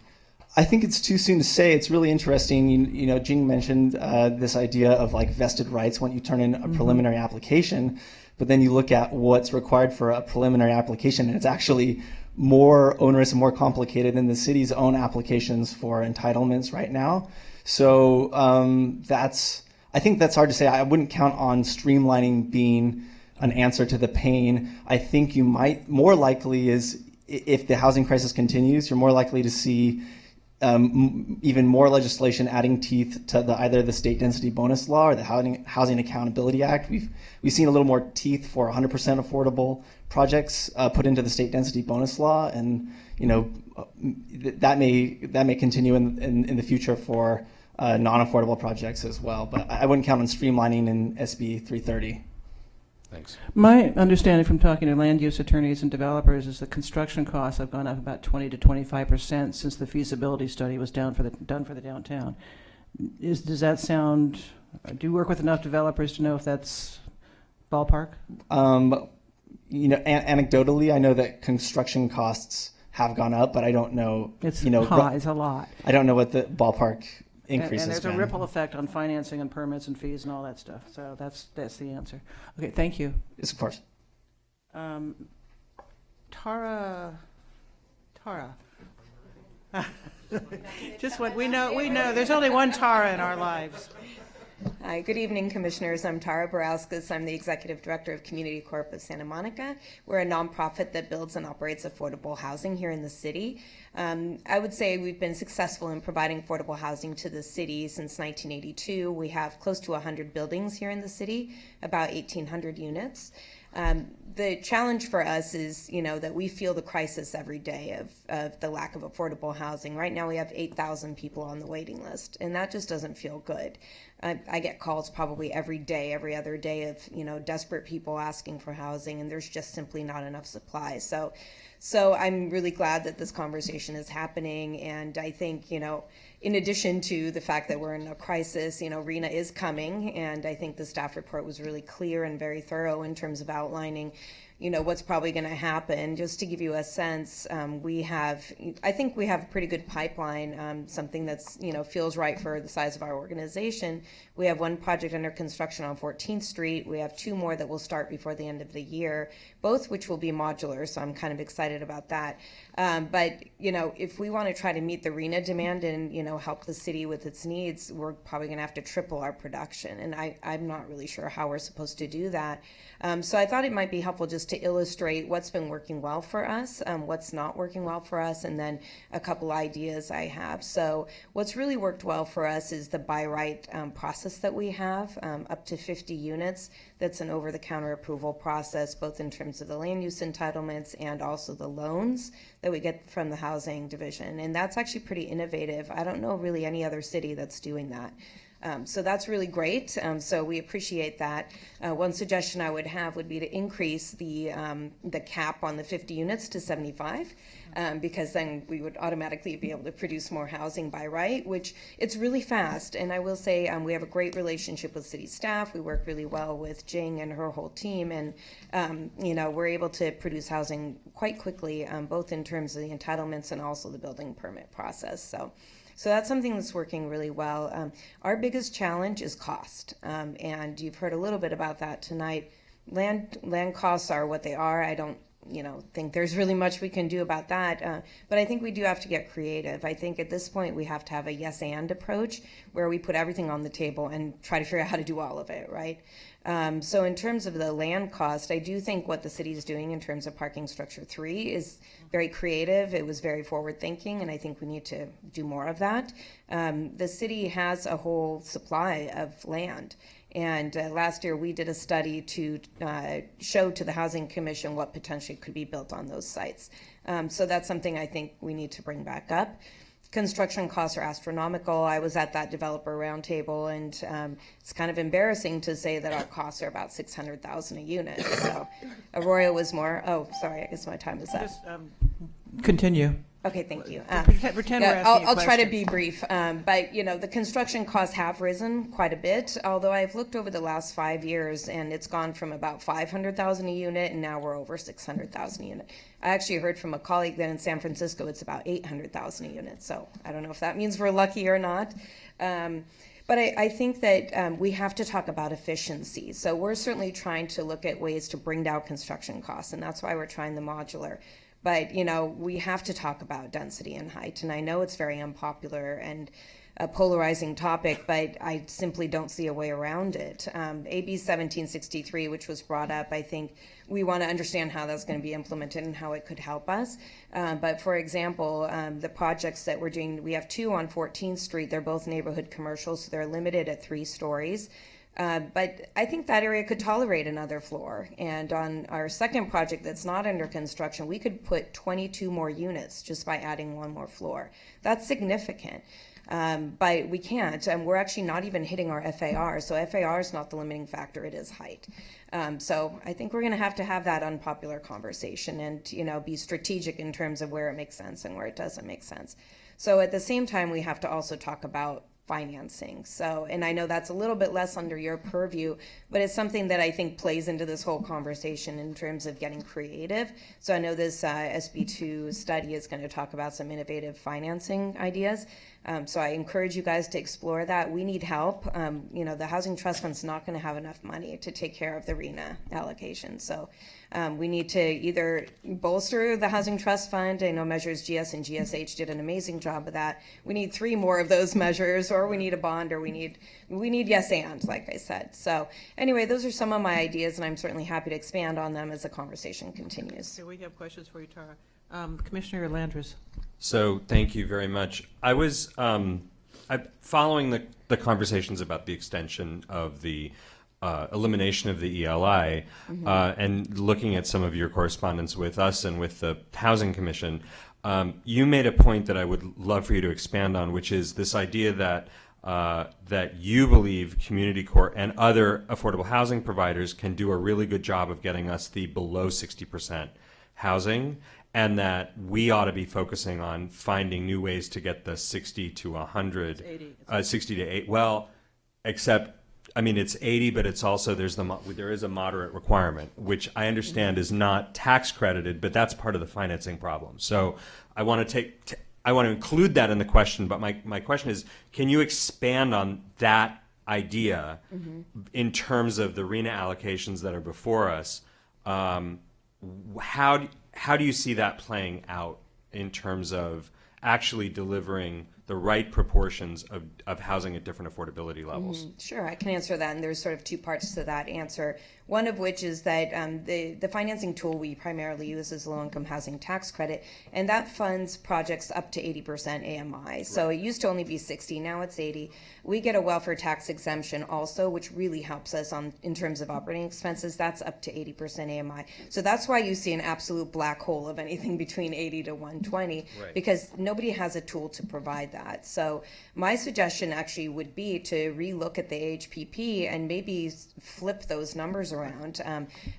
I think it's too soon to say. It's really interesting. Jing mentioned this idea of like vested rights when you turn in a preliminary application, but then you look at what's required for a preliminary application, and it's actually more onerous and more complicated than the city's own applications for entitlements right now. So I think that's hard to say. I wouldn't count on streamlining being an answer to the pain. I think you might, more likely is if the housing crisis continues, you're more likely to see even more legislation adding teeth to either the state density bonus law or the Housing Accountability Act. We've seen a little more teeth for 100% affordable projects put into the state density bonus law, and that may continue in the future for non-affordable projects as well. But I wouldn't count on streamlining in SB 330. Thanks. My understanding from talking to land use attorneys and developers is that construction costs have gone up about 20 to 25% since the feasibility study was done for the downtown. Does that sound? Do you work with enough developers to know if that's ballpark? Anecdotally, I know that construction costs have gone up, but I don't know. It's a lot. I don't know what the ballpark increase and has there's been. a ripple effect on financing and permits and fees and all that stuff. So that's the answer. Okay, thank you. Yes, of course. Tara. Just what we know. There's only one Tara in our lives. Hi, good evening, Commissioners. I'm Tara Borauskas. I'm the Executive Director of Community Corp of Santa Monica. We're a nonprofit that builds and operates affordable housing here in the city. I would say we've been successful in providing affordable housing to the city since 1982. We have close to 100 buildings here in the city, about 1,800 units. The challenge for us is, that we feel the crisis every day of the lack of affordable housing. Right now we have 8,000 people on the waiting list, and that just doesn't feel good. I get calls probably every day, every other day of, desperate people asking for housing, and there's just simply not enough supply. So I'm really glad that this conversation is happening, and I think, in addition to the fact that we're in a crisis, RHNA is coming, and I think the staff report was really clear and very thorough in terms of outlining, what's probably going to happen. Just to give you a sense, I think we have a pretty good pipeline, something that's, feels right for the size of our organization. We have one project under construction on 14th Street. We have 2 more that will start before the end of the year, both which will be modular, so I'm kind of excited about that. But, if we want to try to meet the RHNA demand and, help the city with its needs, we're probably going to have to triple our production, and I'm not really sure how we're supposed to do that. So I thought it might be helpful just to illustrate what's been working well for us, what's not working well for us, and then a couple ideas I have. So what's really worked well for us is the buy right process that we have, up to 50 units. That's an over-the-counter approval process, both in terms of the land use entitlements and also the loans that we get from the housing division. And that's actually pretty innovative. I don't know really any other city that's doing that. So that's really great. So we appreciate that. One suggestion I would have would be to increase the cap on the 50 units to 75, because then we would automatically be able to produce more housing by right, which it's really fast. And I will say we have a great relationship with city staff. We work really well with Jing and her whole team, and we're able to produce housing quite quickly, both in terms of the entitlements and also the building permit process. So that's something that's working really well. Our biggest challenge is cost, and you've heard a little bit about that tonight. Land costs are what they are. I don't think there's really much we can do about that. But I think we do have to get creative. I think at this point we have to have a yes and approach where we put everything on the table and try to figure out how to do all of it, right? So in terms of the land cost, I do think what the city is doing in terms of parking structure 3 is very creative. It was very forward thinking, and I think we need to do more of that. The city has a whole supply of land. And last year we did a study to show to the Housing Commission what potentially could be built on those sites. So that's something I think we need to bring back up. Construction costs are astronomical. I was at that developer roundtable, and it's kind of embarrassing to say that our costs are about $600,000 a unit. So Arroyo was more. Oh, sorry, I guess my time is up. Just continue. Okay, thank you. Pretend we're asking you I'll try to questions. be brief, but the construction costs have risen quite a bit. Although I've looked over the last 5 years, and it's gone from about $500,000 a unit, and now we're over $600,000 a unit. I actually heard from a colleague that in San Francisco it's about $800,000 a unit. So I don't know if that means we're lucky or not. But I think that we have to talk about efficiency. So we're certainly trying to look at ways to bring down construction costs, and that's why we're trying the modular. But, we have to talk about density and height. And I know it's very unpopular and a polarizing topic, but I simply don't see a way around it. AB 1763, which was brought up, I think we want to understand how that's going to be implemented and how it could help us. But for example, the projects that we're doing, we have 2 on 14th Street. They're both neighborhood commercials, so they're limited at 3 stories. But I think that area could tolerate another floor. And on our second project that's not under construction, we could put 22 more units just by adding 1 more floor. That's significant. But we can't, and we're actually not even hitting our FAR. So FAR is not the limiting factor, it is height. So I think we're going to have that unpopular conversation and, be strategic in terms of where it makes sense and where it doesn't make sense. So at the same time, we have to also talk about financing. So, and I know that's a little bit less under your purview, but it's something that I think plays into this whole conversation in terms of getting creative. So I know this SB2 study is going to talk about some innovative financing ideas. So I encourage you guys to explore that. We need help. The Housing Trust Fund's not going to have enough money to take care of the RHNA allocation. So we need to either bolster the Housing Trust Fund. I know Measures GS and GSH did an amazing job of that. We need 3 more of those measures, or we need a bond, or we need yes and, like I said. So anyway, those are some of my ideas, and I'm certainly happy to expand on them as the conversation continues. Okay, we have questions for you, Tara. Commissioner Landris. So thank you very much. I was following the conversations about the extension of the elimination of the ELI and looking at some of your correspondence with us and with the Housing Commission. You made a point that I would love for you to expand on, which is this idea that that you believe Community Corp and other affordable housing providers can do a really good job of getting us the below 60% housing, and that we ought to be focusing on finding new ways to get the 60 to 100, 60 to 8. Well, except, I mean, it's 80, but it's also there is a moderate requirement, which I understand is not tax credited, but that's part of the financing problem. So I want to include that in the question, but my question is, can you expand on that idea in terms of the RHNA allocations that are before us? How do you see that playing out in terms of actually delivering the right proportions of housing at different affordability levels? Sure, I can answer that, and there's sort of 2 parts to that answer. One of which is that the financing tool we primarily use is low-income housing tax credit, and that funds projects up to 80% AMI. So it used to only be 60, now it's 80. We get a welfare tax exemption also, which really helps us in terms of operating expenses. That's up to 80% AMI. So that's why you see an absolute black hole of anything between 80 to 120, because nobody has a tool to provide that. So my suggestion actually would be to relook at the HPP and maybe flip those numbers around.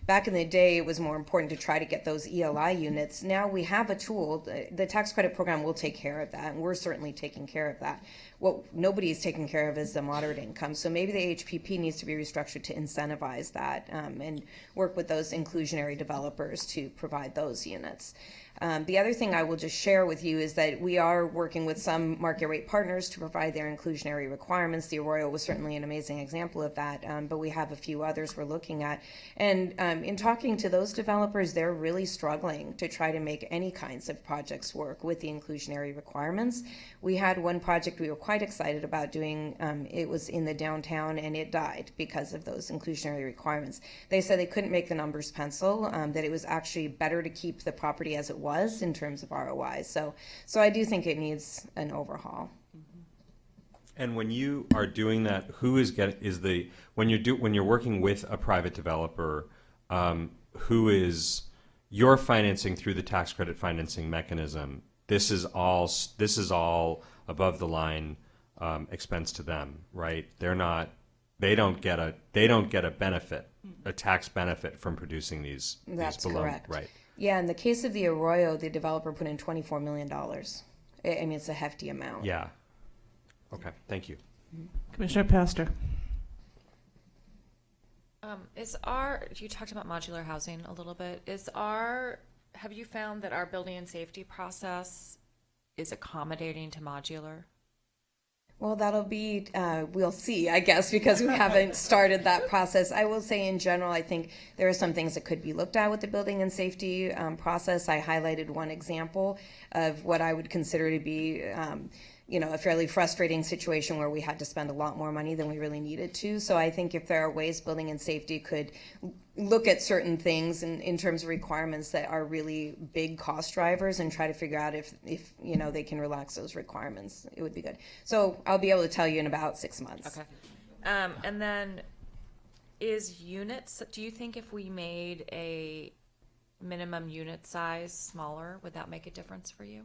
Back in the day, it was more important to try to get those ELI units. Now we have a tool. The tax credit program will take care of that, and we're certainly taking care of that. What nobody's taking care of is the moderate income. So maybe the HPP needs to be restructured to incentivize that and work with those inclusionary developers to provide those units. The other thing I will just share with you is that we are working with some market rate partners to provide their inclusionary requirements. The Arroyo was certainly an amazing example of that, but we have a few others we're looking at. And in talking to those developers, they're really struggling to try to make any kinds of projects work with the inclusionary requirements. We had one project we were quite excited about doing. It was in the downtown, and it died because of those inclusionary requirements. They said they couldn't make the numbers pencil, that it was actually better to keep the property as it was in terms of ROI. So I do think it needs an overhaul. And when you are doing that, who is when you're working with a private developer, who is you're financing through the tax credit financing mechanism? This is all above the line expense to them, right? They don't get a benefit, a tax benefit from producing these. That's below, correct. right? Yeah, in the case of the Arroyo, the developer put in $24 million. I mean, it's a hefty amount. Yeah. Okay. Thank you. Commissioner Pastor. You talked about modular housing a little bit. Have you found that our building and safety process is accommodating to modular? Well, that'll be, we'll see, I guess, because we haven't started that process. I will say in general, I think there are some things that could be looked at with the building and safety process. I highlighted one example of what I would consider to be, a fairly frustrating situation where we had to spend a lot more money than we really needed to. So I think if there are ways building and safety could look at certain things in terms of requirements that are really big cost drivers and try to figure out if they can relax those requirements, it would be good. So I'll be able to tell you in about 6 months. Okay. And then do you think if we made a minimum unit size smaller, would that make a difference for you?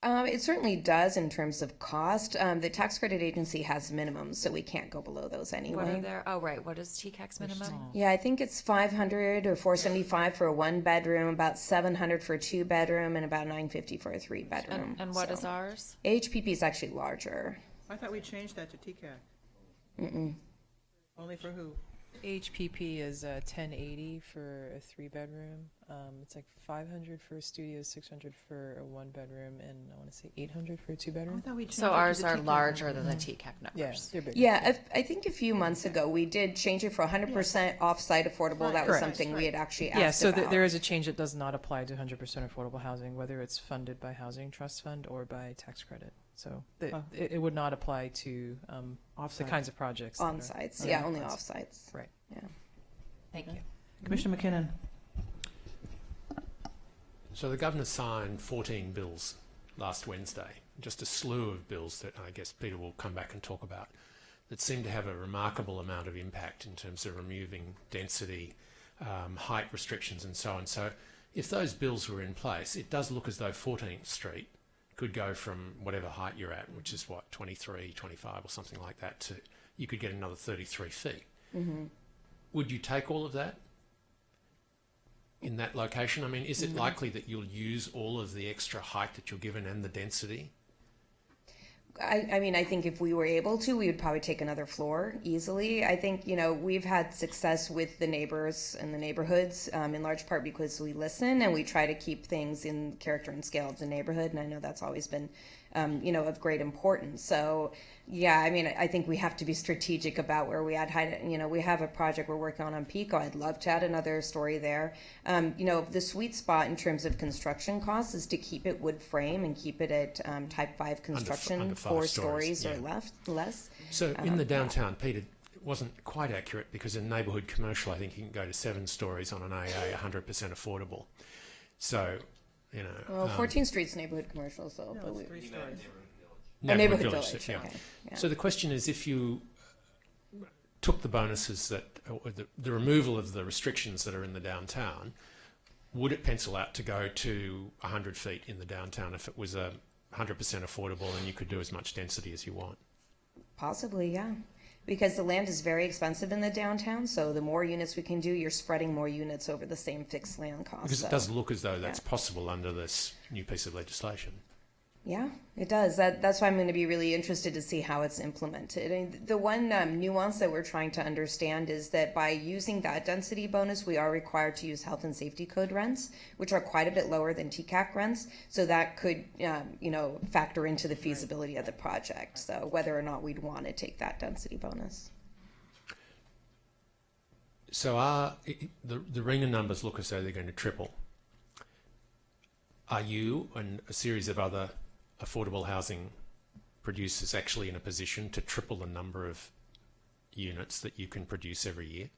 It certainly does in terms of cost. The tax credit agency has minimums, so we can't go below those anyway. What are there? Oh, right. What is TCAC's minimum? Yeah, I think it's $500 or $475 for a 1-bedroom, about $700 for a 2-bedroom, and about $950 for a 3-bedroom. And what is ours? HPP is actually larger. I thought we changed that to TCAC. Mm-mm. Only for who? HPP is 1080 for a 3-bedroom. It's like 500 for a studio, 600 for a 1-bedroom, and I want to say 800 for a 2-bedroom. So ours are larger than the TCAC numbers. Yeah, they're bigger. Yeah, I think a few months ago we did change it for 100% off-site affordable. That was something we had actually asked Yeah, so about. there is a change that does not apply to 100% affordable housing, whether it's funded by Housing Trust Fund or by tax credit. So it would not apply to the kinds of projects. On-sites, yeah, only off-sites. Right. Yeah. Thank you. Commissioner McKinnon. So the governor signed 14 bills last Wednesday, just a slew of bills that I guess Peter will come back and talk about, that seem to have a remarkable amount of impact in terms of removing density, height restrictions and so on. So if those bills were in place, it does look as though 14th Street could go from whatever height you're at, which is 23, 25 or something like that, to you could get another 33 feet. Mm-hmm. Would you take all of that in that location? I mean, is it likely that you'll use all of the extra height that you're given and the density? I mean, I think if we were able to, we would probably take another floor easily. I think, we've had success with the neighbors and the neighborhoods, in large part because we listen and we try to keep things in character and scale of the neighborhood. And I know that's always been, of great importance. So, yeah, I mean, I think we have to be strategic about where we add height. We have a project we're working on Pico. I'd love to add another story there. The sweet spot in terms of construction costs is to keep it wood frame and keep it at type 5 construction, under 4 stories, stories or less. So in the downtown, Peter, it wasn't quite accurate because in neighbourhood commercial, I think you can go to 7 stories on an AA, 100% affordable. So, Well, 14th Street's neighborhood commercial, so. No, it's 3 stories. Neighborhood village, yeah. okay. Yeah. So the question is, if you took the bonuses or the removal of the restrictions that are in the downtown, would it pencil out to go to 100 feet in the downtown if it was 100% affordable and you could do as much density as you want? Possibly, yeah. Because the land is very expensive in the downtown, so the more units we can do, you're spreading more units over the same fixed land cost. Because it does look as though that's possible under this new piece of legislation. Yeah, it does. That's why I'm going to be really interested to see how it's implemented. And the one nuance that we're trying to understand is that by using that density bonus, we are required to use health and safety code rents, which are quite a bit lower than TCAC rents. So that could, factor into the feasibility of the project. So whether or not we'd want to take that density bonus. So the Ringer numbers look as though they're going to triple. Are you and a series of other affordable housing producers actually in a position to triple the number of units that you can produce every year?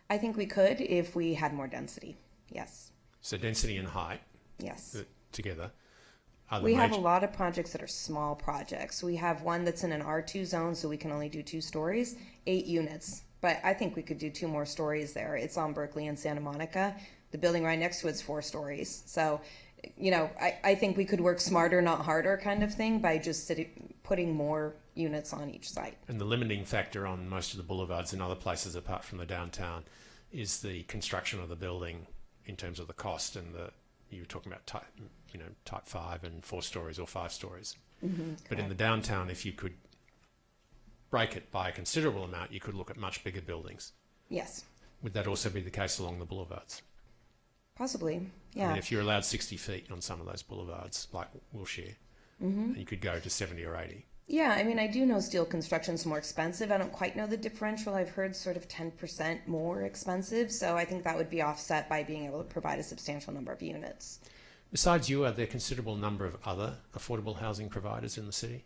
I think we could if we had more density. Yes. So density and height. Yes. Together. We have a lot of projects that are small projects. We have one that's in an R2 zone, so we can only do 2 stories, 8 units. But I think we could do 2 more stories there. It's on Berkeley and Santa Monica. The building right next to it's 4 stories. So, I think we could work smarter, not harder kind of thing by just putting more units on each site. And the limiting factor on most of the boulevards and other places apart from the downtown is the construction of the building in terms of the cost, and you were talking about type 5 and 4 stories or 5 stories. Mm-hmm, but in the downtown, if you could break it by a considerable amount, you could look at much bigger buildings. Yes. Would that also be the case along the boulevards? Possibly, yeah. I mean, if you're allowed 60 feet on some of those boulevards, like Wilshire, you could go to 70 or 80. Yeah, I mean, I do know steel construction's more expensive. I don't quite know the differential. I've heard sort of 10% more expensive. So I think that would be offset by being able to provide a substantial number of units. Besides you, are there a considerable number of other affordable housing providers in the city?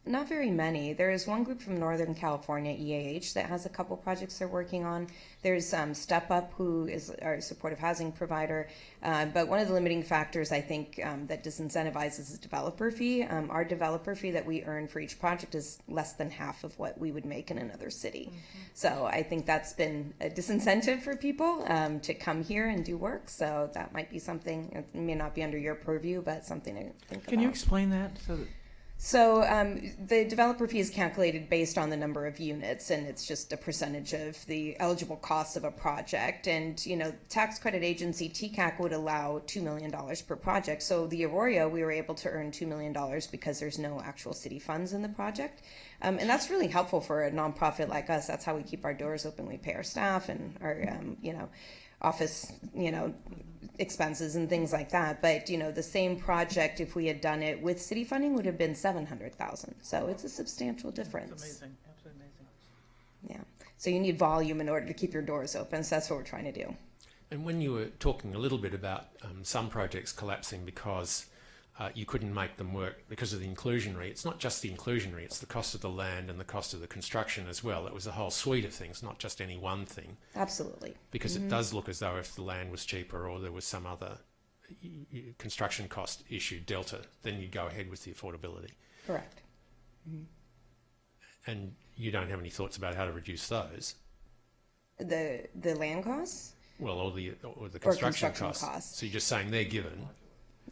Not very many. There is one group from Northern California, EAH, that has a couple projects they're working on. There's Step Up, who is our supportive housing provider. But one of the limiting factors, I think, that disincentivizes is developer fee. Our developer fee that we earn for each project is less than half of what we would make in another city. So I think that's been a disincentive for people to come here and do work. So that might be something, it may not be under your purview, but something to think about. Can you explain that? So the developer fee is calculated based on the number of units, and it's just a percentage of the eligible cost of a project. And, tax credit agency TCAC would allow $2 million per project. So the Aurora, we were able to earn $2 million because there's no actual city funds in the project. And that's really helpful for a nonprofit like us. That's how we keep our doors open. We pay our staff and our, office, expenses and things like that. But, the same project, if we had done it with city funding, would have been $700,000. So it's a substantial difference. That's amazing. Absolutely amazing. Yeah. So you need volume in order to keep your doors open. So that's what we're trying to do. And when you were talking a little bit about some projects collapsing because you couldn't make them work because of the inclusionary, it's not just the inclusionary, it's the cost of the land and the cost of the construction as well. It was a whole suite of things, not just any one thing. Absolutely. Because it does look as though if the land was cheaper or there was some other construction cost issue, delta, then you'd go ahead with the affordability. Correct. And you don't have any thoughts about how to reduce those? The land costs? Well, or the construction costs. costs. So you're just saying they're given.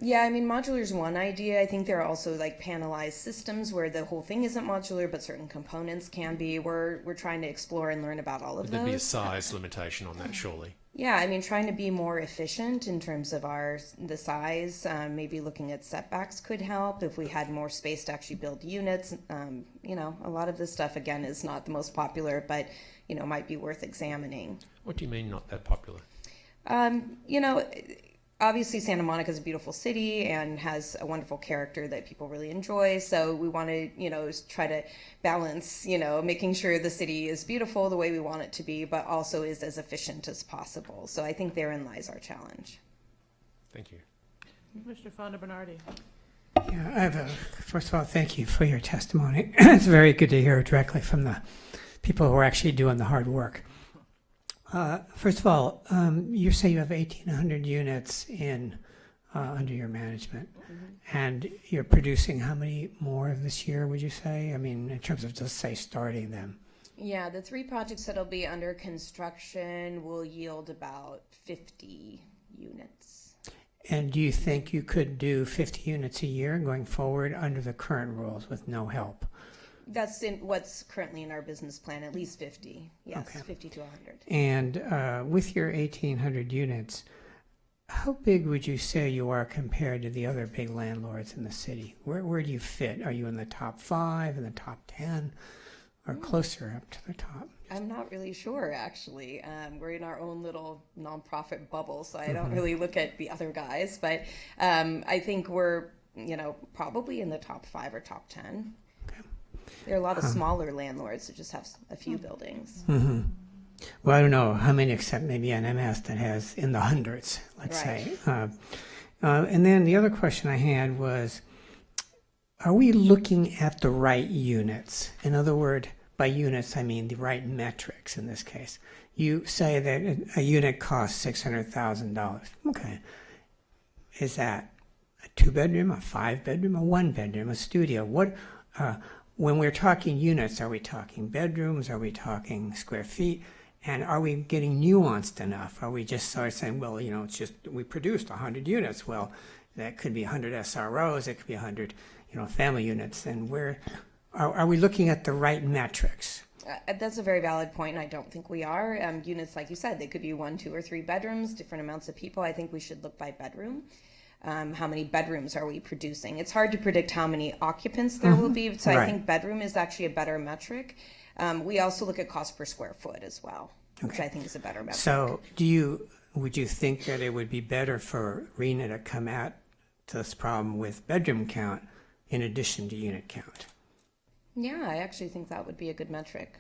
Yeah, I mean, modular is one idea. I think there are also like panelized systems where the whole thing isn't modular, but certain components can be. We're trying to explore and learn about all of those. There'd be a size limitation on that, surely. Yeah, I mean, trying to be more efficient in terms of the size. Maybe looking at setbacks could help if we had more space to actually build units. A lot of this stuff again is not the most popular, but might be worth examining. What do you mean not that popular? Obviously, Santa Monica is a beautiful city and has a wonderful character that people really enjoy. So we want to, try to balance, making sure the city is beautiful the way we want it to be, but also is as efficient as possible. So I think therein lies our challenge. Thank you. Mr. Fonda Bernardi. Yeah, first of all, thank you for your testimony. It's very good to hear directly from the people who are actually doing the hard work. First of all, you say you have 1,800 units under your management, and you're producing how many more this year, would you say? I mean, in terms of just, say, starting them. Yeah, the 3 projects that'll be under construction will yield about 50 units. And do you think you could do 50 units a year going forward under the current rules with no help? That's what's currently in our business plan, at least 50. Yes, okay. 50 to 100. And with your 1,800 units, how big would you say you are compared to the other big landlords in the city? Where do you fit? Are you in the top 5, in the top 10, or closer up to the top? I'm not really sure, actually. We're in our own little nonprofit bubble, so I don't really look at the other guys. But I think we're, probably in the top 5 or top 10. Okay. There are a lot of smaller landlords that just have a few buildings. Mm-hmm. Well, I don't know how many, except maybe NMS that has in the hundreds, let's say. And then the other question I had was, are we looking at the right units? In other words, by units, I mean the right metrics in this case. You say that a unit costs $600,000. Okay. Is that a 2-bedroom, a 5-bedroom, a 1-bedroom, a studio? When we're talking units, are we talking bedrooms? Are we talking square feet? And are we getting nuanced enough? Are we just sort of saying, well, it's just we produced 100 units. Well, that could be 100 SROs. It could be 100, family units. And are we looking at the right metrics? That's a very valid point, and I don't think we are. Units, like you said, they could be 1, 2, or 3 bedrooms, different amounts of people. I think we should look by bedroom. How many bedrooms are we producing? It's hard to predict how many occupants there will be, so I think bedroom is actually a better metric. We also look at cost per square foot as well, which I think is a better metric. So would you think that it would be better for RENA to come at this problem with bedroom count in addition to unit count? Yeah, I actually think that would be a good metric.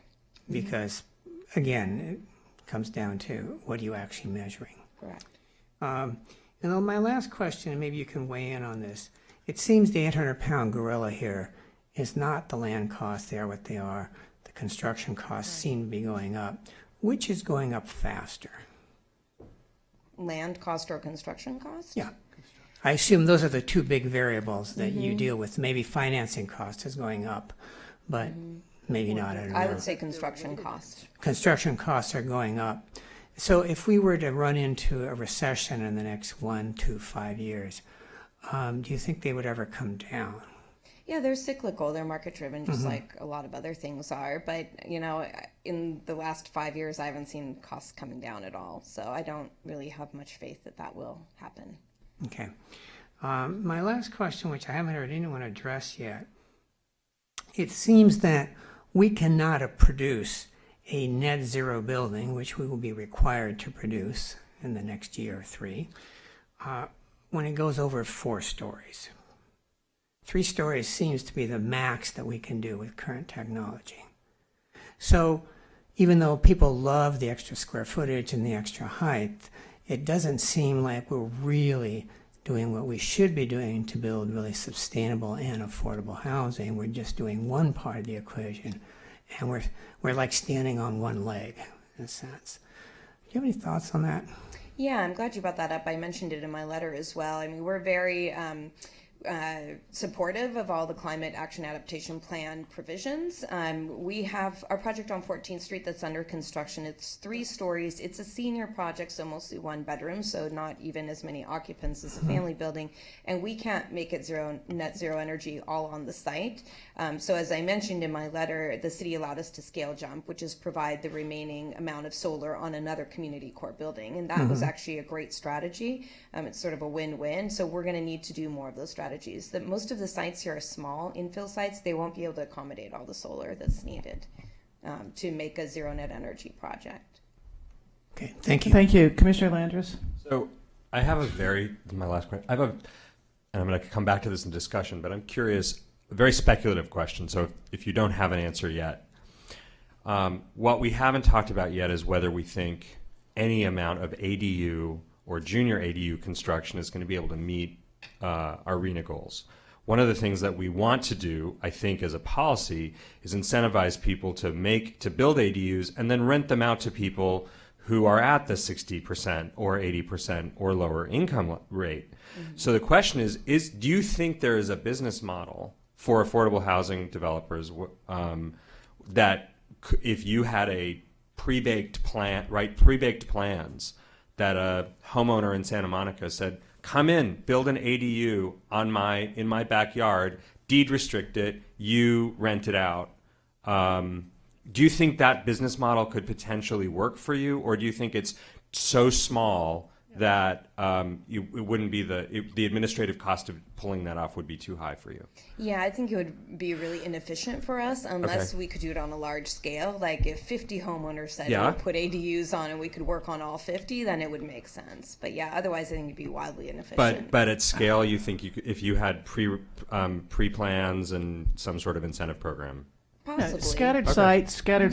Because, again, it comes down to what are you actually measuring? Correct. And then my last question, and maybe you can weigh in on this. It seems the 800-pound gorilla here is not the land costs. They are what they are. The construction costs seem to be going up. Which is going up faster? Land cost or construction cost? Yeah. I assume those are the two big variables that you deal with. Maybe financing cost is going up, but maybe not. I don't know. I would say construction cost. Construction costs are going up. So if we were to run into a recession in the next 1 to 5 years, do you think they would ever come down? Yeah, they're cyclical. They're market driven, just like a lot of other things are. But, in the last 5 years, I haven't seen costs coming down at all. So I don't really have much faith that that will happen. Okay. My last question, which I haven't heard anyone address yet, it seems that we cannot produce a net zero building, which we will be required to produce in the next year or 3, when it goes over 4 stories. 3 stories seems to be the max that we can do with current technology. So even though people love the extra square footage and the extra height, it doesn't seem like we're really doing what we should be doing to build really sustainable and affordable housing. We're just doing one part of the equation, and we're like standing on one leg in a sense. Do you have any thoughts on that? Yeah, I'm glad you brought that up. I mentioned it in my letter as well. I mean, we're very supportive of all the climate action adaptation plan provisions. We have our project on 14th Street that's under construction. It's 3 stories. It's a senior project, so mostly 1 bedroom, so not even as many occupants as a family building. And we can't make it net zero energy all on the site. So as I mentioned in my letter, the city allowed us to scale jump, which is provide the remaining amount of solar on another community core building. And that was actually a great strategy. It's sort of a win-win. So we're going to need to do more of those strategies. Most of the sites here are small infill sites. They won't be able to accommodate all the solar that's needed to make a zero net energy project. Okay, thank you. Thank you. Commissioner Landris? So I have my last question. And I'm going to come back to this in discussion, but I'm curious, a very speculative question. So if you don't have an answer yet, what we haven't talked about yet is whether we think any amount of ADU or junior ADU construction is going to be able to meet our RENA goals. One of the things that we want to do, I think, as a policy, is incentivize people to build ADUs and then rent them out to people who are at the 60% or 80% or lower income rate. So the question is do you think there is a business model for affordable housing developers that if you had a pre-baked plans that a homeowner in Santa Monica said, come in, build an ADU in my backyard, deed restrict it, you rent it out. Do you think that business model could potentially work for you, or do you think it's so small that it wouldn't be the administrative cost of pulling that off would be too high for you. Yeah, I think it would be really inefficient for us unless we could do it on a large scale. Like if 50 homeowners said Yeah. we'll put ADUs on and we could work on all 50, then it would make sense. But yeah, otherwise I think it'd be wildly inefficient. But at scale, you think you could, if you had pre plans and some sort of incentive program. Possibly. Scattered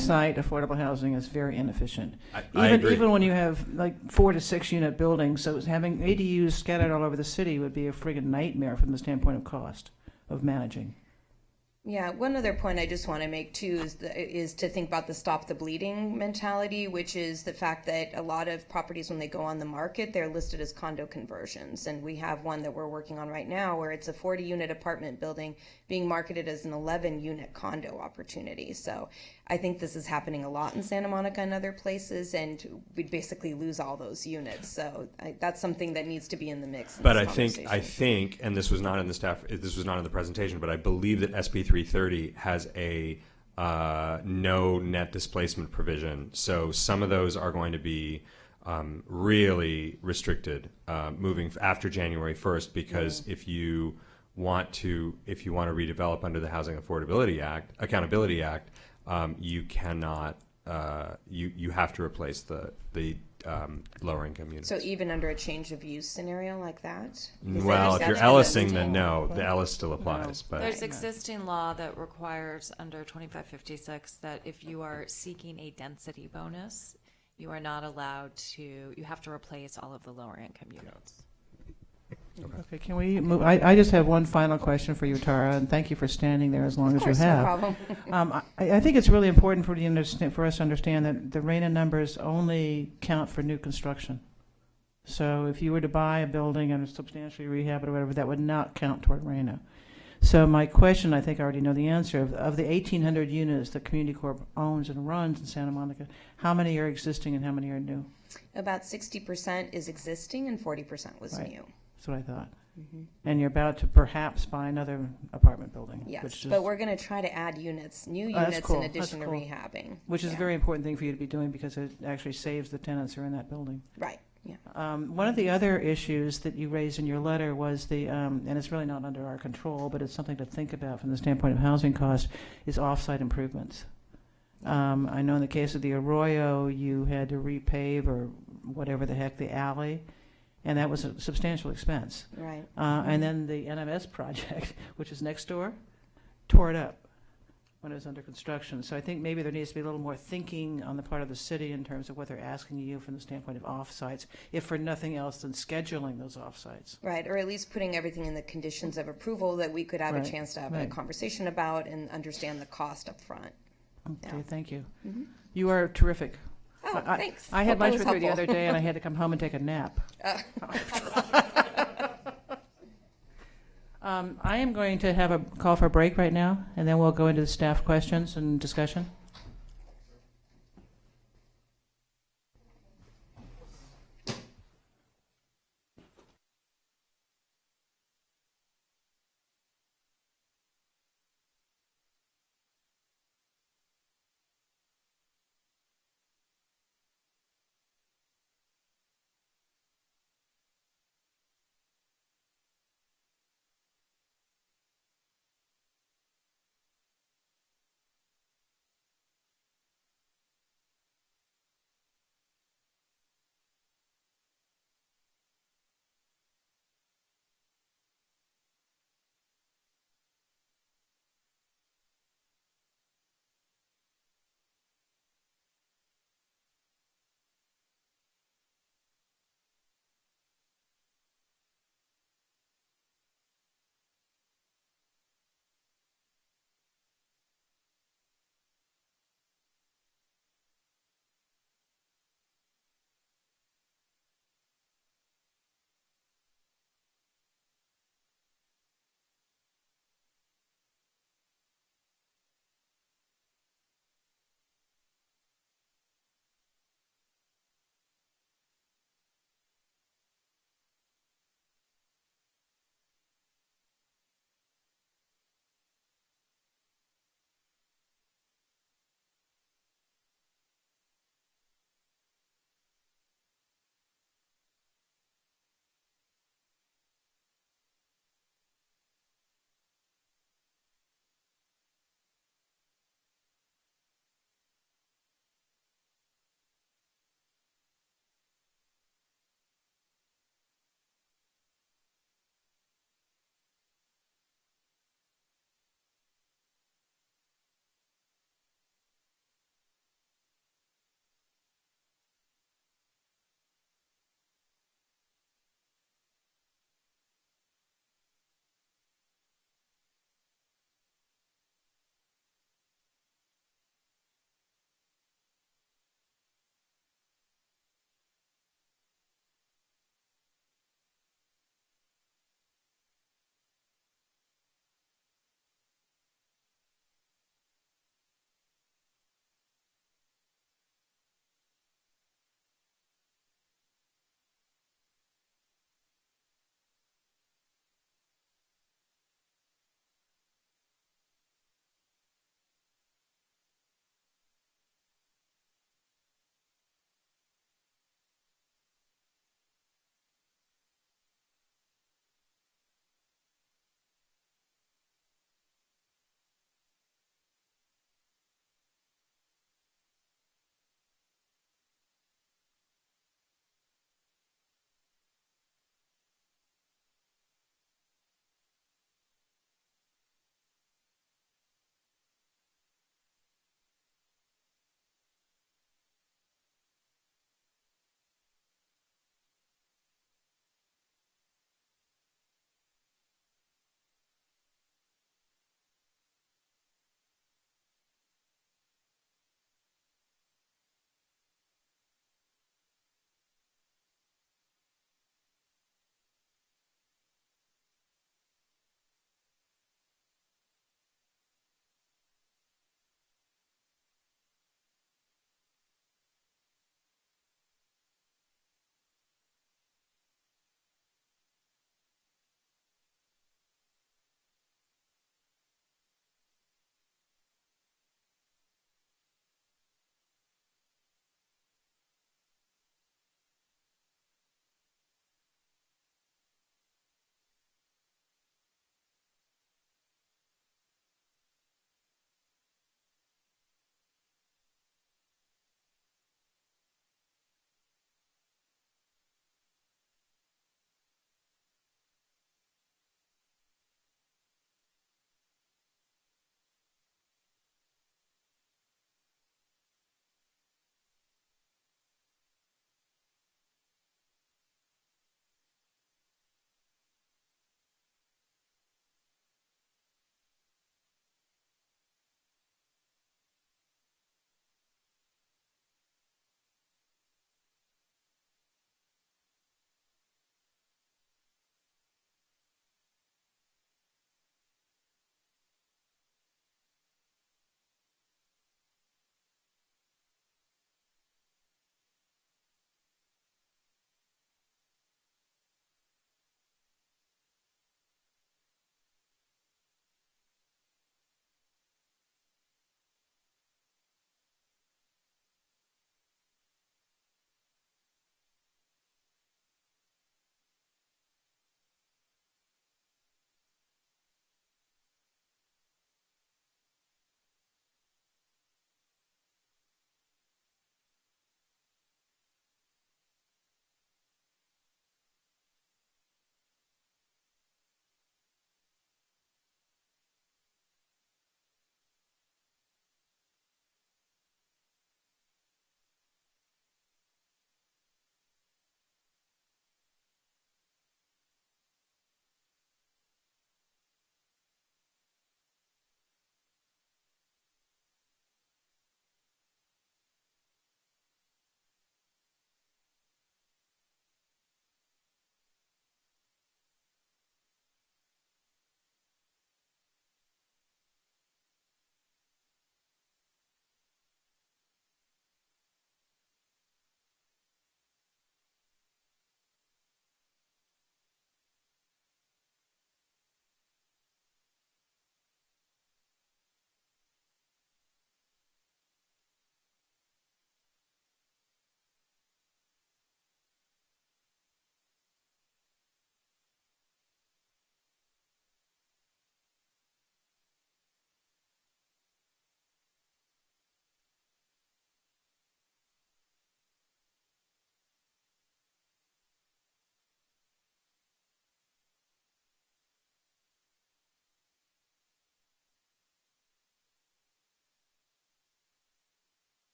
site affordable housing is very inefficient. I agree. Even when you have like 4 to 6 unit buildings, so having ADUs scattered all over the city would be a friggin' nightmare from the standpoint of cost of managing. Yeah, one other point I just want to make too is to think about the stop the bleeding mentality, which is the fact that a lot of properties when they go on the market, they're listed as condo conversions. And we have one that we're working on right now where it's a 40-unit apartment building being marketed as an 11-unit condo opportunity. So I think this is happening a lot in Santa Monica and other places, and we'd basically lose all those units. So that's something that needs to be in the mix. But I think, and this was not in the presentation, but I believe that SB 330 has a no net displacement provision. So some of those are going to be really restricted moving after January 1st, because if you want to redevelop under the Housing Accountability Act, you cannot. You have to replace the lower income units. So even under a change of use scenario like that? Well, if you're Ellising, then no, the Ellis still applies. But There's existing law that requires under 2556 that if you are seeking a density bonus, you are not allowed to, you have to replace all of the lower income units. Okay, can we move? I just have one final question for you, Tara, and thank you for standing there as long as you have. No problem. I think it's really important for us to understand that the RENA numbers only count for new construction. So if you were to buy a building and substantially rehab it or whatever, that would not count toward RENA. So my question, I think I already know the answer, of the 1,800 units that Community Corp owns and runs in Santa Monica, how many are existing and how many are new? About 60% is existing and 40% was Right. new. That's what I thought. And you're about to perhaps buy another apartment building. Yes, which is, but we're going to try to add units, new that's units cool. in addition That's to cool. rehabbing. Which is a Yeah. very important thing for you to be doing because it actually saves the tenants who are in that building. Right, yeah. One of the other issues that you raised in your letter was and it's really not under our control, but it's something to think about from the standpoint of housing costs, is off-site improvements. I know in the case of the Arroyo, you had to repave or whatever the heck the alley, and that was a substantial expense. Right. And then the NMS project, which is next door, tore it up when it was under construction. So I think maybe there needs to be a little more thinking on the part of the city in terms of what they're asking you from the standpoint of off-sites, if for nothing else than scheduling those off-sites. Right, or at least putting everything in the conditions of approval that we could have Right, a chance to have a right. conversation about and understand the cost up front. Okay, Yeah. thank you. Mhm. You are terrific. Oh, thanks. I had Hope I lunch was with you the helpful. other day, and I had to come home and take a nap. I am going to have a call for a break right now, and then we'll go into the staff questions and discussion.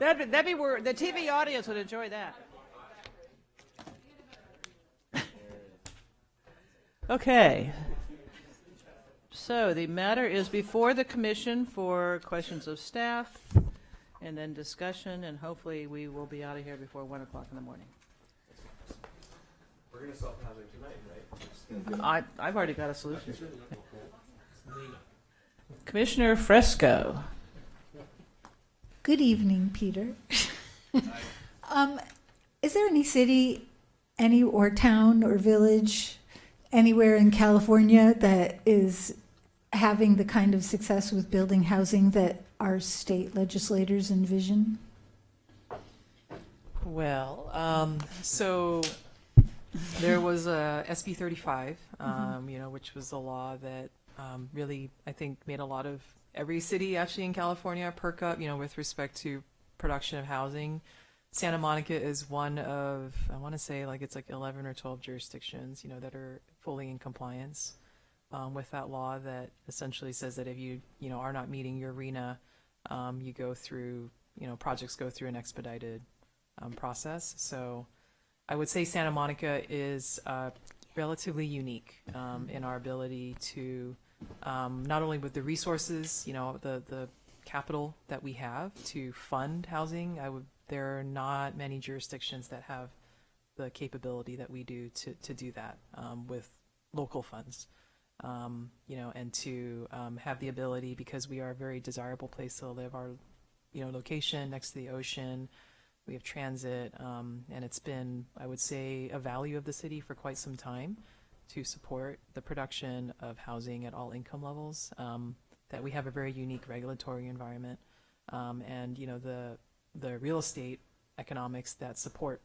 That'd be where the TV audience would enjoy that. Okay. So the matter is before the commission for questions of staff and then discussion, and hopefully we will be out of here before 1 o'clock in the morning. We're going to solve housing tonight, right? I've already got a solution. Commissioner Fresco. Good evening, Peter. Is there any city, or town or village anywhere in California that is having the kind of success with building housing that our state legislators envision? Well, so there was a SB 35, which was a law that really, I think, made a lot of every city actually in California perk up, with respect to production of housing. Santa Monica is one of, I want to say it's 11 or 12 jurisdictions, that are fully in compliance with that law that essentially says that if you, are not meeting your RENA, you go through, projects go through an expedited process. So I would say Santa Monica is relatively unique in our ability to, not only with the resources, the capital that we have to fund housing. There are not many jurisdictions that have the capability that we do to do that with local funds, and to have the ability, because we are a very desirable place to live. Our, location next to the ocean, we have transit, and it's been, I would say, a value of the city for quite some time to support the production of housing at all income levels. That we have a very unique regulatory environment, and the real estate economics that support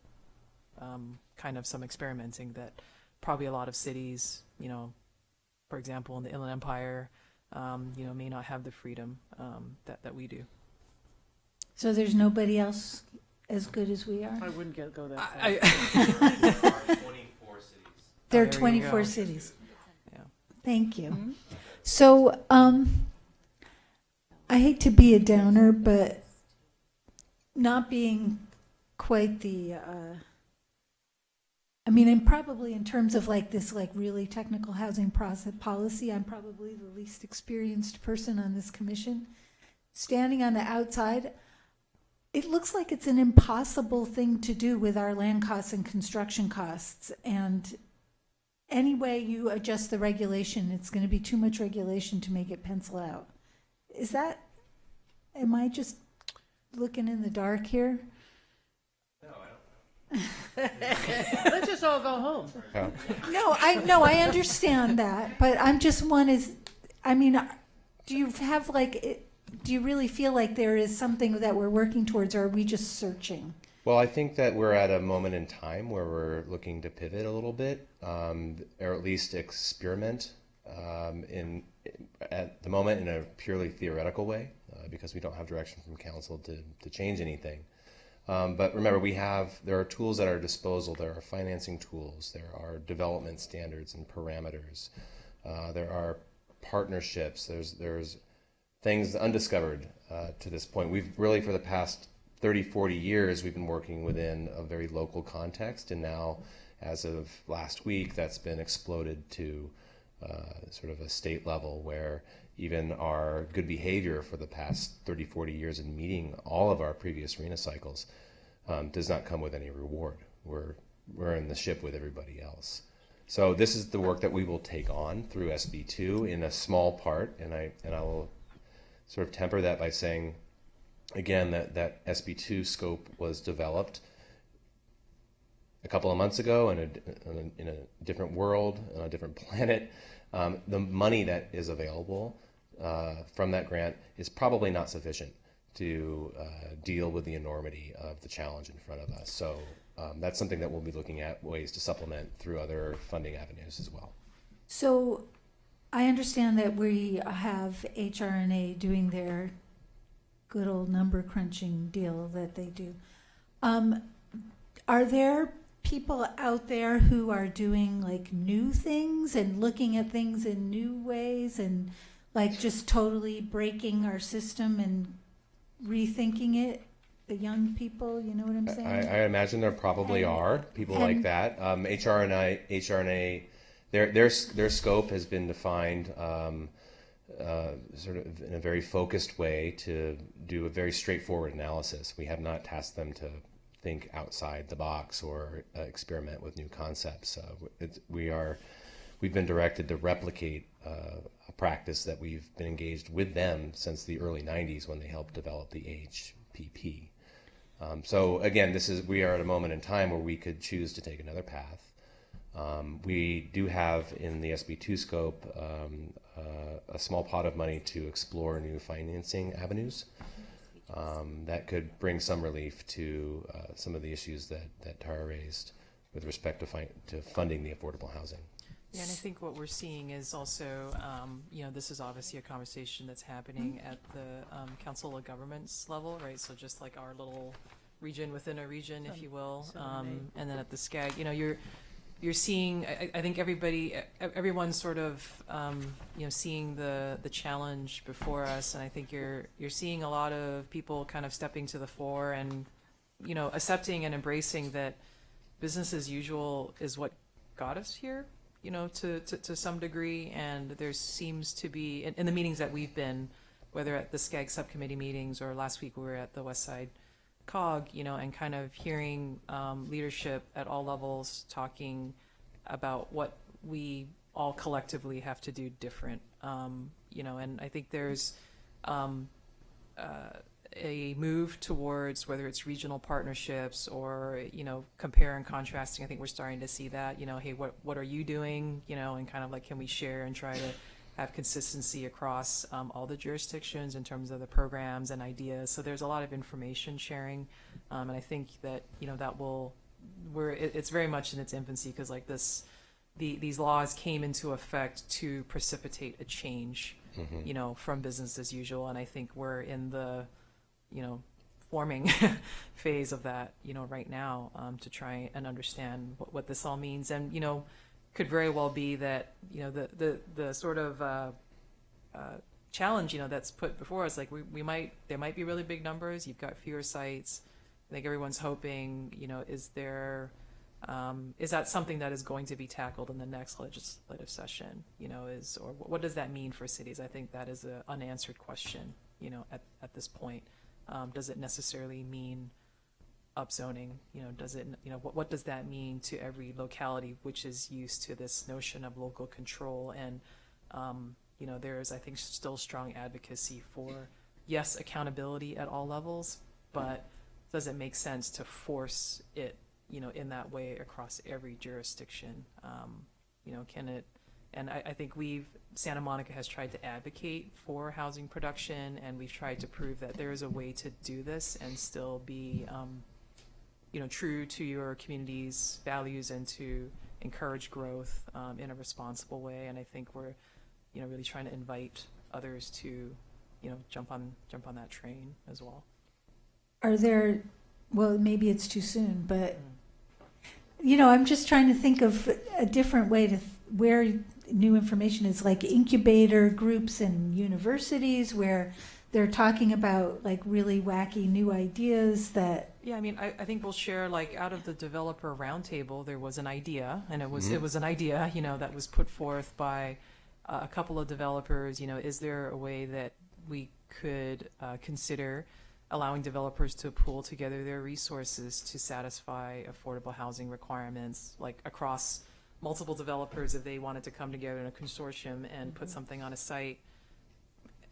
kind of some experimenting that probably a lot of cities, for example, in the Inland Empire, may not have the freedom that we do. So there's nobody else as good as we are? I wouldn't go that far. There are There you 24 go. cities. Yeah. Thank you. So I hate to be a downer, but not being quite the I'm probably, in terms of this really technical housing process policy, I'm probably the least experienced person on this commission. Standing on the outside, it looks like it's an impossible thing to do with our land costs and construction costs. And any way you adjust the regulation, it's going to be too much regulation to make it pencil out. Am I just looking in the dark here? Let's just all go home. No, I understand that, but I'm just do you have do you really feel like there is something that we're working towards, or are we just searching? Well, I think that we're at a moment in time where we're looking to pivot a little bit, or at least experiment at the moment in a purely theoretical way, because we don't have direction from council to change anything. But remember, there are tools at our disposal. There are financing tools. There are development standards and parameters. There are partnerships. There's things undiscovered to this point. We've really, for the past 30, 40 years, we've been working within a very local context. And now, as of last week, that's been exploded to sort of a state level where even our good behavior for the past 30, 40 years in meeting all of our previous RENA cycles does not come with any reward. We're in the ship with everybody else. So this is the work that we will take on through SB2 in a small part, and I will sort of temper that by saying, again, that SB2 scope was developed a couple of months ago in a different world, on a different planet. The money that is available from that grant is probably not sufficient to deal with the enormity of the challenge in front of us. So that's something that we'll be looking at ways to supplement through other funding avenues as well. So I understand that we have HRNA doing their good old number crunching deal that they do. Are there people out there who are doing new things and looking at things in new ways and Like just totally breaking our system and rethinking it? The young people, you know what I'm saying? I imagine there probably are people like that. HRNA, their scope has been defined sort of in a very focused way to do a very straightforward analysis. We have not tasked them to think outside the box or experiment with new concepts. We've been directed to replicate a practice that we've been engaged with them since the early 90s when they helped develop the HPP. So again, we are at a moment in time where we could choose to take another path. We do have in the SB2 scope a small pot of money to explore new financing avenues that could bring some relief to some of the issues that Tara raised with respect to funding the affordable housing. Yeah, and I think what we're seeing is also, this is obviously a conversation that's happening at the Council of Governments level, right? So just like our little region within a region, if you will, and then at the SCAG, you're seeing. I think everyone's sort of, seeing the challenge before us, and I think you're seeing a lot of people kind of stepping to the fore and, accepting and embracing that business as usual is what got us here. To some degree, and there seems to be, in the meetings that we've been, whether at the SCAG subcommittee meetings or last week we were at the West Side COG, and kind of hearing leadership at all levels talking about what we all collectively have to do different, and I think there's a move towards whether it's regional partnerships or, compare and contrasting. I think we're starting to see that, hey, what are you doing, and kind of like, can we share and try to have consistency across all the jurisdictions in terms of the programs and ideas. So there's a lot of information sharing. And I think that, it's very much in its infancy because like these laws came into effect to precipitate a change, from business as usual. And I think we're in the, forming phase of that, right now, to try and understand what this all means. And, could very well be that, the sort of challenge, that's put before us, like there might be really big numbers. You've got fewer sites. I think everyone's hoping, is that something that is going to be tackled in the next legislative session, or what does that mean for cities? I think that is an unanswered question, at this point. Does it necessarily mean upzoning? Does it, what does that mean to every locality which is used to this notion of local control? And, there's, I think, still strong advocacy for, yes, accountability at all levels, but does it make sense to force it, in that way across every jurisdiction? Can it? And I think Santa Monica has tried to advocate for housing production, and we've tried to prove that there is a way to do this and still be, true to your community's values and to encourage growth in a responsible way. And I think we're, really trying to invite others to, jump on that train as well. Are there? Well, maybe it's too soon, but I'm just trying to think of a different way to where new information is, like incubator groups and universities where they're talking about like really wacky new ideas that. Yeah, I mean, I think we'll share, like, out of the developer roundtable, there was an idea, and it was an idea, that was put forth by a couple of developers. Is there a way that we could consider allowing developers to pool together their resources to satisfy affordable housing requirements, like across multiple developers, if they wanted to come together in a consortium and put something on a site?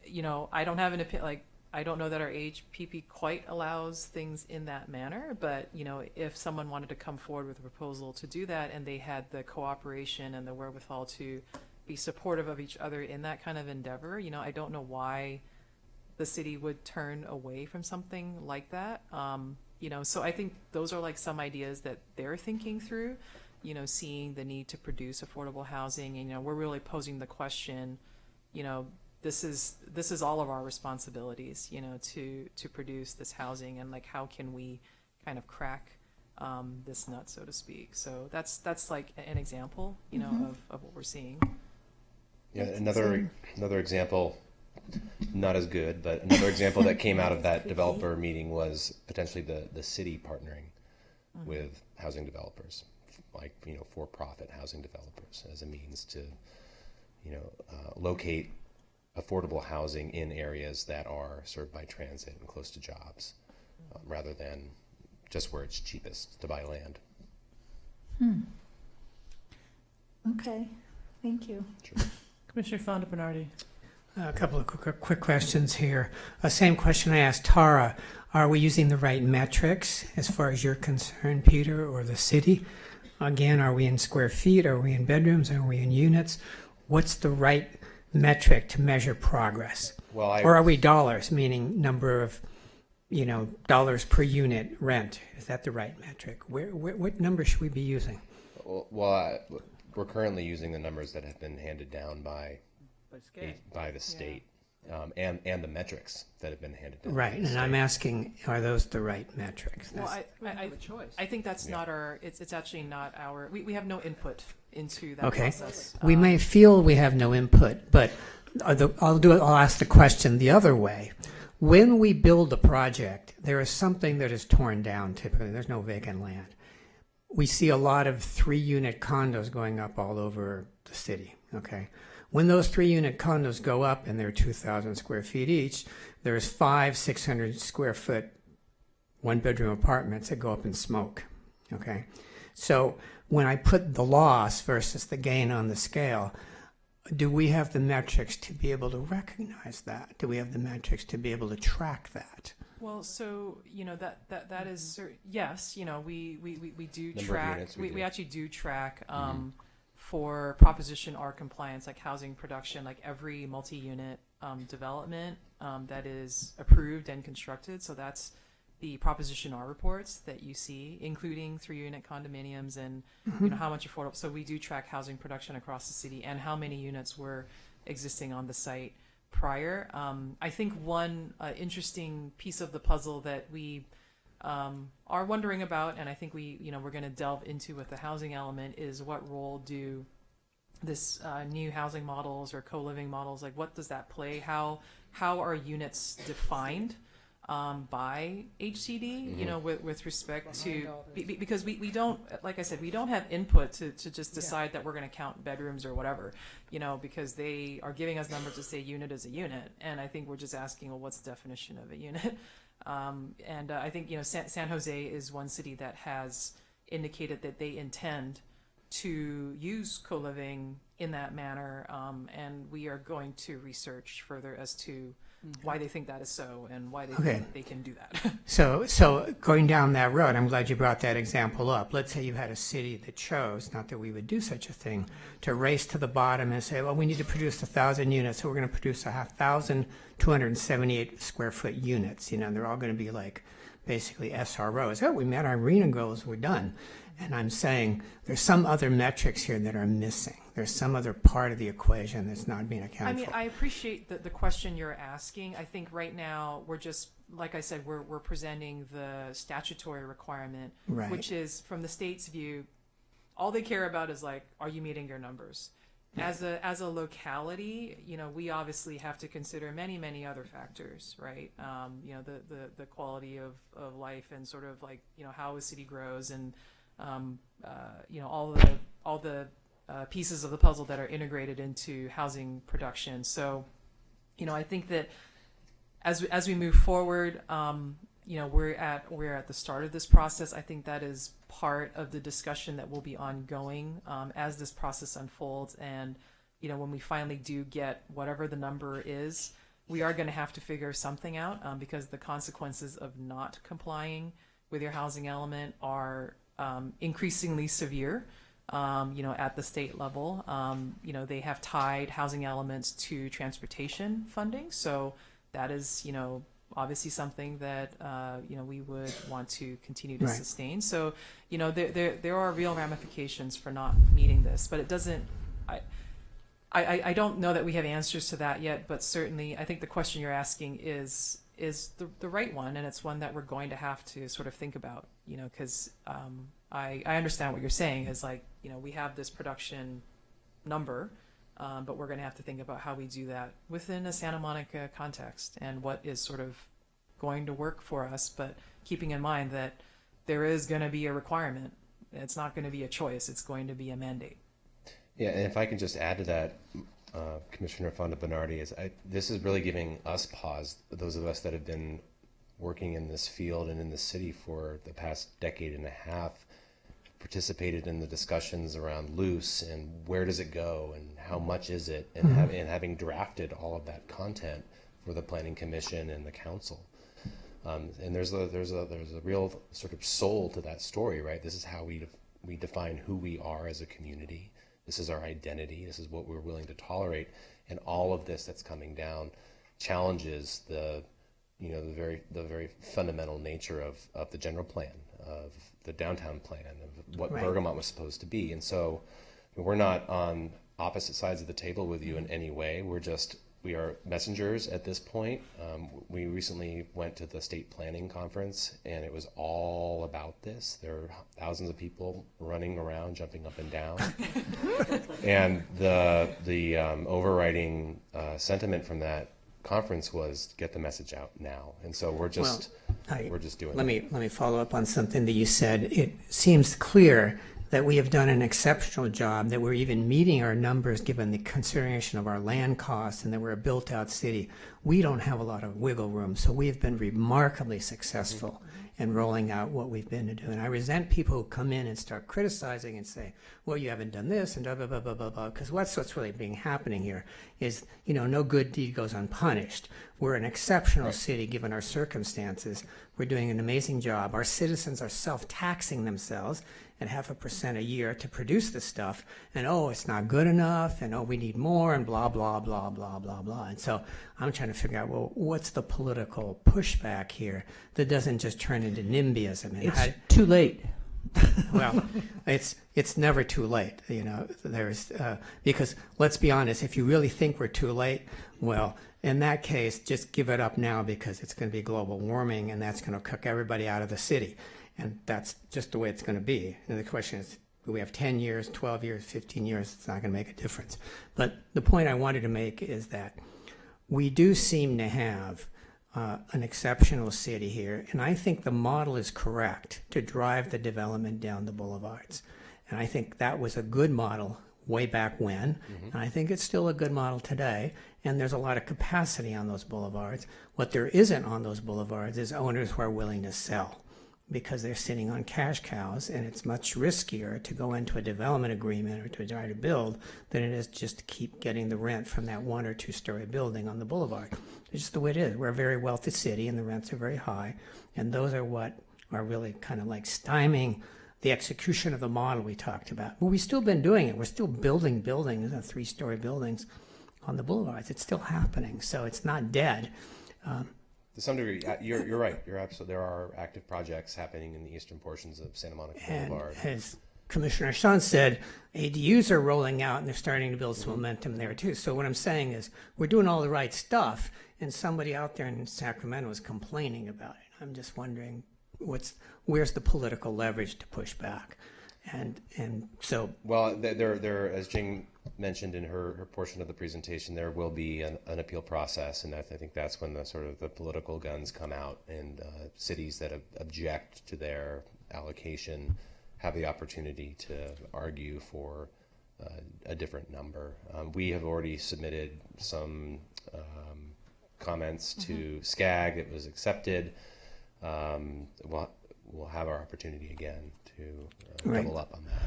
I don't have an opinion, like, I don't know that our HPP quite allows things in that manner, but, if someone wanted to come forward with a proposal to do that and they had the cooperation and the wherewithal to be supportive of each other in that kind of endeavor, I don't know why the city would turn away from something like that. So I think those are like some ideas that they're thinking through, seeing the need to produce affordable housing. And, we're really posing the question, this is all of our responsibilities, to produce this housing, and like, how can we kind of crack this nut, so to speak? So that's like an example, of what we're seeing. Yeah, another example, not as good, but another example that came out of that developer meeting was potentially the city partnering with housing developers, like, you know, for-profit housing developers as a means to, you know, locate affordable housing in areas that are served by transit and close to jobs, rather than just where it's cheapest to buy land. Okay, thank you. Commissioner Fonda Bernardi. A couple of quick questions here. Same question I asked Tara. Are we using the right metrics as far as you're concerned, Peter, or the city? Again, are we in square feet? Are we in bedrooms? Are we in units? What's the right metric to measure progress? Well, or are we dollars, meaning number of, you know, dollars per unit rent? Is that the right metric? What number should we be using? Well, we're currently using the numbers that have been handed down by the state, and the metrics that have been handed down. Right, and I'm asking, are those the right metrics? Well, I think that's not our, it's actually not our, we have no input into that process. We may feel we have no input, but I'll ask the question the other way. When we build a project, there is something that is torn down typically. There's no vacant land. We see a lot of 3-unit condos going up all over the city, okay? When those 3-unit condos go up and they're 2,000 square feet each, there's 600 square foot 1-bedroom apartments that go up in smoke, okay? So when I put the loss versus the gain on the scale, do we have the metrics to be able to recognize that? Do we have the metrics to be able to track that? Well, so, you know, that is, yes, you know, we do Number of track, units we do. actually do track, for Proposition R compliance, like housing production, like every multi-unit development that is approved and constructed. So that's the Proposition R reports that you see, including 3-unit condominiums and you know how much affordable. So we do track housing production across the city and how many units were existing on the site prior. I think one interesting piece of the puzzle that we are wondering about, and I think we're going to delve into with the housing element, is what role do this new housing models or co-living models, like what does that play? How are units defined by HCD? You know, with respect to because we don't, like I said, we don't have input to just decide that we're going to count bedrooms or whatever, you know, because they are giving us numbers to say unit is a unit, and I think we're just asking, well, what's the definition of a unit? I think, you know, San Jose is one city that has indicated that they intend to use co-living in that manner, and we are going to research further as to why they think that is so and why they think they can do that. So going down that road, I'm glad you brought that example up. Let's say you had a city that chose, not that we would do such a thing, to race to the bottom and say, well, we need to produce 1,000 units, so we're going to produce 1,278 square foot units. You know, they're all going to be like basically SROs. Oh, we met our arena goals, we're done. And I'm saying there's some other metrics here that are missing. There's some other part of the equation that's not being accounted for. I appreciate the question you're asking. I think right now we're just, like I said, we're presenting the statutory requirement, which is, from the state's view, all they care about is like, are you meeting your numbers? As a locality, you know, we obviously have to consider many other factors, right? You know, the quality of life and sort of like, you know, how a city grows and you know, all the pieces of the puzzle that are integrated into housing production. So, you know, I think that as we move forward, you know, we're at the start of this process. I think that is part of the discussion that will be ongoing as this process unfolds. And, you know, when we finally do get whatever the number is, we are going to have to figure something out because the consequences of not complying with your housing element are increasingly severe. You know, at the state level, you know, they have tied housing elements to transportation funding. So that is, you know, obviously something that, you know, we would want to continue to sustain. So, you know, there are real ramifications for not meeting this, but it doesn't, I don't know that we have answers to that yet, but certainly I think the question you're asking is the right one, and it's one that we're going to have to sort of think about, you know, because I understand what you're saying is like, you know, we have this production number But we're going to have to think about how we do that within a Santa Monica context and what is sort of going to work for us, but keeping in mind that there is going to be a requirement. It's not going to be a choice. It's going to be a mandate. Yeah, and if I can just add to that, Commissioner Fonda Bernardi, this is really giving us pause, those of us that have been working in this field and in the city for the past decade and a half, participated in the discussions around loose and where does it go and how much is it, and, and having drafted all of that content for the Planning Commission and the Council. And there's a real sort of soul to that story, right? This is how we define who we are as a community. This is our identity. This is what we're willing to tolerate. And all of this that's coming down challenges the very fundamental nature of the general plan, of the downtown plan, of what Bergamot was supposed to be. And so we're not on opposite sides of the table with you in any way. We are messengers at this point. We recently went to the state planning conference, and it was all about this. There are thousands of people running around, jumping up and down. And the overriding sentiment from that conference was get the message out now. And so we're just doing Let me follow up on something that you said. It seems clear that we have done an exceptional job, that we're even meeting our numbers given the consideration of our land costs and that we're a built-out city. We don't have a lot of wiggle room, so we have been remarkably successful in rolling out what we've been to do. And I resent people who come in and start criticizing and say, well, you haven't done this and blah, blah, blah, blah, blah, blah, because what's really being happening here is, no good deed goes unpunished. We're an exceptional city given our circumstances. We're doing an amazing job. Our citizens are self-taxing themselves at 0.5% a year to produce this stuff, and it's not good enough, and we need more, and blah, blah, blah, blah, blah, blah. And so I'm trying to figure out, well, what's the political pushback here that doesn't just turn into NIMBYism? And It's too late. Well, it's never too late, because let's be honest, if you really think we're too late, well, in that case, just give it up now, because it's going to be global warming, and that's going to cook everybody out of the city. And that's just the way it's going to be. And the question is, do we have 10 years, 12 years, 15 years? It's not going to make a difference. But the point I wanted to make is that we do seem to have an exceptional city here. And I think the model is correct to drive the development down the boulevards. And I think that was a good model way back when. And I think it's still a good model today. And there's a lot of capacity on those boulevards. What there isn't on those boulevards is owners who are willing to sell, because they're sitting on cash cows, and it's much riskier to go into a development agreement or to try to build than it is just to keep getting the rent from that 1 or 2 story building on the boulevard. It's just the way it is. We're a very wealthy city, and the rents are very high, and those are what are really kind of like stymieing the execution of the model we talked about. But we've still been doing it. We're still building buildings, 3-story buildings on the boulevards. It's still happening, so it's not dead. To some degree, you're right. You're absolutely. There are active projects happening in the eastern portions of Santa Monica Boulevard. And as Commissioner Sean said, ADUs are rolling out, and they're starting to build some momentum there too. So what I'm saying is, we're doing all the right stuff, and somebody out there in Sacramento is complaining about it. I'm just wondering, where's the political leverage to push back? And so, well, there, as Jing mentioned in her portion of the presentation, there will be an appeal process, and I think that's when the political guns come out, and cities that object to their allocation have the opportunity to argue for a different number. We have already submitted some comments to SCAG. It was accepted. We'll have our opportunity again to double up on that.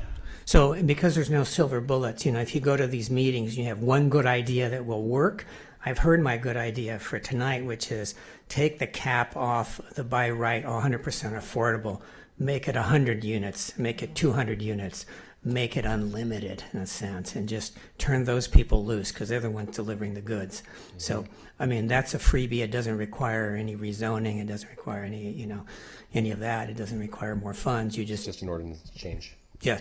So because there's no silver bullets, if you go to these meetings, you have one good idea that will work. I've heard my good idea for tonight, which is take the cap off the buy right 100% affordable, make it 100 units, make it 200 units, make it unlimited in a sense, and just turn those people loose, because they're the ones delivering the goods. So, that's a freebie. It doesn't require any rezoning. It doesn't require any of that. It doesn't require more funds. Just an ordinance change. Yeah,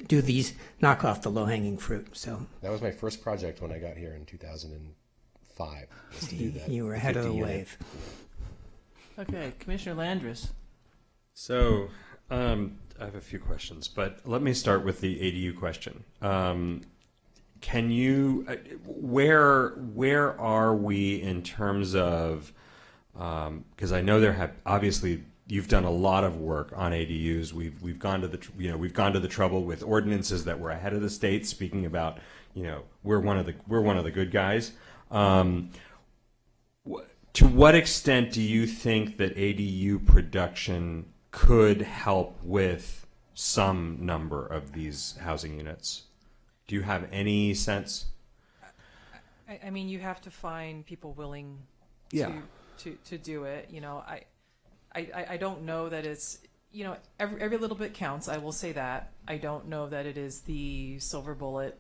do these, knock off the low-hanging fruit. So that was my first project when I got here in 2005. Was to do that. You were ahead of the wave. Okay, Commissioner Landris. So I have a few questions, but let me start with the ADU question. can you, where are we in terms of, because I know there have, obviously, you've done a lot of work on ADUs. We've gone to the trouble with ordinances that were ahead of the state, speaking about, we're one of the good guys. To what extent do you think that ADU production could help with some number of these housing units? Do you have any sense? I mean, you have to find people willing Yeah. to do it. I don't know that it's, every little bit counts. I will say that. I don't know that it is the silver bullet,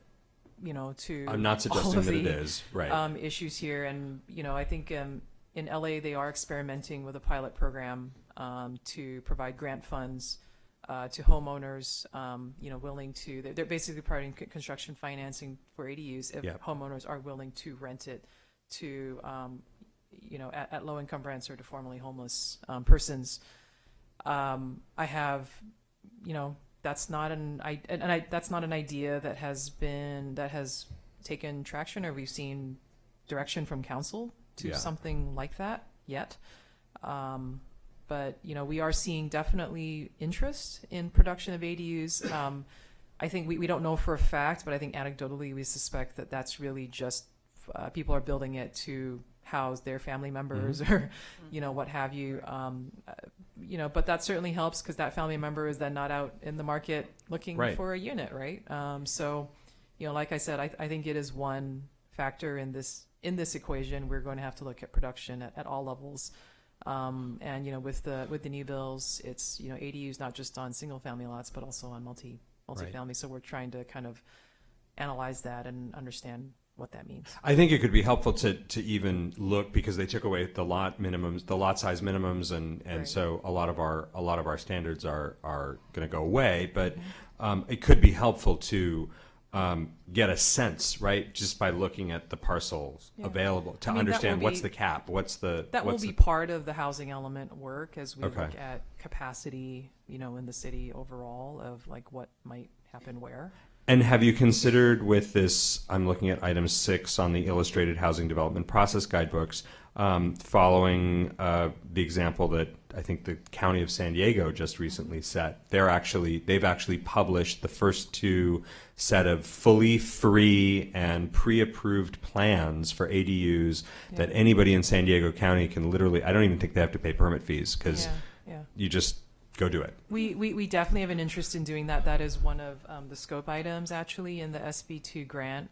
to I'm not suggesting all of that the, it is, right. Issues here. And, I think in LA, they are experimenting with a pilot program to provide grant funds to homeowners, willing to, they're basically providing construction financing for ADUs if homeowners are willing to rent it to, at low-income rents or to formerly homeless persons. I have, that's not that's not an idea that has taken traction, or we've seen direction from council to something like that yet. But we are seeing definitely interest in production of ADUs. I think we don't know for a fact, but I think anecdotally we suspect that that's really just people are building it to house their family members or what have you. But that certainly helps because that family member is then not out in the market looking for a unit, right? So like I said, I think it is one factor in this equation. We're going to have to look at production at all levels. And with the new bills, it's ADUs not just on single family lots but also on multi-family. So we're trying to kind of analyze that and understand what that means. I think it could be helpful to even look, because they took away the lot minimums, the lot size minimums, and so a lot of our standards are going to go away. But it could be helpful to get a sense, right, just by looking at the parcels available to understand what's the cap, that will be part of the housing element work as we look at capacity, in the city overall of like what might happen where. And have you considered with this, I'm looking at item 6 on the illustrated housing development process guidebooks, following the example that I think the County of San Diego just recently set. They've actually published the first 2 set of fully free and pre-approved plans for ADUs that anybody in San Diego County can literally, I don't even think they have to pay permit fees because you just go do it. We definitely have an interest in doing that. That is one of the scope items actually in the SB2 grant.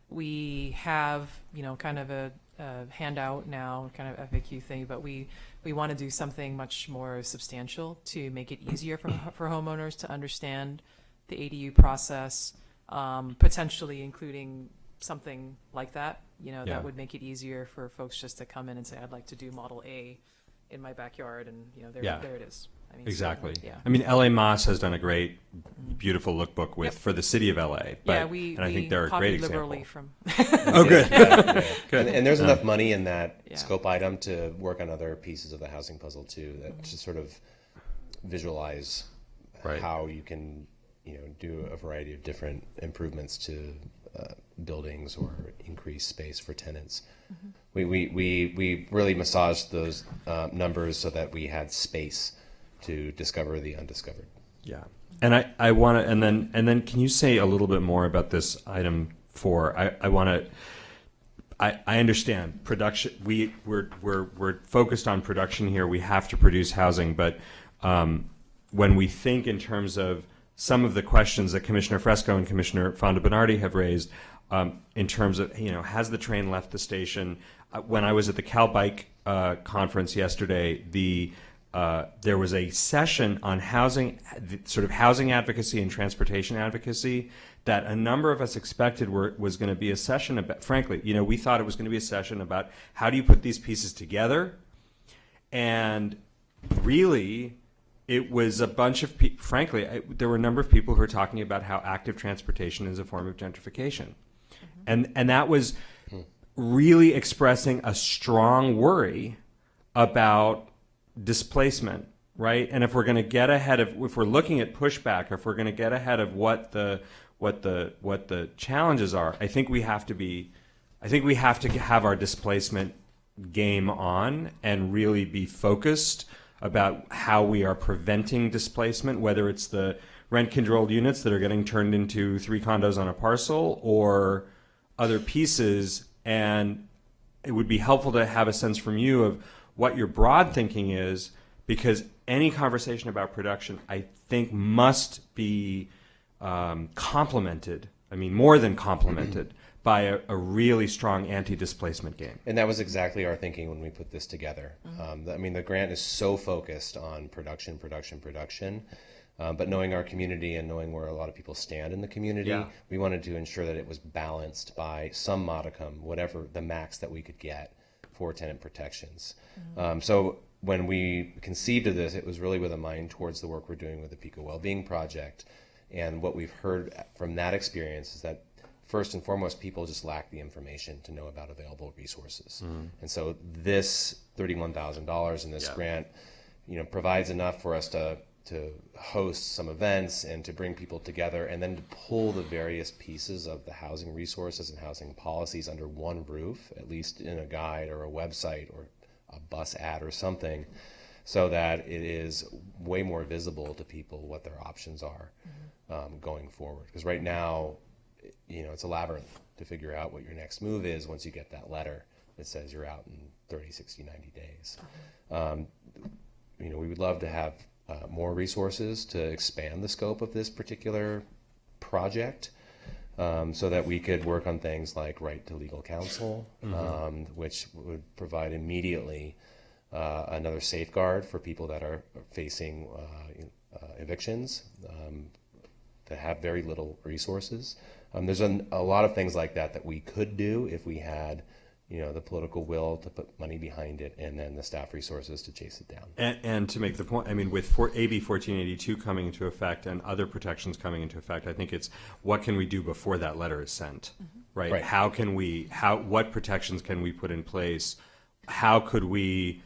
We have, kind of a handout now, kind of FAQ thing, but we want to do something much more substantial to make it easier for homeowners to understand the ADU process, potentially including something like that, that would make it easier for folks just to come in and say, I'd like to do Model A in my backyard, and there it is. I mean, exactly. So, I mean, LA Moss has done a great, beautiful lookbook for the city of LA. But, and I think they're a great example. Liberally from. Oh, good. Good. And there's enough money in that scope item to work on other pieces of the housing puzzle too, that to sort of visualize how you can, do a variety of different improvements to buildings or increase space for tenants. We really massaged those numbers so that we had space to discover the undiscovered. Yeah, and I want to, and then can you say a little bit more about this item 4? I want to. I understand production. We're focused on production here. We have to produce housing, but when we think in terms of some of the questions that Commissioner Fresco and Commissioner Fonda Bernardi have raised, in terms of has the train left the station? When I was at the CalBike conference yesterday, there was a session on housing, sort of housing advocacy and transportation advocacy that a number of us expected was going to be a session about. Frankly, we thought it was going to be a session about how do you put these pieces together, and really, it was a bunch of people. Frankly, there were a number of people who were talking about how active transportation is a form of gentrification, and that was really expressing a strong worry about displacement, right? And if we're going to get ahead of, if we're looking at pushback, if we're going to get ahead of what the what the challenges are. I think we have to have our displacement game on and really be focused about how we are preventing displacement, whether it's the rent-controlled units that are getting turned into 3 condos on a parcel or other pieces. And it would be helpful to have a sense from you of what your broad thinking is, because any conversation about production, I think, must be complemented, I mean, more than complemented, by a really strong anti-displacement game. And that was exactly our thinking when we put this together. I mean, the grant is so focused on production, but knowing our community and knowing where a lot of people stand in the community, we wanted to ensure that it was balanced by some modicum, whatever the max that we could get for tenant protections. So when we conceived of this, it was really with a mind towards the work we're doing with the Pico Wellbeing Project. And what we've heard from that experience is that first and foremost, people just lack the information to know about available resources. And so this $31,000 in this grant, provides enough for us to host some events and to bring people together, and then to pull the various pieces of the housing resources and housing policies under one roof, at least in a guide or a website or a bus ad or something, so that it is way more visible to people what their options are going forward. Because right now, it's a labyrinth to figure out what your next move is once you get that letter that says you're out in 30, 60, 90 days. We would love to have more resources to expand the scope of this particular project, so that we could work on things like right to legal counsel, which would provide immediately another safeguard for people that are facing evictions that have very little resources. There's a lot of things like that we could do if we had, the political will to put money behind it, and then the staff resources to chase it down. And to make the point, I mean, with AB 1482 coming into effect and other protections coming into effect, I think it's what can we do before that letter is sent, right? What protections can we put in place? How could we,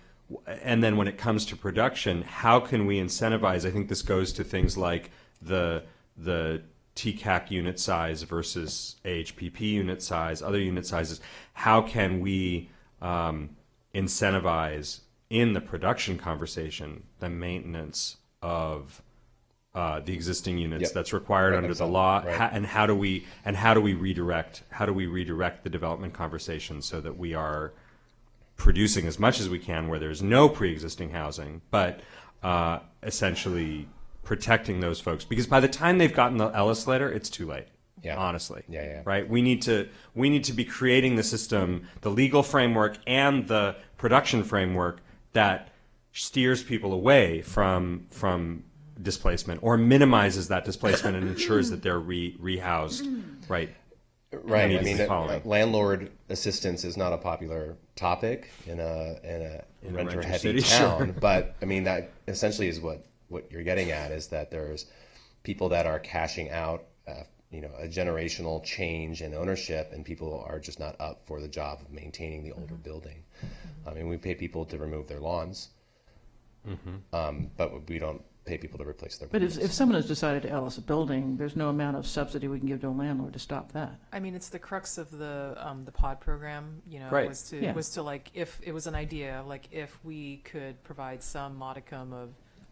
and then when it comes to production, how can we incentivize? I think this goes to things like the TCAC unit size versus AHPP unit size, other unit sizes. How can we incentivize in the production conversation the maintenance of the existing units that's required under the law, and how do we redirect the development conversation so that we are producing as much as we can where there's no pre-existing housing, but essentially protecting those folks, because by the time they've gotten the Ellis letter, it's too late. Honestly. Right? We need to be creating the system, the legal framework and the production framework that steers people away from displacement or minimizes that displacement and ensures that they're rehoused, right? Right. I mean, landlord assistance is not a popular topic in a renter-heavy town, but I mean, that essentially is what you're getting at, is that there's people that are cashing out, a generational change in ownership, and people are just not up for the job of maintaining the older building. I mean, we pay people to remove their lawns, but we don't pay people to replace their windows. But if someone has decided to Ellis a building, there's no amount of subsidy we can give to a landlord to stop that. I mean, it's the crux of the pod program, was to like, if it was an idea, like if we could provide some modicum of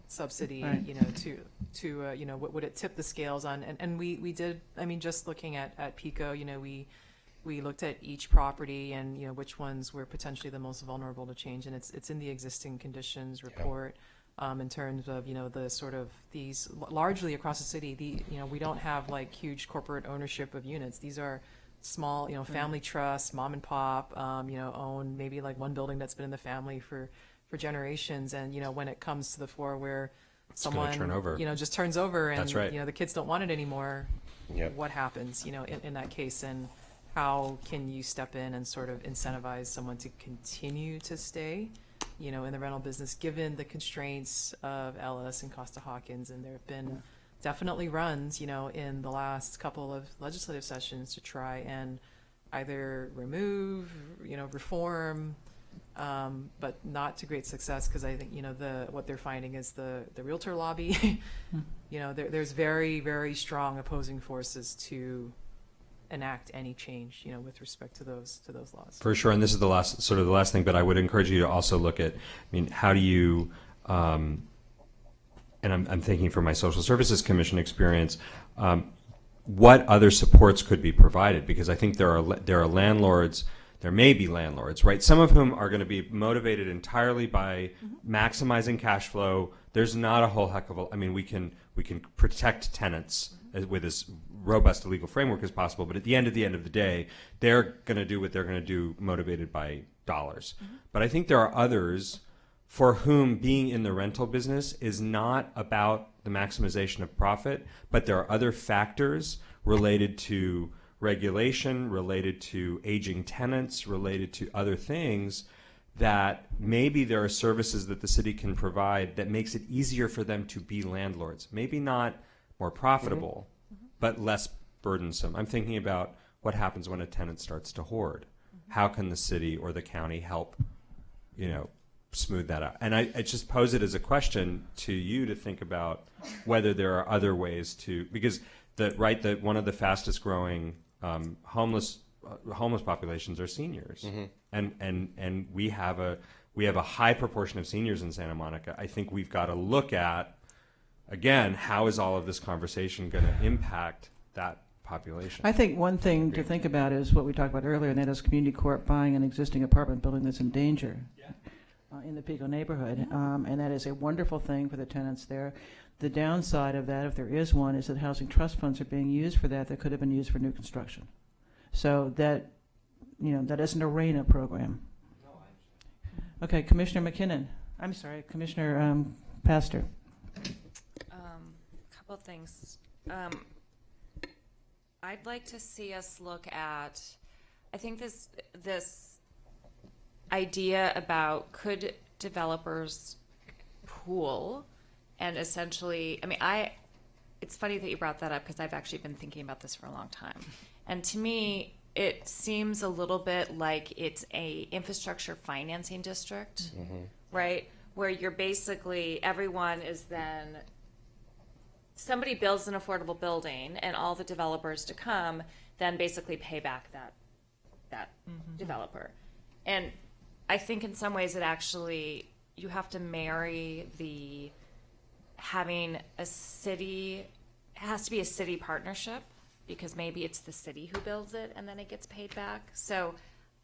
subsidy, what would it tip the scales on? And we did, I mean, just looking at Pico, we looked at each property and, which ones were potentially the most vulnerable to change. And it's in the existing conditions report. In terms of, the sort of these largely across the city, we don't have like huge corporate ownership of units. These are small, family trusts, mom and pop, own maybe like one building that's been in the family for generations. And, when it comes to the fore where someone, just turns over and, the kids don't want it anymore, what happens, in that case? And how can you step in and sort of incentivize someone to continue to stay, in the rental business, given the constraints of Ellis and Costa-Hawkins? And there have been definitely runs, in the last couple of legislative sessions to try and either remove, reform, but not to great success because I think, what they're finding is the realtor lobby, there's very, very strong opposing forces to enact any change, with respect to those laws. For sure, and this is the last thing, but I would encourage you to also look at, how do you, and I'm thinking from my Social Services Commission experience, what other supports could be provided? Because I think there are landlords, there may be landlords, right? Some of whom are going to be motivated entirely by maximizing cash flow. There's not a whole heck of a, we can protect tenants with as robust a legal framework as possible, but at the end of the day, they're going to do what they're going to do motivated by dollars. But I think there are others for whom being in the rental business is not about the maximization of profit, but there are other factors related to regulation, related to aging tenants, related to other things that maybe there are services that the city can provide that makes it easier for them to be landlords. Maybe not more profitable, but less burdensome. I'm thinking about what happens when a tenant starts to hoard. How can the city or the county help, smooth that out? And I just pose it as a question to you to think about whether there are other ways to, because one of the fastest growing homeless populations are seniors, and we have a high proportion of seniors in Santa Monica. I think we've got to look at, again, how is all of this conversation going to impact that population? I think one thing to think about is what we talked about earlier, and that is Community Corp buying an existing apartment building that's in danger in the Pico neighborhood, and that is a wonderful thing for the tenants there. The downside of that, if there is one, is that housing trust funds are being used for that could have been used for new construction. So that isn't a RENA program. Okay, Commissioner McKinnon. I'm sorry, Commissioner Pastor. Couple of things. I'd like to see us look at, I think this idea about could developers pool and essentially, it's funny that you brought that up because I've actually been thinking about this for a long time. And to me, it seems a little bit like it's a infrastructure financing district, right? Where you're basically, everyone is then, somebody builds an affordable building and all the developers to come then basically pay back that developer. And I think in some ways it actually, you have to marry having a city, it has to be a city partnership because maybe it's the city who builds it and then it gets paid back. So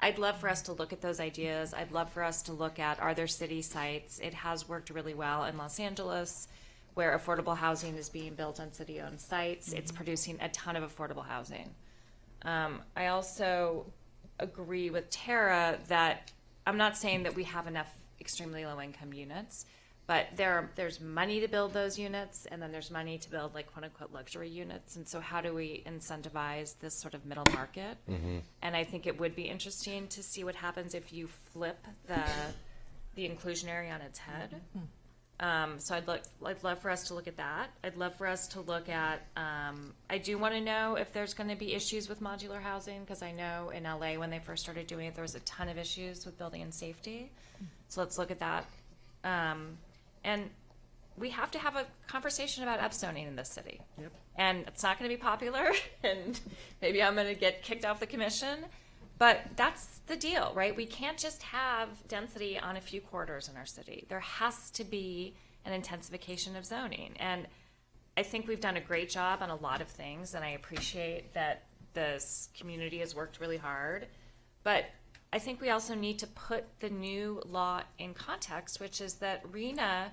I'd love for us to look at those ideas. I'd love for us to look at, are there city sites? It has worked really well in Los Angeles where affordable housing is being built on city-owned sites. It's producing a ton of affordable housing. I also agree with Tara that I'm not saying that we have enough extremely low-income units, but there's money to build those units, and then there's money to build like quote-unquote luxury units. And so how do we incentivize this sort of middle market? And I think it would be interesting to see what happens if you flip the inclusionary on its head. So I'd love for us to look at that. I'd love for us to look at, I do want to know if there's going to be issues with modular housing, because I know in LA when they first started doing it, there was a ton of issues with building and safety. So let's look at that. And we have to have a conversation about upzoning in this city. And it's not going to be popular, and maybe I'm going to get kicked off the commission. But that's the deal, right? We can't just have density on a few corridors in our city. There has to be an intensification of zoning. And I think we've done a great job on a lot of things, and I appreciate that this community has worked really hard. But I think we also need to put the new law in context, which is that RENA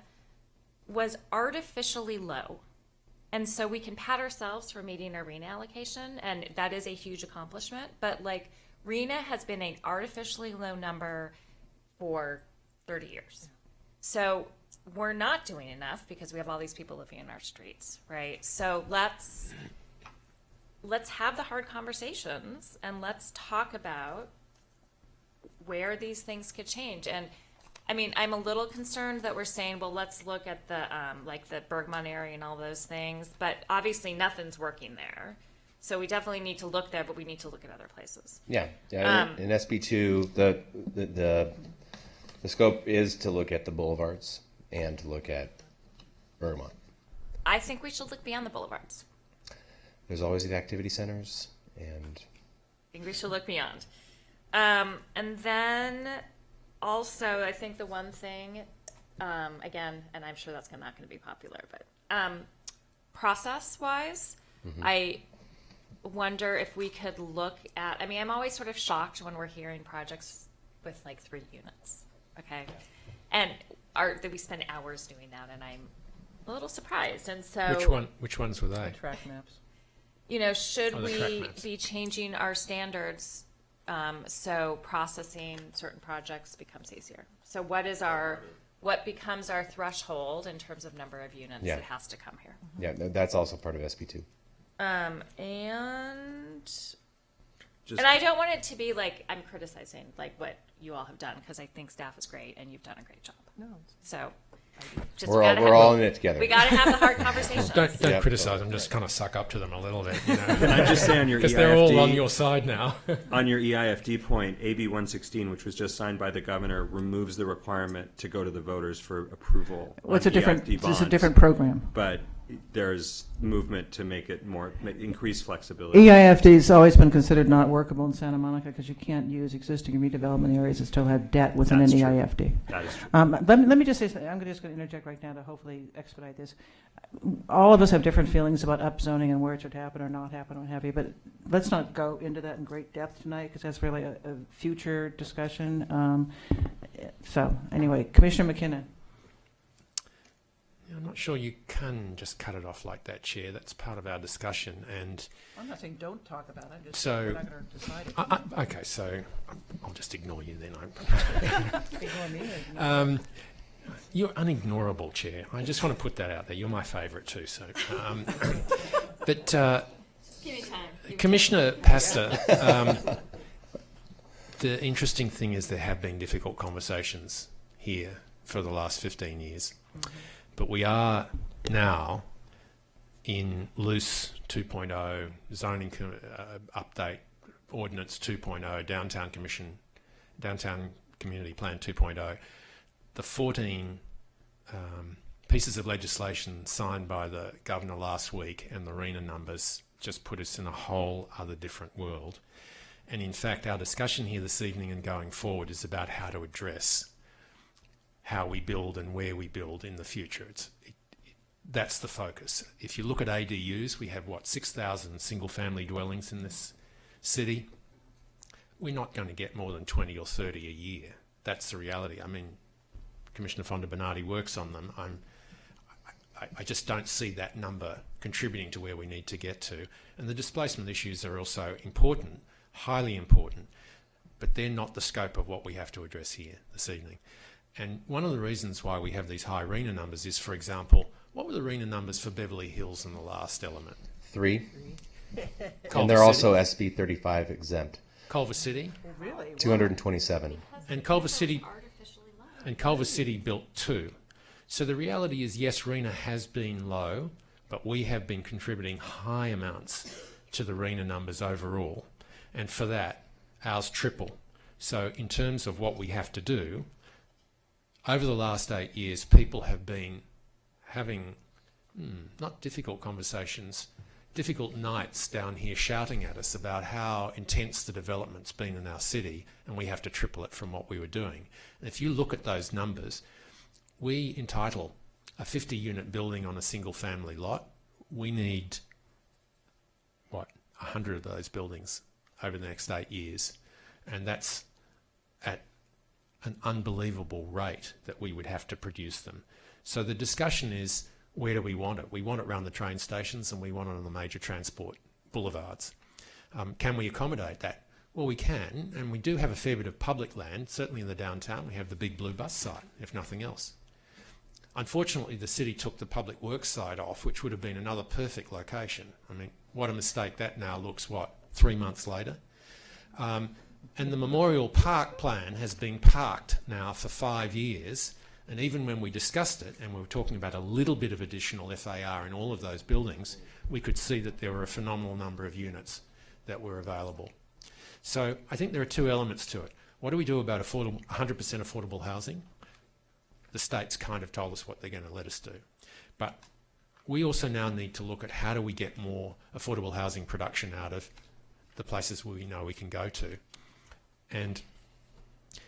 was artificially low. And so we can pat ourselves for meeting our RENA allocation, and that is a huge accomplishment. But like, RENA has been an artificially low number for 30 years. So we're not doing enough because we have all these people living in our streets, right? So let's have the hard conversations and let's talk about where these things could change. And I mean, I'm a little concerned that we're saying, well, let's look at the like the Bergman area and all those things, but obviously nothing's working there. So we definitely need to look there, but we need to look at other places. Yeah. In SB2, The scope is to look at the boulevards and to look at Bergamot. I think we should look beyond the boulevards. There's always the activity centers, and I think we should look beyond. And then also, I think the one thing, again, and I'm sure that's not going to be popular, but process-wise, I wonder if we could look at, I mean, I'm always sort of shocked when we're hearing projects with like 3 units, okay? And that we spend hours doing that, and I'm a little surprised. And so, Which ones were they? Track maps. you know, should Oh, the track we maps. be changing our standards so processing certain projects becomes easier? So what becomes our threshold in terms of number of units Yeah. that has to come here? yeah, that's also part of SB2. And I don't want it to be like I'm criticizing like what you all have done, because I think staff is great and you've done a great job. No. So just We're gotta all in it together. We got to have the hard conversations. Don't Yeah. criticise them. Just kind of suck up to them a little bit. You know? Can I just say on your because they're all EIFD on your side now. On your EIFD point, AB 116, which was just signed by the governor, removes the requirement to go to the voters for approval. Well, it's on a different, EIFD it's a bonds. different program. But there's movement to make it more, increase flexibility. EIFD has always been considered not workable in Santa Monica because you can't use existing redevelopment areas that still have debt within That's an true. EIFD. That is true. Let me just say something. I'm just going to interject right now to hopefully expedite this. All of us have different feelings about upzoning and where it should happen or not happen, or what have you, but let's not go into that in great depth tonight because that's really a future discussion. So anyway, Commissioner McKinnon. I'm not sure you can just cut it off like that, Chair. That's part of our discussion. And I'm not saying don't talk about it. I'm just so, we're not going to decide it. okay, so I'll just ignore you then. Ignore me. You're unignorable, Chair. I just want to put that out there. You're my favourite too. So, but Just give me time. Commissioner Pastor, the interesting thing is there have been difficult conversations here for the last 15 years. But we are now in loose 2.0, zoning update, ordinance 2.0, downtown community plan 2.0. The 14 pieces of legislation signed by the governor last week and the RENA numbers just put us in a whole other different world. And in fact, our discussion here this evening and going forward is about how to address how we build and where we build in the future. That's the focus. If you look at ADUs, we have, 6,000 single-family dwellings in this city. We're not going to get more than 20 or 30 a year. That's the reality. I mean, Commissioner Fonda Bernardi works on them. I just don't see that number contributing to where we need to get to. And the displacement issues are also important, highly important, but they're not the scope of what we have to address here this evening. And one of the reasons why we have these high RENA numbers is, for example, what were the RENA numbers for Beverly Hills in the last element? 3. Culver And they're City? also SB 35 exempt. Culver City? Really? 227. And Culver City built 2. So the reality is, yes, RENA has been low, but we have been contributing high amounts to the RENA numbers overall. And for that, ours triple. So in terms of what we have to do, over the last 8 years, people have been having not difficult conversations, difficult nights down here shouting at us about how intense the development's been in our city, and we have to triple it from what we were doing. And if you look at those numbers, we entitle a 50-unit building on a single-family lot. We need, 100 of those buildings over the next 8 years. And that's at an unbelievable rate that we would have to produce them. So the discussion is, where do we want it? We want it around the train stations and we want it on the major transport boulevards. Can we accommodate that? Well, we can, and we do have a fair bit of public land. Certainly in the downtown, we have the Big Blue bus site, if nothing else. Unfortunately, the city took the public works site off, which would have been another perfect location. I mean, what a mistake that now looks, 3 months later? And the Memorial Park plan has been parked now for 5 years. And even when we discussed it, and we were talking about a little bit of additional FAR in all of those buildings, we could see that there were a phenomenal number of units that were available. So I think there are 2 elements to it. What do we do about 100% affordable housing? The state's kind of told us what they're going to let us do. But we also now need to look at how do we get more affordable housing production out of the places we know we can go to. And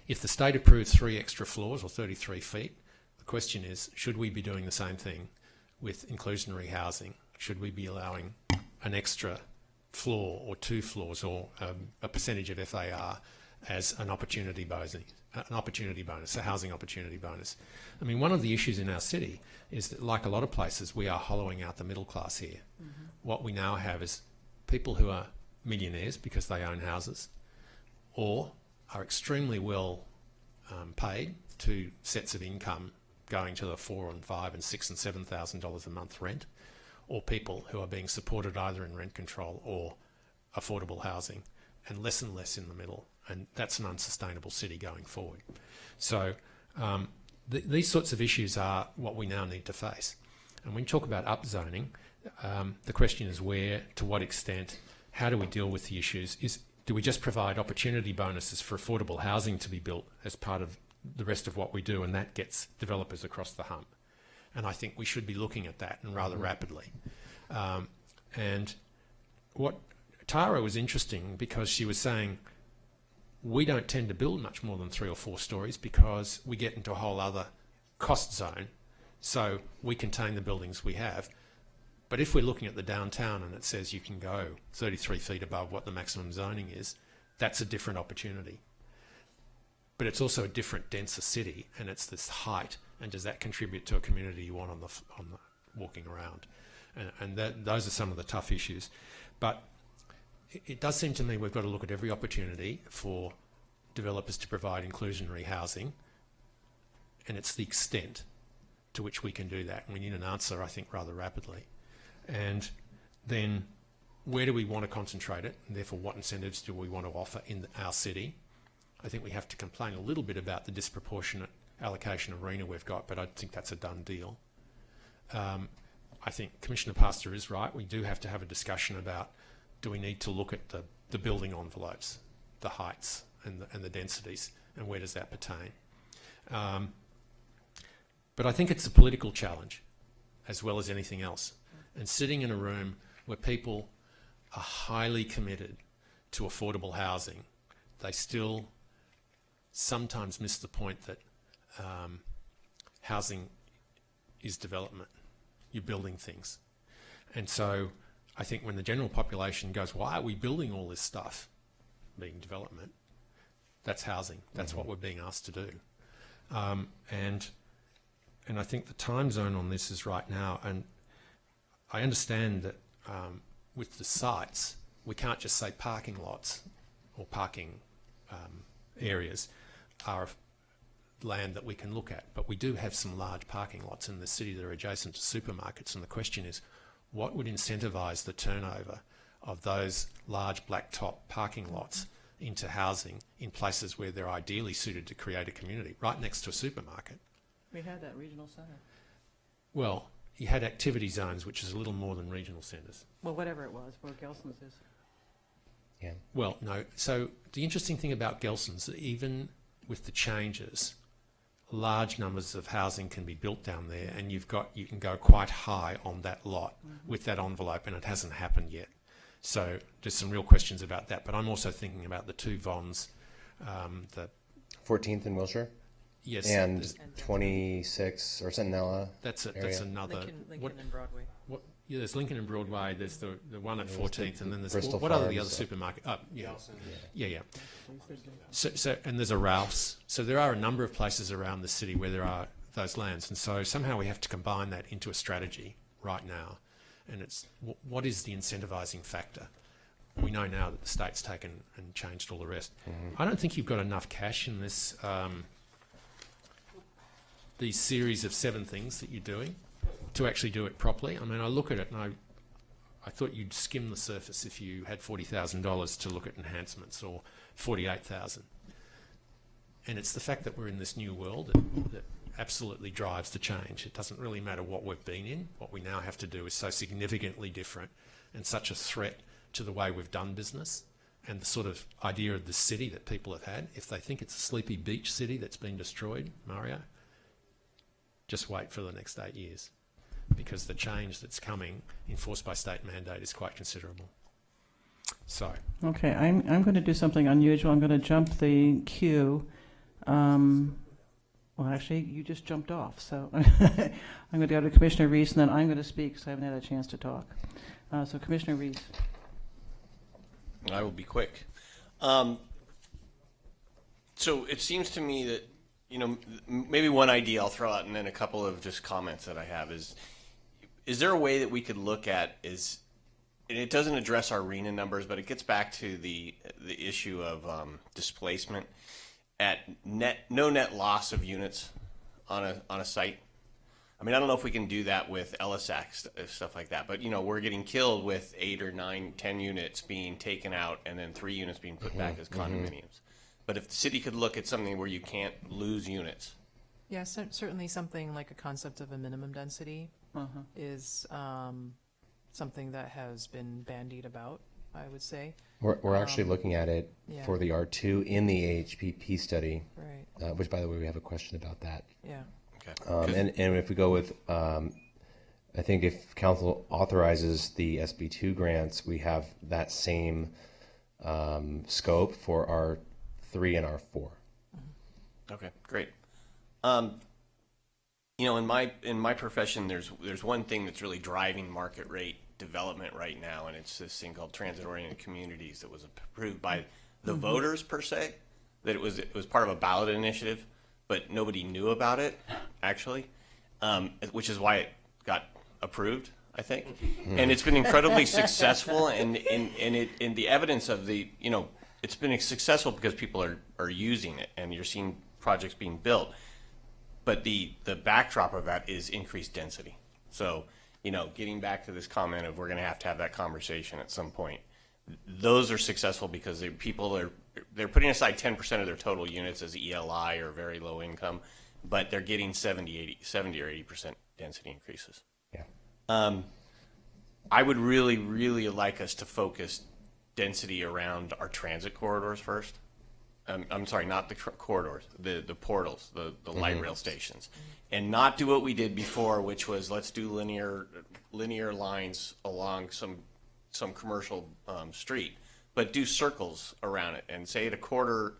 if the state approves 3 extra floors or 33 feet, the question is, should we be doing the same thing with inclusionary housing? Should we be allowing an extra floor or 2 floors or a percentage of FAR as an opportunity bonus, a housing opportunity bonus? I mean, one of the issues in our city is that, like a lot of places, we are hollowing out the middle class here. What we now have is people who are millionaires because they own houses, or are extremely well paid to sets of income going to the $4,000 and $5,000 and $6,000 and $7,000 a month rent, or people who are being supported either in rent control or affordable housing, and less in the middle. And that's an unsustainable city going forward. So these sorts of issues are what we now need to face. And when you talk about upzoning, the question is where, to what extent, how do we deal with the issues? Do we just provide opportunity bonuses for affordable housing to be built as part of the rest of what we do, and that gets developers across the hump? And I think we should be looking at that, and rather rapidly. And what Tara was interesting, because she was saying we don't tend to build much more than 3 or 4 stories because we get into a whole other cost zone. So we contain the buildings we have. But if we're looking at the downtown and it says you can go 33 feet above what the maximum zoning is, that's a different opportunity. But it's also a different, denser city, and it's this height. And does that contribute to a community you want on the walking around? And those are some of the tough issues. But it does seem to me we've got to look at every opportunity for developers to provide inclusionary housing, and it's the extent to which we can do that. And we need an answer, I think, rather rapidly. And then where do we want to concentrate it, and therefore what incentives do we want to offer in our city? I think we have to complain a little bit about the disproportionate allocation of arena we've got, but I think that's a done deal. I think Commissioner Pastor is right. We do have to have a discussion about, do we need to look at the building envelopes, the heights and the densities, and where does that pertain? But I think it's a political challenge as well as anything else. And sitting in a room where people are highly committed to affordable housing, they still sometimes miss the point that housing is development. You're building things. And so I think when the general population goes, why are we building all this stuff, being development, that's housing. That's what we're being asked to do. And I think the time zone on this is right now. And I understand that with the sites, we can't just say parking lots or parking areas are land that we can look at. But we do have some large parking lots in the city that are adjacent to supermarkets. And the question is, what would incentivise the turnover of those large blacktop parking lots into housing in places where they're ideally suited to create a community, right next to a supermarket? We had that regional centre. Well, you had activity zones, which is a little more than regional centres. Well, whatever it was, where Gelson's is. Yeah. Well, no. So the interesting thing about Gelson's, even with the changes, large numbers of housing can be built down there, and you can go quite high on that lot with that envelope, and it hasn't happened yet. So there's some real questions about that. But I'm also thinking about the 2 Vons, the 14th in Wilshire. Yes, and 26 or Centinela. That's area. another. Lincoln and Broadway. Yeah, there's Lincoln and Broadway. There's the one at 14th, and then there's Bristol what other Farms, the other supermarket? Yeah. So and there's a Ralph's. So there are a number of places around the city where there are those lands, and so somehow we have to combine that into a strategy right now. And it's what is the incentivising factor? We know now that the state's taken and changed all the rest. I don't think you've got enough cash in this. These series of 7 things that you're doing to actually do it properly. I mean, I look at it and I thought you'd skim the surface if you had $40,000 to look at enhancements, or $48,000. And it's the fact that we're in this new world that absolutely drives the change. It doesn't really matter what we've been in. What we now have to do is so significantly different and such a threat to the way we've done business and the sort of idea of the city that people have had. If they think it's a sleepy beach city that's been destroyed, Mario, just wait for the next 8 years, because the change that's coming, enforced by state mandate, is quite considerable. So, Okay, I'm going to do something unusual. I'm going to jump the queue. Well, actually, you just jumped off, so I'm going to go to Commissioner Reese, and then I'm going to speak because I haven't had a chance to talk. So, Commissioner Reese. I will be quick. So it seems to me that, you know, maybe one idea I'll throw out, and then a couple of just comments that I have is there a way that we could look at is, and it doesn't address our RENA numbers, but it gets back to the issue of displacement at no net loss of units on a site. I mean, I don't know if we can do that with LSAC stuff like that, but you know, we're getting killed with 8 or 9, 10 units being taken out and then 3 units being put back as condominiums. But if the city could look at something where you can't lose units. Yeah, certainly something like a concept of a minimum density is something that has been bandied about, I would say. We're actually looking at it for the R2 in the AHPP study, right. Which, by the way, we have a question about that. Yeah. Okay. And if we go with, I think if council authorizes the SB2 grants, we have that same scope for R3 and R4. Okay, great. You know, in my profession, there's one thing that's really driving market rate development right now, and it's this thing called transit-oriented communities that was approved by the voters per se. That it was part of a ballot initiative, but nobody knew about it actually, which is why it got approved, I think. And it's been incredibly successful, and the evidence of the, you know, it's been successful because people are using it, and you're seeing projects being built. But the backdrop of that is increased density. So, you know, getting back to this comment of we're going to have that conversation at some point. Those are successful because they're putting aside 10% of their total units as ELI or very low income, but they're getting 70 or 80% density increases. Yeah. I would really, really like us to focus density around our transit corridors first. I'm sorry, not the corridors, the portals, the light rail stations, and not do what we did before, which was let's do linear lines along some commercial street, but do circles around it and say at a quarter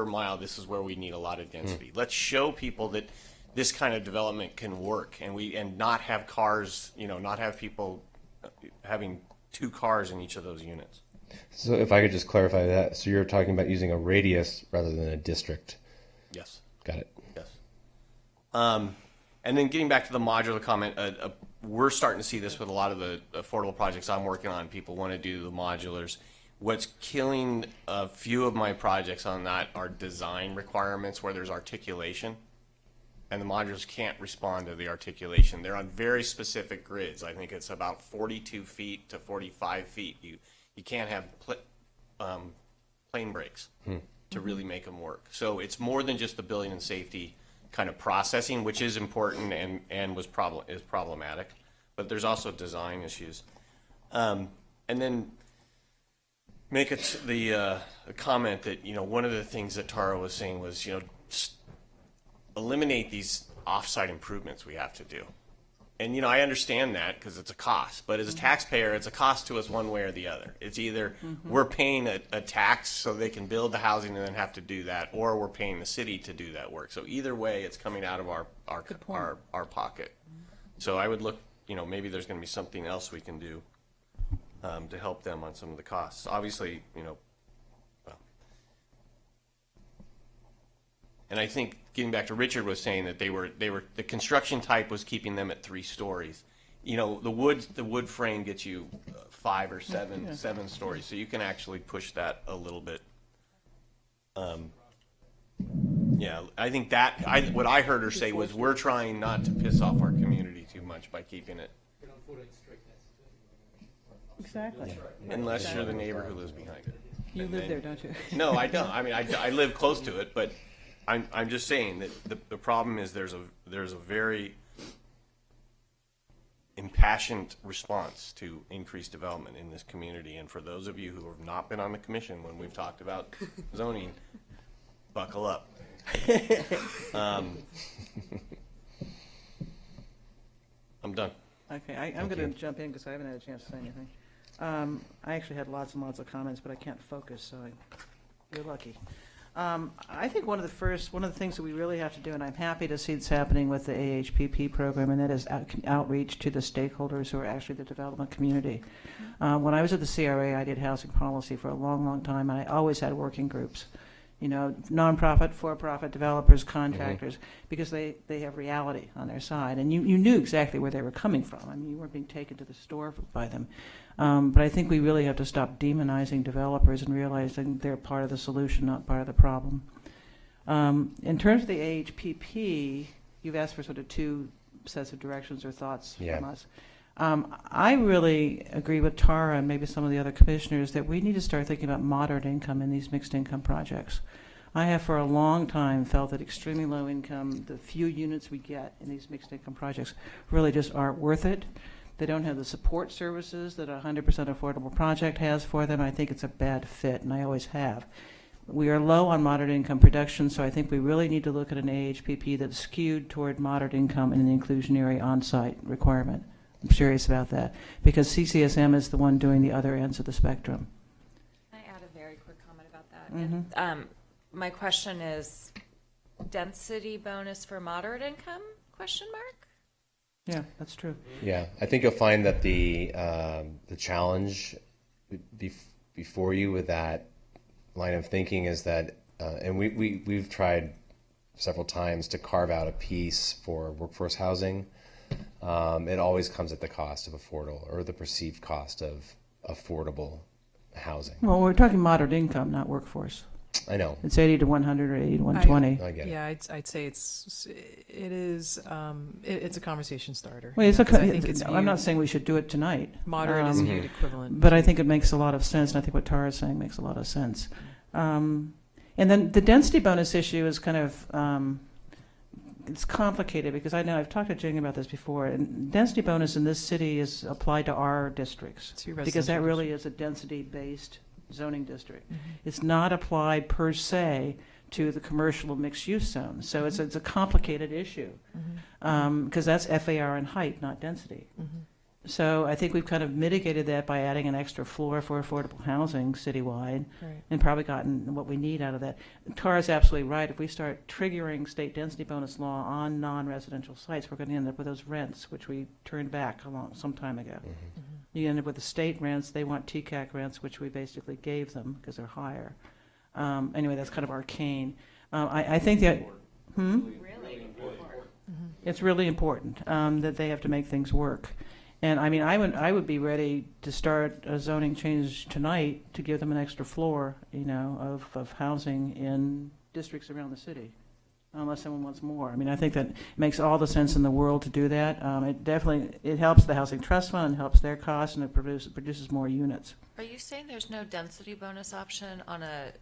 mile, this is where we need a lot of density. Let's show people that this kind of development can work, and not have cars, you know, not have people having 2 cars in each of those units. So if I could just clarify that, so you're talking about using a radius rather than a district. Yes. Got it. Yes. And then getting back to the modular comment, we're starting to see this with a lot of the affordable projects I'm working on. People want to do the modulars. What's killing a few of my projects on that are design requirements where there's articulation, and the modulars can't respond to the articulation. They're on very specific grids. I think it's about 42 feet to 45 feet. You can't have plane breaks to really make them work. So it's more than just the building and safety kind of processing, which is important and is problematic, but there's also design issues. And then make it the comment that, you know, one of the things that Tara was saying was, you know, eliminate these off-site improvements we have to do. And, you know, I understand that because it's a cost, but as a taxpayer, it's a cost to us one way or the other. It's either we're paying a tax so they can build the housing and then have to do that, or we're paying the city to do that work. So either way, it's coming out of our pocket. So I would look, you know, maybe there's going to be something else we can do to help them on some of the costs. Obviously, you know, and I think getting back to Richard was saying that they were the construction type was keeping them at 3 stories. You know, the wood frame gets you 5 or 7 stories, so you can actually push that a little bit. Yeah, I think what I heard her say was we're trying not to piss off our community too much by keeping it. Exactly. Unless you're the neighbor who lives behind it. You live there, don't you? No, I don't. I mean, I live close to it, but I'm just saying that the problem is there's a very impassioned response to increased development in this community. And for those of you who have not been on the commission when we've talked about zoning, buckle up. I'm done. Okay, I'm going to jump in because I haven't had a chance to say anything. I actually had lots and lots of comments, but I can't focus, so you're lucky. I think one of the things that we really have to do, and I'm happy to see it's happening with the AHPP program, and that is outreach to the stakeholders who are actually the development community. When I was at the CRA, I did housing policy for a long, long time, and I always had working groups. You know, nonprofit, for-profit developers, contractors, because they have reality on their side. And you knew exactly where they were coming from. I mean, you weren't being taken to the store by them. But I think we really have to stop demonizing developers and realizing they're part of the solution, not part of the problem. In terms of the AHPP, you've asked for sort of two sets of directions or thoughts from us. I really agree with Tara and maybe some of the other commissioners that we need to start thinking about moderate income in these mixed income projects. I have for a long time felt that extremely low income, the few units we get in these mixed income projects really just aren't worth it. They don't have the support services that a 100% affordable project has for them. I think it's a bad fit, and I always have. We are low on moderate income production, so I think we really need to look at an AHPP that's skewed toward moderate income and an inclusionary on-site requirement. I'm serious about that, because CCSM is the one doing the other ends of the spectrum. Can I add a very quick comment about that? And, my question is, density bonus for moderate income, question mark? Yeah, that's true. Yeah, I think you'll find that the challenge before you with that line of thinking is that, and we've tried several times to carve out a piece for workforce housing. It always comes at the cost of affordable, or the perceived cost of affordable housing. Well, we're talking moderate income, not workforce. I know. It's 80 to 100 or 80 to 120. I get it. Yeah, I'd say it's a conversation starter. Well, I think it's I'm not saying we should do it tonight. Moderate is viewed equivalent. But I think it makes a lot of sense, and I think what Tara's saying makes a lot of sense. And then the density bonus issue is kind of, it's complicated because I know I've talked to Jing about this before, and density bonus in this city is applied to our districts because that really is a density-based zoning district. It's not applied per se to the commercial mixed-use zone. So it's a complicated issue because that's FAR and height, not density. So I think we've kind of mitigated that by adding an extra floor for affordable housing citywide, and probably gotten what we need out of that. Tara's absolutely right. If we start triggering state density bonus law on non-residential sites, we're going to end up with those rents, which we turned back some time ago. You end up with the state rents. They want TCAC rents, which we basically gave them because they're higher. Anyway, that's kind of arcane. I think that it's really important that they have to make things work. And I mean, I would be ready to start a zoning change tonight to give them an extra floor, you know, of housing in districts around the city, unless someone wants more. I mean, I think that makes all the sense in the world to do that. It helps the Housing Trust Fund, helps their costs, and it produces more units. Are you saying there's no density bonus option on a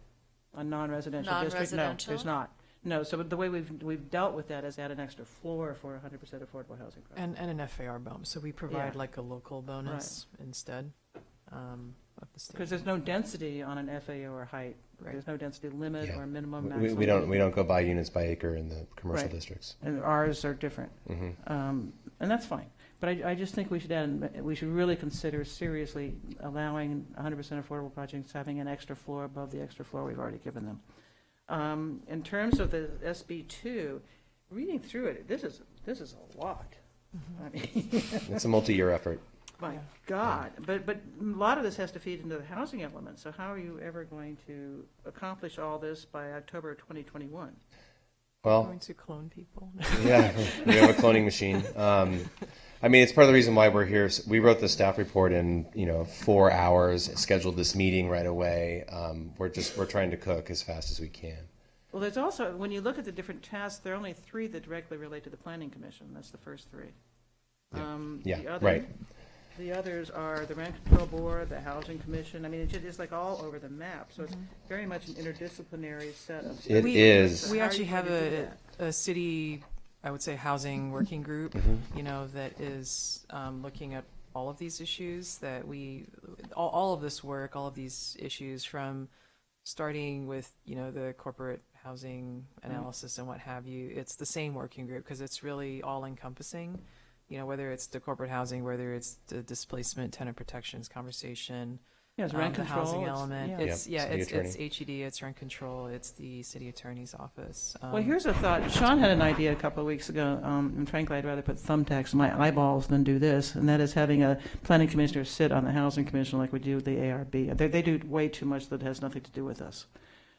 non-residential district? No, there's not. No, so the way we've dealt with that is add an extra floor for 100% affordable housing. And an FAR bonus. So we provide like a local bonus instead of the state. Because there's no density on an FAO or height. There's no density limit or minimum. We don't go by units by acre in the commercial districts. And ours are different. And that's fine. But I just think we should really consider seriously allowing 100% affordable projects having an extra floor above the extra floor we've already given them. In terms of the SB2, reading through it, this is a lot. I mean, it's a multi-year effort. My God, but a lot of this has to feed into the housing element. So how are you ever going to accomplish all this by October 2021? Well, going to clone people. Yeah, we have a cloning machine. I mean, it's part of the reason why we're here. We wrote the staff report in 4 hours, scheduled this meeting right away. We're trying to cook as fast as we can. Well, there's also, when you look at the different tasks, there are only 3 that directly relate to the Planning Commission. That's the first 3. The others are the Rent Control Board, the Housing Commission. I mean, it's just like all over the map. So it's very much an interdisciplinary set of. It is. We actually have a city I would say, housing working group, Mhm. you know, that is looking at all of these issues that all of this work, all of these issues from starting with, you know, the corporate housing analysis and what have you. It's the same working group because it's really all encompassing, you know, whether it's the corporate housing, whether it's the displacement, tenant protections conversation, Yeah, it's rent the control. housing it's- element. yeah. It's City it's attorney. HED, it's rent control, it's the city attorney's office. Well, here's a thought. Sean had an idea a couple of weeks ago, and frankly, I'd rather put thumbtacks in my eyeballs than do this, and that is having a planning commissioner sit on the housing commission like we do with the ARB. They do way too much that has nothing to do with us.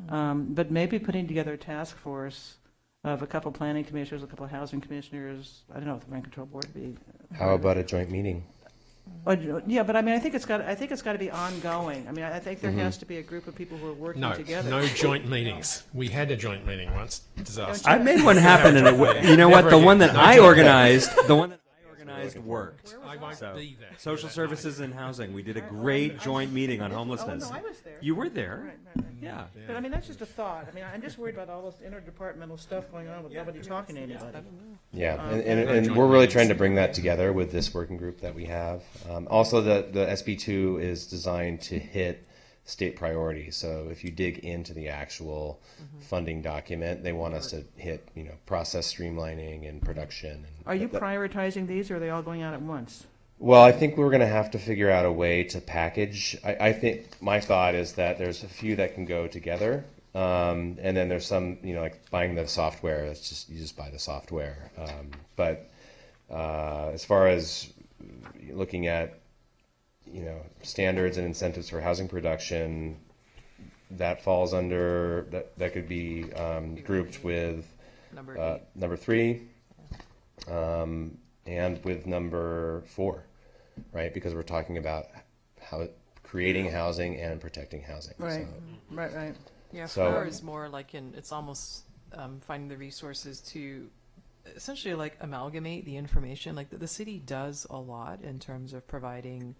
But maybe putting together a task force of a couple planning commissioners, a couple of housing commissioners, I don't know if the rent control board would be. How about a joint meeting? Yeah, but I mean, I think it's got to be ongoing. I mean, I think there has to be a group of people who are working No, together. no joint meetings. We had a joint meeting once. Disaster. I made one happen, and you know what? The one that I organized, worked. I won't So, be there. social services and housing. We did a great joint meeting on homelessness. Oh, no, I was there. You were there. Right. Yeah. But I mean, that's just a thought. I mean, I'm just worried about all this interdepartmental stuff going on with nobody talking to anybody. Yeah, and we're really trying to bring that together with this working group that we have. Also, the SB2 is designed to hit state priorities. So if you dig into the actual funding document, they want us to hit, you know, process streamlining and production. And Are you prioritizing these, or are they all going out at once? Well, I think we're going to have to figure out a way to package. I think my thought is that there's a few that can go together, and then there's some, you know, like buying the software. It's just you just buy the software. But as far as looking at, you know, standards and incentives for housing production, that falls under that could be grouped with number 3, and with number 4. Right, because we're talking about how creating housing and protecting housing. Right, So, right. Yeah, So- 4 is more like it's almost finding the resources to essentially like amalgamate the information. Like the city does a lot in terms of providing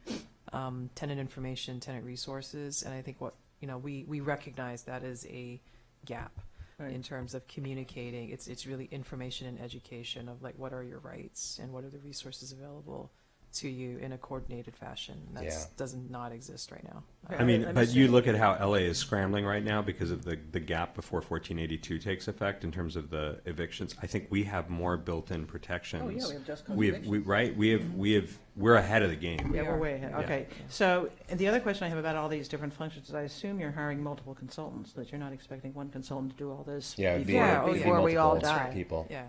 tenant information, tenant resources, and I think we recognize that as a gap. Right. In terms of communicating. It's really information and education of like what are your rights and what are the resources available to you in a coordinated fashion. That does not exist right now. I mean, but you look at how LA is scrambling right now because of the gap before 1482 takes effect in terms of the evictions. I think we have more built-in protections. Oh, yeah, we have just cause evictions. We're ahead of the game. Yeah, we're way ahead. Okay. So, and the other question I have about all these different functions is I assume you're hiring multiple consultants, that you're not expecting one consultant to do all this yeah, it'd be, before we all multiple die. people. Yeah.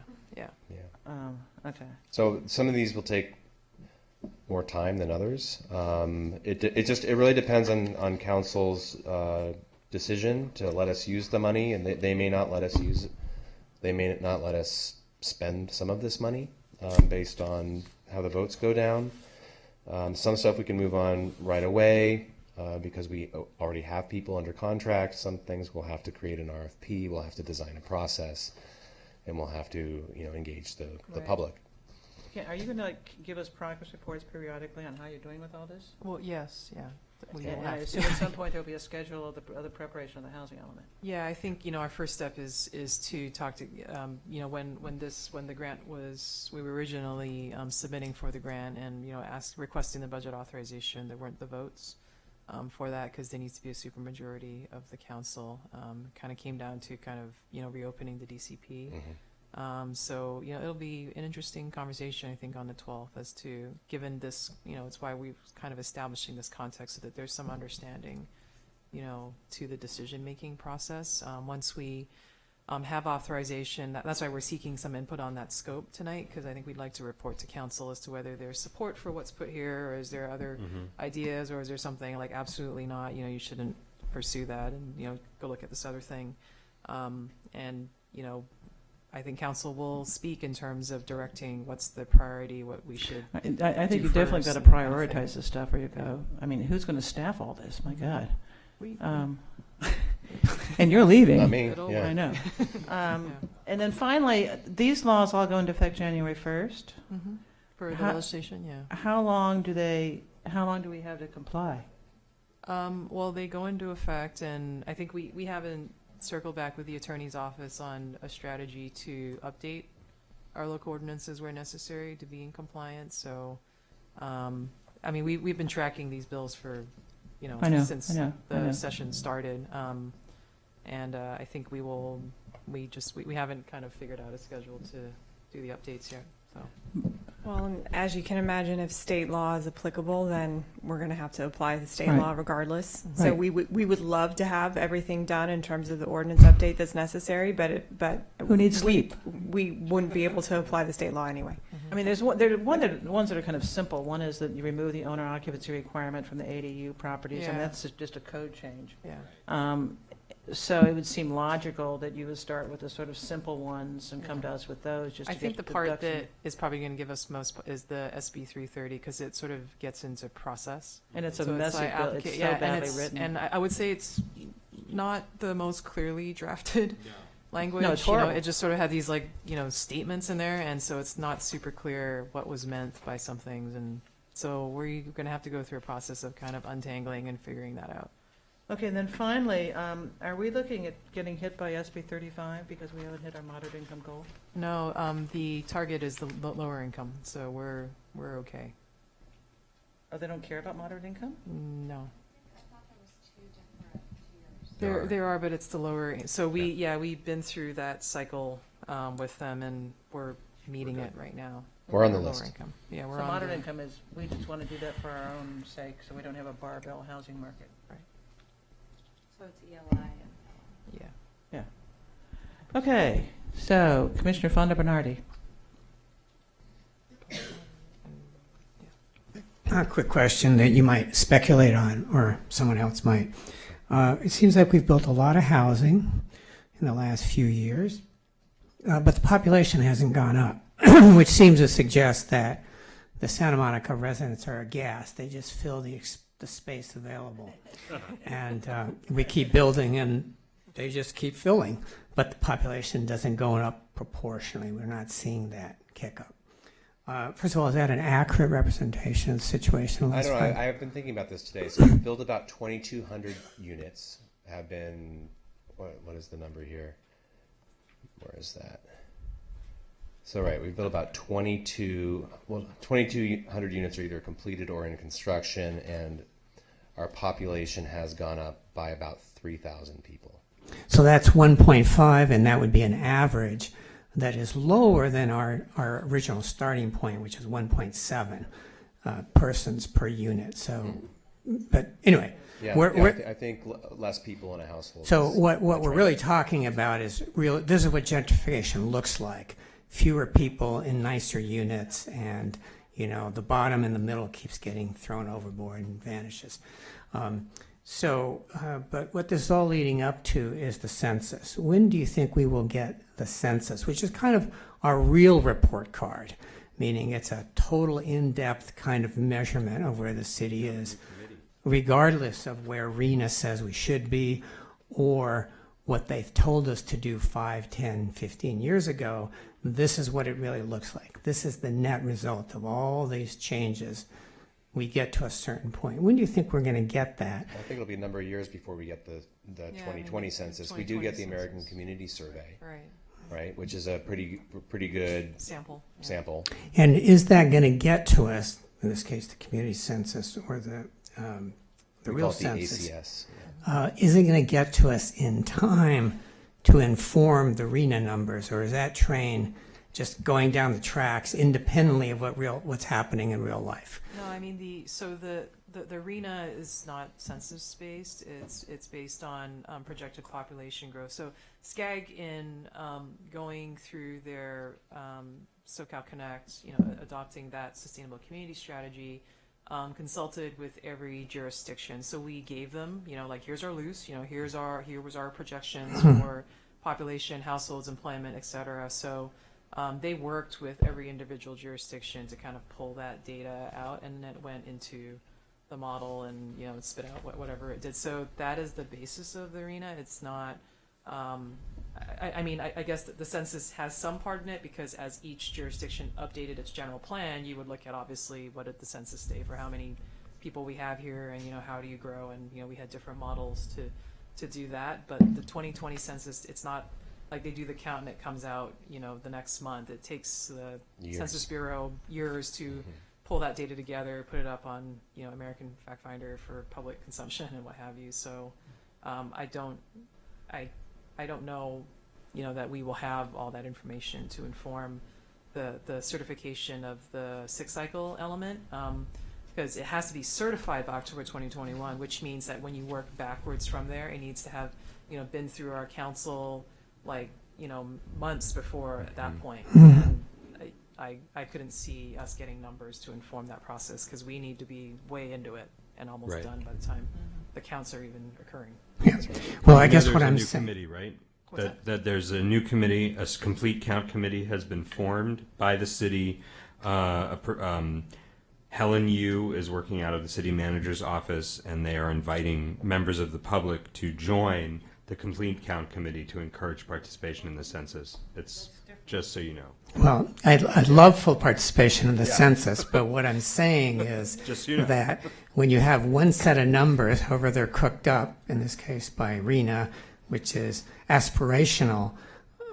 Okay. So some of these will take more time than others. It really depends on council's decision to let us use the money, and they may not let us use it. They may not let us spend some of this money based on how the votes go down. Some stuff we can move on right away because we already have people under contract. Some things we'll have to create an RFP. We'll have to design a process, and we'll have to engage the public. Are you going to give us progress reports periodically on how you're doing with all this? Well, yes, yeah. We will And I have assume to. at some point there'll be a schedule of the preparation of the housing element. Yeah, I think our first step is to talk to when the grant we were originally submitting for the grant and requesting the budget authorization. There weren't the votes for that because there needs to be a supermajority of the council. Kind of came down to reopening the DCP. So it'll be an interesting conversation I think on the 12th as to given this it's why we've kind of establishing this context so that there's some understanding to the decision making process once we have authorization. That's why we're seeking some input on that scope tonight because I think we'd like to report to council as to whether there's support for what's put here or is there other ideas or is there something like absolutely not you shouldn't pursue that and go look at this other thing and I think council will speak in terms of directing what's the priority, what we should I think do you definitely first got to and that kind of prioritize thing. this stuff or you go. I mean, who's going to staff all this? My God. And you're leaving. Not me. Yeah. I know. And then finally, these laws all go into effect January 1st. For the legislation, yeah. How long do we have to comply? Well, they go into effect, and I think we haven't circled back with the attorney's office on a strategy to update our local ordinances where necessary to be in compliance. So, I mean, we've been tracking these bills for, you know, I know, since I know. the session started. And I think we haven't kind of figured out a schedule to do the updates yet, so. Well, and as you can imagine, if state law is applicable, then we're going to have to apply the state Right. law regardless. So Right. we would love to have everything done in terms of the ordinance update that's necessary, but Who needs sleep? We wouldn't be able to apply the state law anyway. I mean, there's ones that are kind of simple. One is that you remove the owner occupancy requirement from the ADU properties, and Yeah. that's just a code change. Yeah. So it would seem logical that you would start with the sort of simple ones and come to us with those, just I to think get the part ducks in- that is probably going to give us most is the SB 330, because it sort of gets into process. And it's a So messy like bill. It's applica- so yeah, and badly it's- written. And I would say it's not the most clearly drafted language. No, it's You know, horrible. it just sort of had these, like, you know, statements in there, and so it's not super clear what was meant by some things. And so we're going to have to go through a process of kind of untangling and figuring that out. Okay, and then finally, are we looking at getting hit by SB 35 because we haven't hit our moderate income goal? No, the target is the lower income, so we're okay. Oh, they don't care about moderate income? No. There are, but it's the lower, so we've been through that cycle with them, and we're meeting it right now. We're on the Lower list. income. Yeah, we're So on moderate the- income is, we just want to do that for our own sake, so we don't have a barbell housing market. Right. So it's ELI. Yeah. Yeah. Okay, so Commissioner Fonda Bernardi. A quick question that you might speculate on, or someone else might. It seems like we've built a lot of housing in the last few years, but the population hasn't gone up, which seems to suggest that the Santa Monica residents are aghast. They just fill the space available. And we keep building, and they just keep filling, but the population doesn't go up proportionally. We're not seeing that kick up. First of all, is that an accurate representation of the situation? I don't know. I've been thinking about this today. So we've built about 2,200 units. Have been, what is the number here? Where is that? So right, we've built about 2,200 units are either completed or in construction, and our population has gone up by about 3,000 people. So that's 1.5, and that would be an average that is lower than our original starting point, which is 1.7 persons per unit. So, but anyway, I think less people in a household. So what we're really talking about is this is what gentrification looks like. Fewer people in nicer units, and you know the bottom and the middle keeps getting thrown overboard and vanishes. But what this is all leading up to is the census. When do you think we will get the census, which is kind of our real report card, meaning it's a total in-depth kind of measurement of where the city is, regardless of where RENA says we should be or what they've told us to do 5, 10, 15 years ago. This is what it really looks like. This is the net result of all these changes. We get to a certain point. When do you think we're going to get that? I think it'll be a number of years before we get the 2020 census. We do get the American Community Survey, right, which is a pretty good sample. And is that going to get to us? In this case, the community census or the real census. The ACS. Is it going to get to us in time to inform the RENA numbers, or is that train just going down the tracks independently of what's happening in real life? No, I mean the RENA is not census based. It's based on projected population growth. So SCAG, in going through their SoCal Connect, adopting that sustainable community strategy, consulted with every jurisdiction. So we gave them, like, here's our loose, here was our projections for population, households, employment, et cetera. So they worked with every individual jurisdiction to kind of pull that data out, and then it went into the model, and it spit out whatever it did. So that is the basis of the RENA. It's not. I guess the census has some part in it, because as each jurisdiction updated its general plan, you would look at, obviously, what did the census say for how many people we have here, and how do you grow, and we had different models to do that. But the 2020 census, it's not like they do the count and it comes out, the next month. It takes the Years. Census Bureau years to pull that data together, put it up on, American Fact Finder for public consumption and what have you. So, I don't know, that we will have all that information to inform the certification of the 6 cycle element, because it has to be certified by October 2021, which means that when you work backwards from there, it needs to have, been through our council, months before at that point. And I couldn't see us getting numbers to inform that process, because we need to be way into it and almost Right. done by the time the counts are even occurring. Well, I guess there's what a I'm new saying. committee, right? That there's a new committee, a complete count committee has been formed by the city. Helen Yu is working out of the city manager's office, and they are inviting members of the public to join the complete count committee to encourage participation in the census. It's just so you know. Well, I'd love full participation in the census, but what I'm saying is Just so you know. that when you have one set of numbers, however they're cooked up, in this case by RENA, which is aspirational,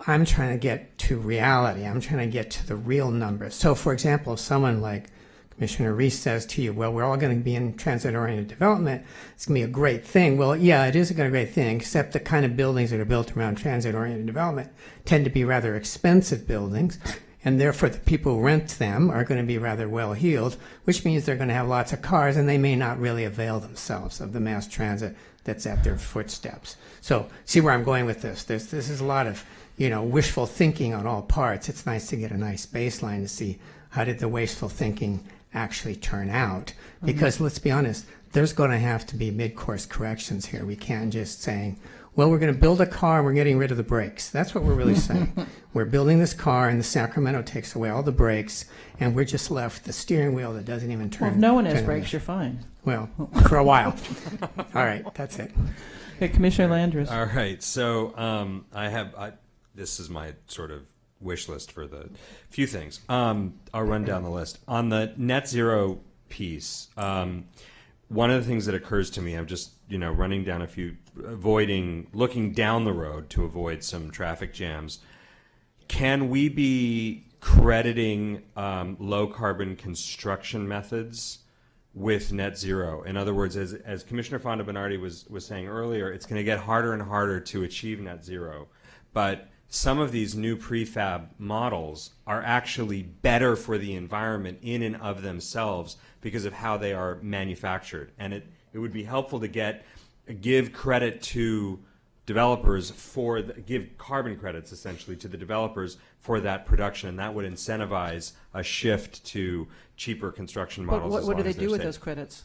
I'm trying to get to reality. I'm trying to get to the real numbers. So, for example, if someone like Commissioner Reese says to you, well, we're all going to be in transit-oriented development, it's going to be a great thing. Well, yeah, it is a great thing, except the kind of buildings that are built around transit-oriented development tend to be rather expensive buildings, and therefore the people who rent them are going to be rather well-heeled, which means they're going to have lots of cars, and they may not really avail themselves of the mass transit that's at their footsteps. So, see where I'm going with this. This is a lot of, wishful thinking on all parts. It's nice to get a nice baseline to see how did the wasteful thinking actually turn out. Because let's be honest, there's going to have to be mid-course corrections here. We can't just saying, well, we're going to build a car and we're getting rid of the brakes. That's what we're really saying. We're building this car and the Sacramento takes away all the brakes and we're just left the steering wheel that doesn't even turn. Well, if no one has turn brakes, the- you're fine. Well, for a while. All right, that's it. Okay, Commissioner Landris. All right, so this is my sort of wish list for the few things. I'll run down the list. On the net zero piece, one of the things that occurs to me, I'm just, running down a few, looking down the road to avoid some traffic jams. Can we be crediting low carbon construction methods with net zero? In other words, as Commissioner Fonda Bernardi was saying earlier, it's going to get harder and harder to achieve net zero. But some of these new prefab models are actually better for the environment in and of themselves because of how they are manufactured. And it would be helpful to give credit to developers give carbon credits essentially to the developers for that production, and that would incentivize a shift to cheaper construction models. What do they as do they're with safe. those credits?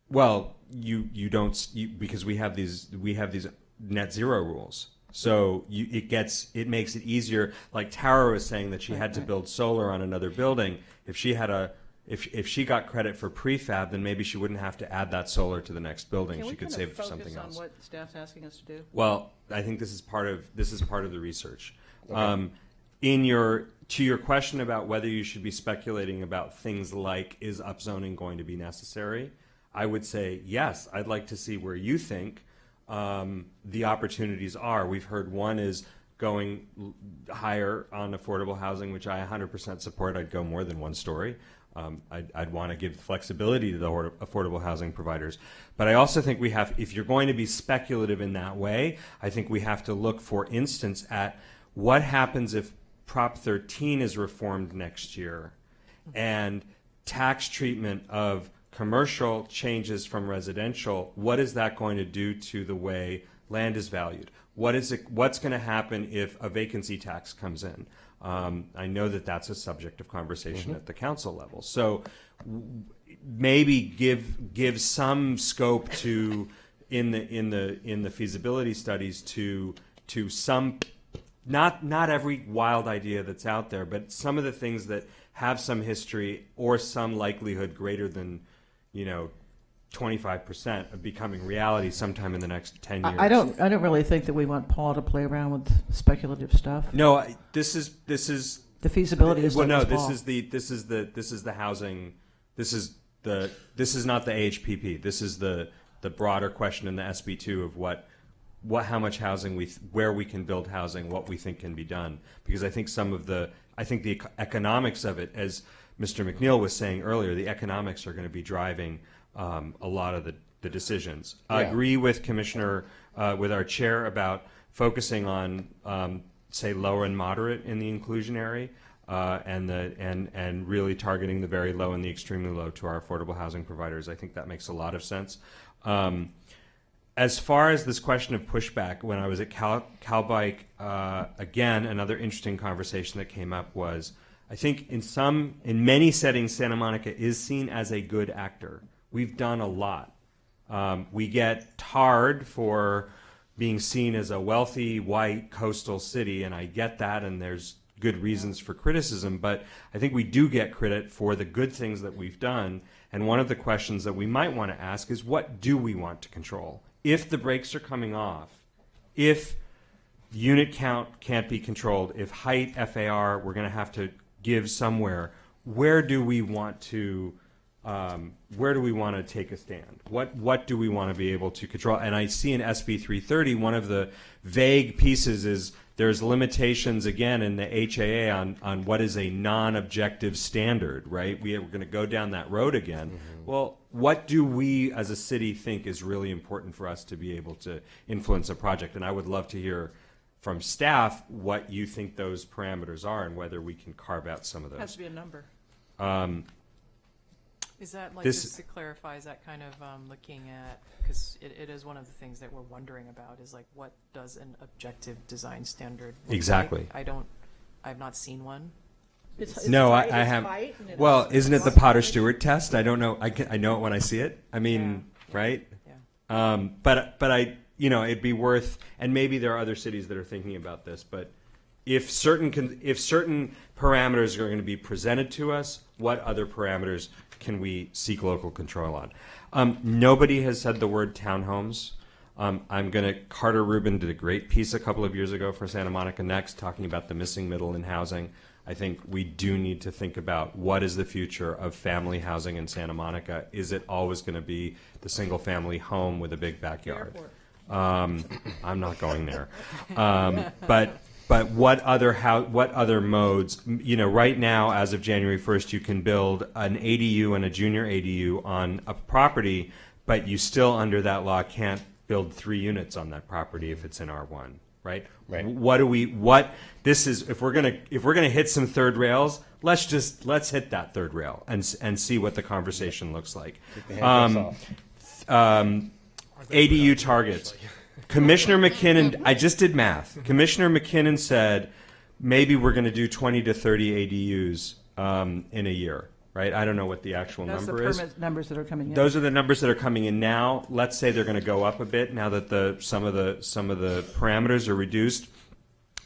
Well, because we have these net zero rules. So it makes it easier. Like Tara was saying that she had to build solar on another building. If she got credit for prefab, then maybe she wouldn't have to add that solar to the next building. She could save it for something else. On what staff's asking us to do? Well, I think this is part of the research. Okay. To your question about whether you should be speculating about things like is upzoning going to be necessary, I would say yes. I'd like to see where you think the opportunities are. We've heard one is going higher on affordable housing, which I 100% support. I'd go more than one story. I'd want to give flexibility to the affordable housing providers. But I also think if you're going to be speculative in that way, I think we have to look, for instance, at what happens if Prop 13 is reformed next year and tax treatment of commercial changes from residential. What is that going to do to the way land is valued? What's going to happen if a vacancy tax comes in? I know that that's a subject of conversation at the council level. So maybe give some scope to in the feasibility studies to some, not every wild idea that's out there, but some of the things that have some history or some likelihood greater than 25% of becoming reality sometime in the next 10 years. I don't really think that we want Paul to play around with speculative stuff. No, this is the feasibility is well. No, Paul. this is the housing. This is not the AHPP. This is the broader question in the SB2 of what how much housing where we can build housing, what we think can be done. Because I think the economics of it, as Mr. McNeil was saying earlier, the economics are going to be driving a lot of the decisions. I agree with Commissioner, with our chair about focusing on, say, low and moderate in the inclusionary, and really targeting the very low and the extremely low to our affordable housing providers. I think that makes a lot of sense. As far as this question of pushback, when I was at CalBike, again, another interesting conversation that came up was, I think in many settings, Santa Monica is seen as a good actor. We've done a lot. We get tarred for being seen as a wealthy, white, coastal city, and I get that, and there's good reasons for criticism, but I think we do get credit for the good things that we've done, and one of the questions that we might want to ask is, what do we want to control? If the brakes are coming off, if unit count can't be controlled, if height, FAR, we're going to have to give somewhere, where do we want to take a stand? What do we want to be able to control? And I see in SB 330, one of the vague pieces is there's limitations again in the HAA on what is a non-objective standard, right? We're going to go down that road again. Mm-hmm. Well, what do we as a city think is really important for us to be able to influence a project? And I would love to hear from staff what you think those parameters are and whether we can carve out some of those. Has to be a number. Is that, like, This- just to clarify, is that kind of looking at, because it is one of the things that we're wondering about, is like, what does an objective design standard look Exactly. like? I've not seen one. No, I have. Well, isn't it the Potter Stewart test? I don't know. I know it when I see it. I mean, right? Yeah. But I, it'd be worth, and maybe there are other cities that are thinking about this, but if certain parameters are going to be presented to us, what other parameters can we seek local control on? Nobody has said the word townhomes. Carter Rubin did a great piece a couple of years ago for Santa Monica Next talking about the missing middle in housing. I think we do need to think about what is the future of family housing in Santa Monica. Is it always going to be the single family home with a big backyard? I'm not going there. But what other modes? Right now, as of January 1st, you can build an ADU and a junior ADU on a property, but you still, under that law, can't build 3 units on that property if it's in R1, right? Right. If we're gonna hit some third rails, let's hit that third rail and see what the conversation looks like. Keep the handcuffs ADU targets. Commissioner McKinnon, I just did math. Commissioner McKinnon said maybe we're going to do 20 to 30 ADUs in a year, right? I don't know what the actual number is. That's the permit numbers that are coming in. Those are the numbers that are coming in now. Let's say they're going to go up a bit now that some of the parameters are reduced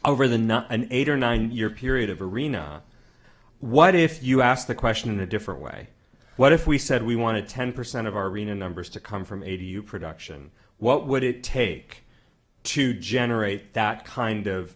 over an 8 or 9 year period of ARENA. What if you asked the question in a different way? What if we said we wanted 10% of our ARENA numbers to come from ADU production? What would it take to generate that kind of,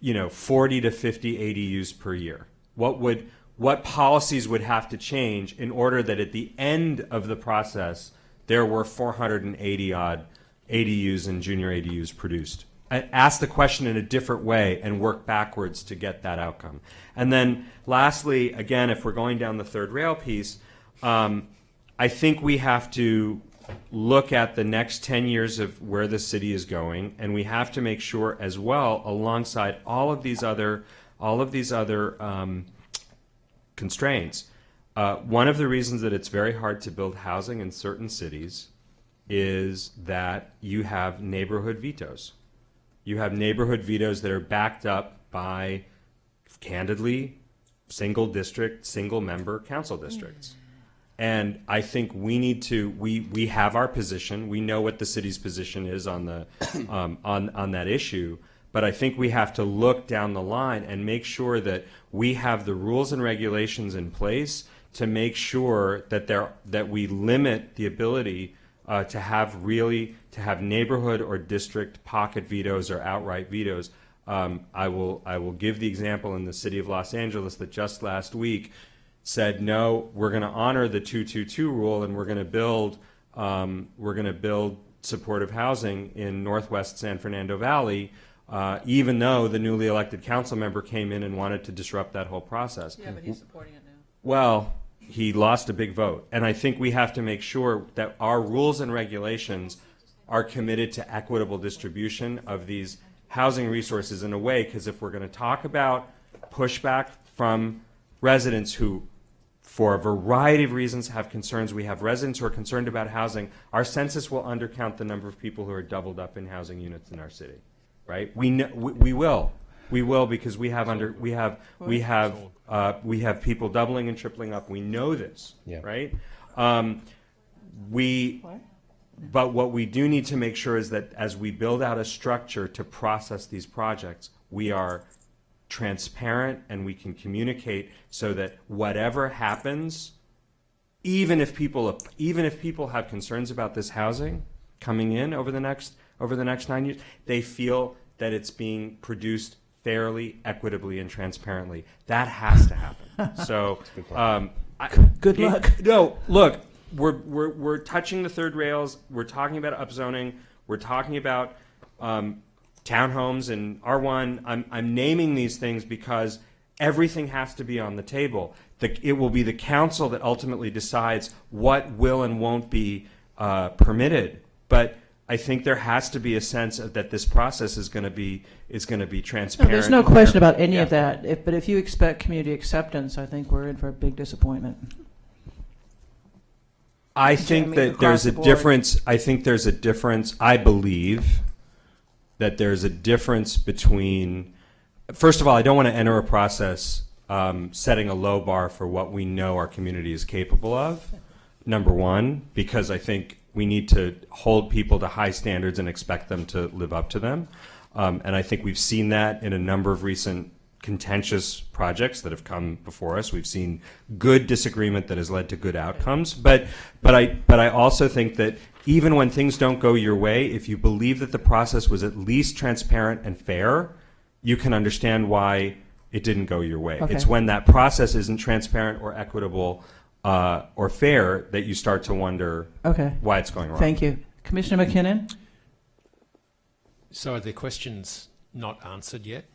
40 to 50 ADUs per year? What policies would have to change in order that at the end of the process there were 480 odd ADUs and junior ADUs produced? Ask the question in a different way and work backwards to get that outcome. And then lastly, again, if we're going down the third rail piece, I think we have to look at the next 10 years of where the city is going, and we have to make sure as well, alongside all of these other constraints. One of the reasons that it's very hard to build housing in certain cities is that you have neighborhood vetoes. You have neighborhood vetoes that are backed up by, candidly, single district, single member council districts. And I think we need to, we have our position. We know what the city's position is on the on that issue. But I think we have to look down the line and make sure that we have the rules and regulations in place to make sure that we limit the ability to have neighborhood or district pocket vetoes or outright vetoes. I will give the example in the city of Los Angeles that just last week said, no, we're going to honor the 222 rule, and we're going to build supportive housing in Northwest San Fernando Valley, even though the newly elected council member came in and wanted to disrupt that whole process. Yeah, but he's supporting it now. Well, he lost a big vote. And I think we have to make sure that our rules and regulations are committed to equitable distribution of these housing resources in a way, because if we're going to talk about pushback from residents who, for a variety of reasons, have concerns, we have residents who are concerned about housing, our census will undercount the number of people who are doubled up in housing units in our city, right? We will. We will, because we have people doubling and tripling up. We know this, right? But what we do need to make sure is that as we build out a structure to process these projects, we are transparent and we can communicate so that whatever happens, even if people have concerns about this housing coming in over the next 9 years, they feel that it's being produced fairly, equitably, and transparently. That has to happen. So, Good luck. No, look, we're touching the third rails. We're talking about upzoning. We're talking about townhomes and R1. I'm naming these things because everything has to be on the table. It will be the council that ultimately decides what will and won't be permitted. But I think there has to be a sense of that this process is going to be transparent. No, there's no question about any of that. But if you expect community acceptance, I think we're in for a big disappointment. I think that there's a difference. I think there's a difference. I believe that there's a difference between, first of all, I don't want to enter a process setting a low bar for what we know our community is capable of, number one, because I think we need to hold people to high standards and expect them to live up to them. And I think we've seen that in a number of recent contentious projects that have come before us. We've seen good disagreement that has led to good outcomes. But I also think that even when things don't go your way, if you believe that the process was at least transparent and fair, you can understand why it didn't go your way. Okay. It's when that process isn't transparent or equitable or fair that you start to wonder why it's going wrong. Thank you. Commissioner McKinnon? So are the questions not answered yet?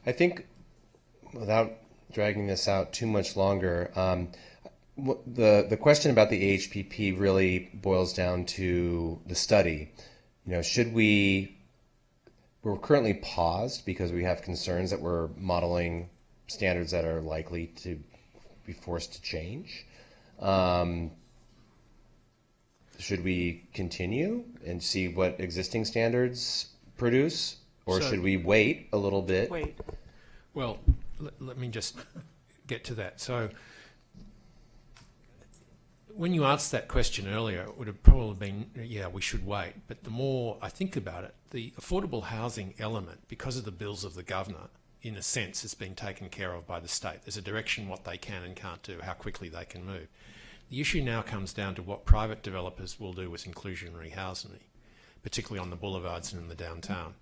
I think, without dragging this out too much longer, the question about the AHPP really boils down to the study. You know, we're currently paused because we have concerns that we're modeling standards that are likely to be forced to change. Should we continue and see what existing standards produce? Or should we wait a little bit? Well, let me just get to that. So when you asked that question earlier, it would have probably been, yeah, we should wait. But the more I think about it, the affordable housing element, because of the bills of the governor, in a sense, has been taken care of by the state. There's a direction what they can and can't do, how quickly they can move. The issue now comes down to what private developers will do with inclusionary housing, particularly on the boulevards and in the downtown.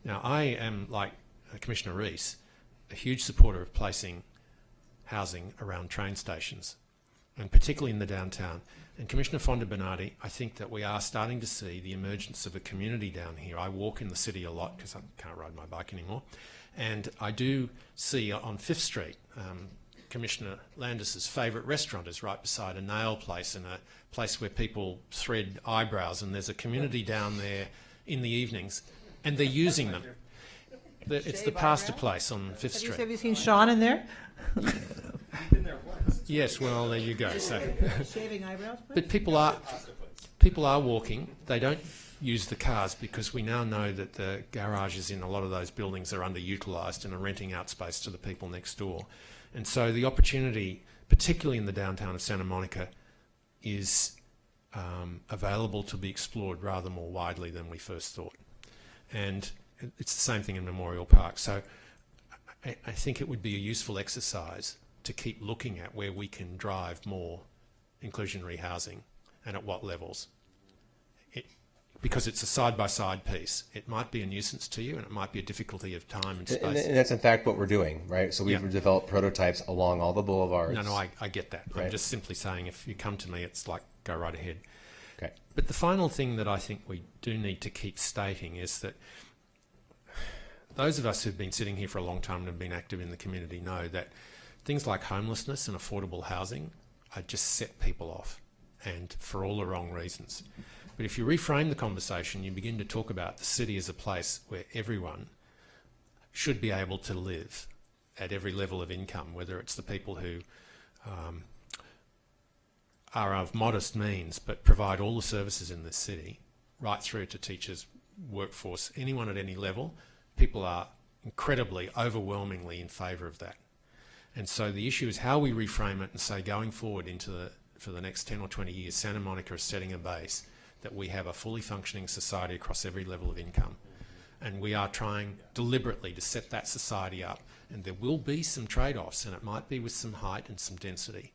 Now, I am, like Commissioner Rees, a huge supporter of placing housing around train stations, and particularly in the downtown. And Commissioner Fonda Bernardi, I think that we are starting to see the emergence of a community down here. I walk in the city a lot because I can't ride my bike anymore. And I do see on 5th Street, Commissioner Landis's favourite restaurant is right beside a nail place and a place where people thread eyebrows, and there's a community down there in the evenings. And they're using them. It's the pasta place on 5th Street. Have you seen Sean in there? Yes, well, there you go. So, shaving eyebrows, please? but people are walking. They don't use the cars because we now know that the garages in a lot of those buildings are underutilised and are renting out space to the people next door. And so the opportunity, particularly in the downtown of Santa Monica, is available to be explored rather more widely than we first thought. And it's the same thing in Memorial Park. So I think it would be a useful exercise to keep looking at where we can drive more inclusionary housing and at what levels. Because it's a side-by-side piece. It might be a nuisance to you and it might be a difficulty of time and space. And that's in fact what we're doing, right? So we've developed prototypes along all the boulevards. No, I get that. Right. I'm just simply saying if you come to me, it's like, go right ahead. Okay. But the final thing that I think we do need to keep stating is that those of us who've been sitting here for a long time and have been active in the community know that things like homelessness and affordable housing are just set people off, and for all the wrong reasons. But if you reframe the conversation, you begin to talk about the city as a place where everyone should be able to live at every level of income, whether it's the people who are of modest means but provide all the services in this city, right through to teachers, workforce, anyone at any level. People are incredibly, overwhelmingly in favour of that. And so the issue is how we reframe it and say going forward for the next 10 or 20 years, Santa Monica is setting a base that we have a fully functioning society across every level of income. And we are trying deliberately to set that society up. And there will be some trade-offs, and it might be with some height and some density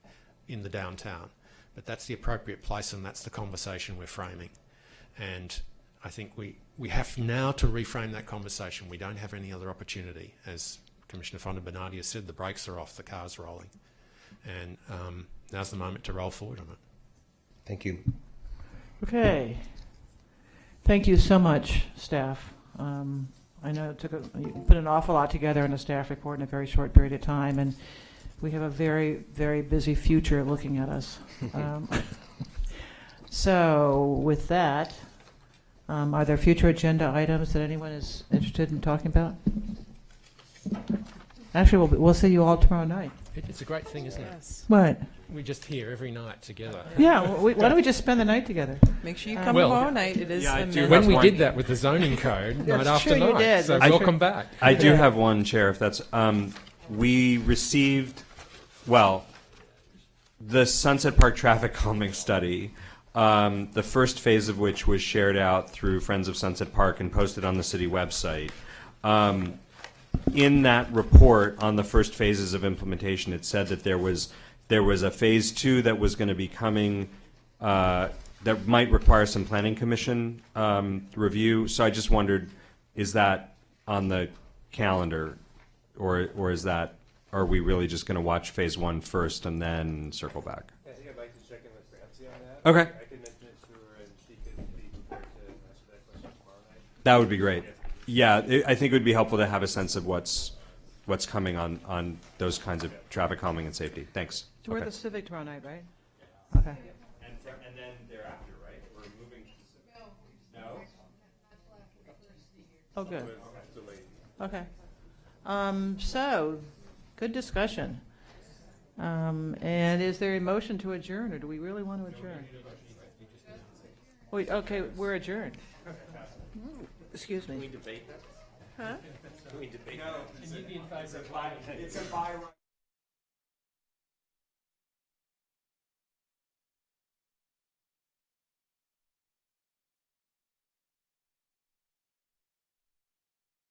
in the downtown. But that's the appropriate place, and that's the conversation we're framing. And I think we have now to reframe that conversation. We don't have any other opportunity. As Commissioner Fonda Bernardi has said, the brakes are off, the car's rolling. And now's the moment to roll forward on it. Thank you. Okay. Thank you so much, staff. I know you put an awful lot together in a staff report in a very short period of time, and we have a very, very busy future looking at us. So with that, are there future agenda items that anyone is interested in talking about? Actually, we'll see you all tomorrow night. It's a great thing, isn't Yes. it? What? We're just here every night together. Yeah, why don't we just spend the night together? Make sure you come Well, tomorrow night. It is yeah, I do amended. have When we one- did that with the zoning code, night That's after true, you night. did. So That's welcome true. back. I do have one, Chair, if that's, we received, well, the Sunset Park traffic calming study, the first phase of which was shared out through Friends of Sunset Park and posted on the city website. In that report on the first phases of implementation, it said that there was a phase 2 that was going to be coming, that might require some planning commission review. So I just wondered, is that on the calendar, or is that, are we really just going to watch phase 1 first and then circle back? I think I'd like to check in with Ramsey on that. Okay. I could mention it to her, and she could be prepared to answer that question tomorrow night. That would be great. Yeah, I think it would be helpful to have a sense of what's coming on those kinds of traffic calming and safety. Thanks. So we're Okay. at the Civic tomorrow night, right? Okay. And then thereafter, right? We're moving. No. Oh, good. Okay. So, good discussion. And is there a motion to adjourn, or do we really want to adjourn? Wait, okay, we're adjourned. Excuse me. Can we debate that? Huh? Can we debate No, that? it's a by right.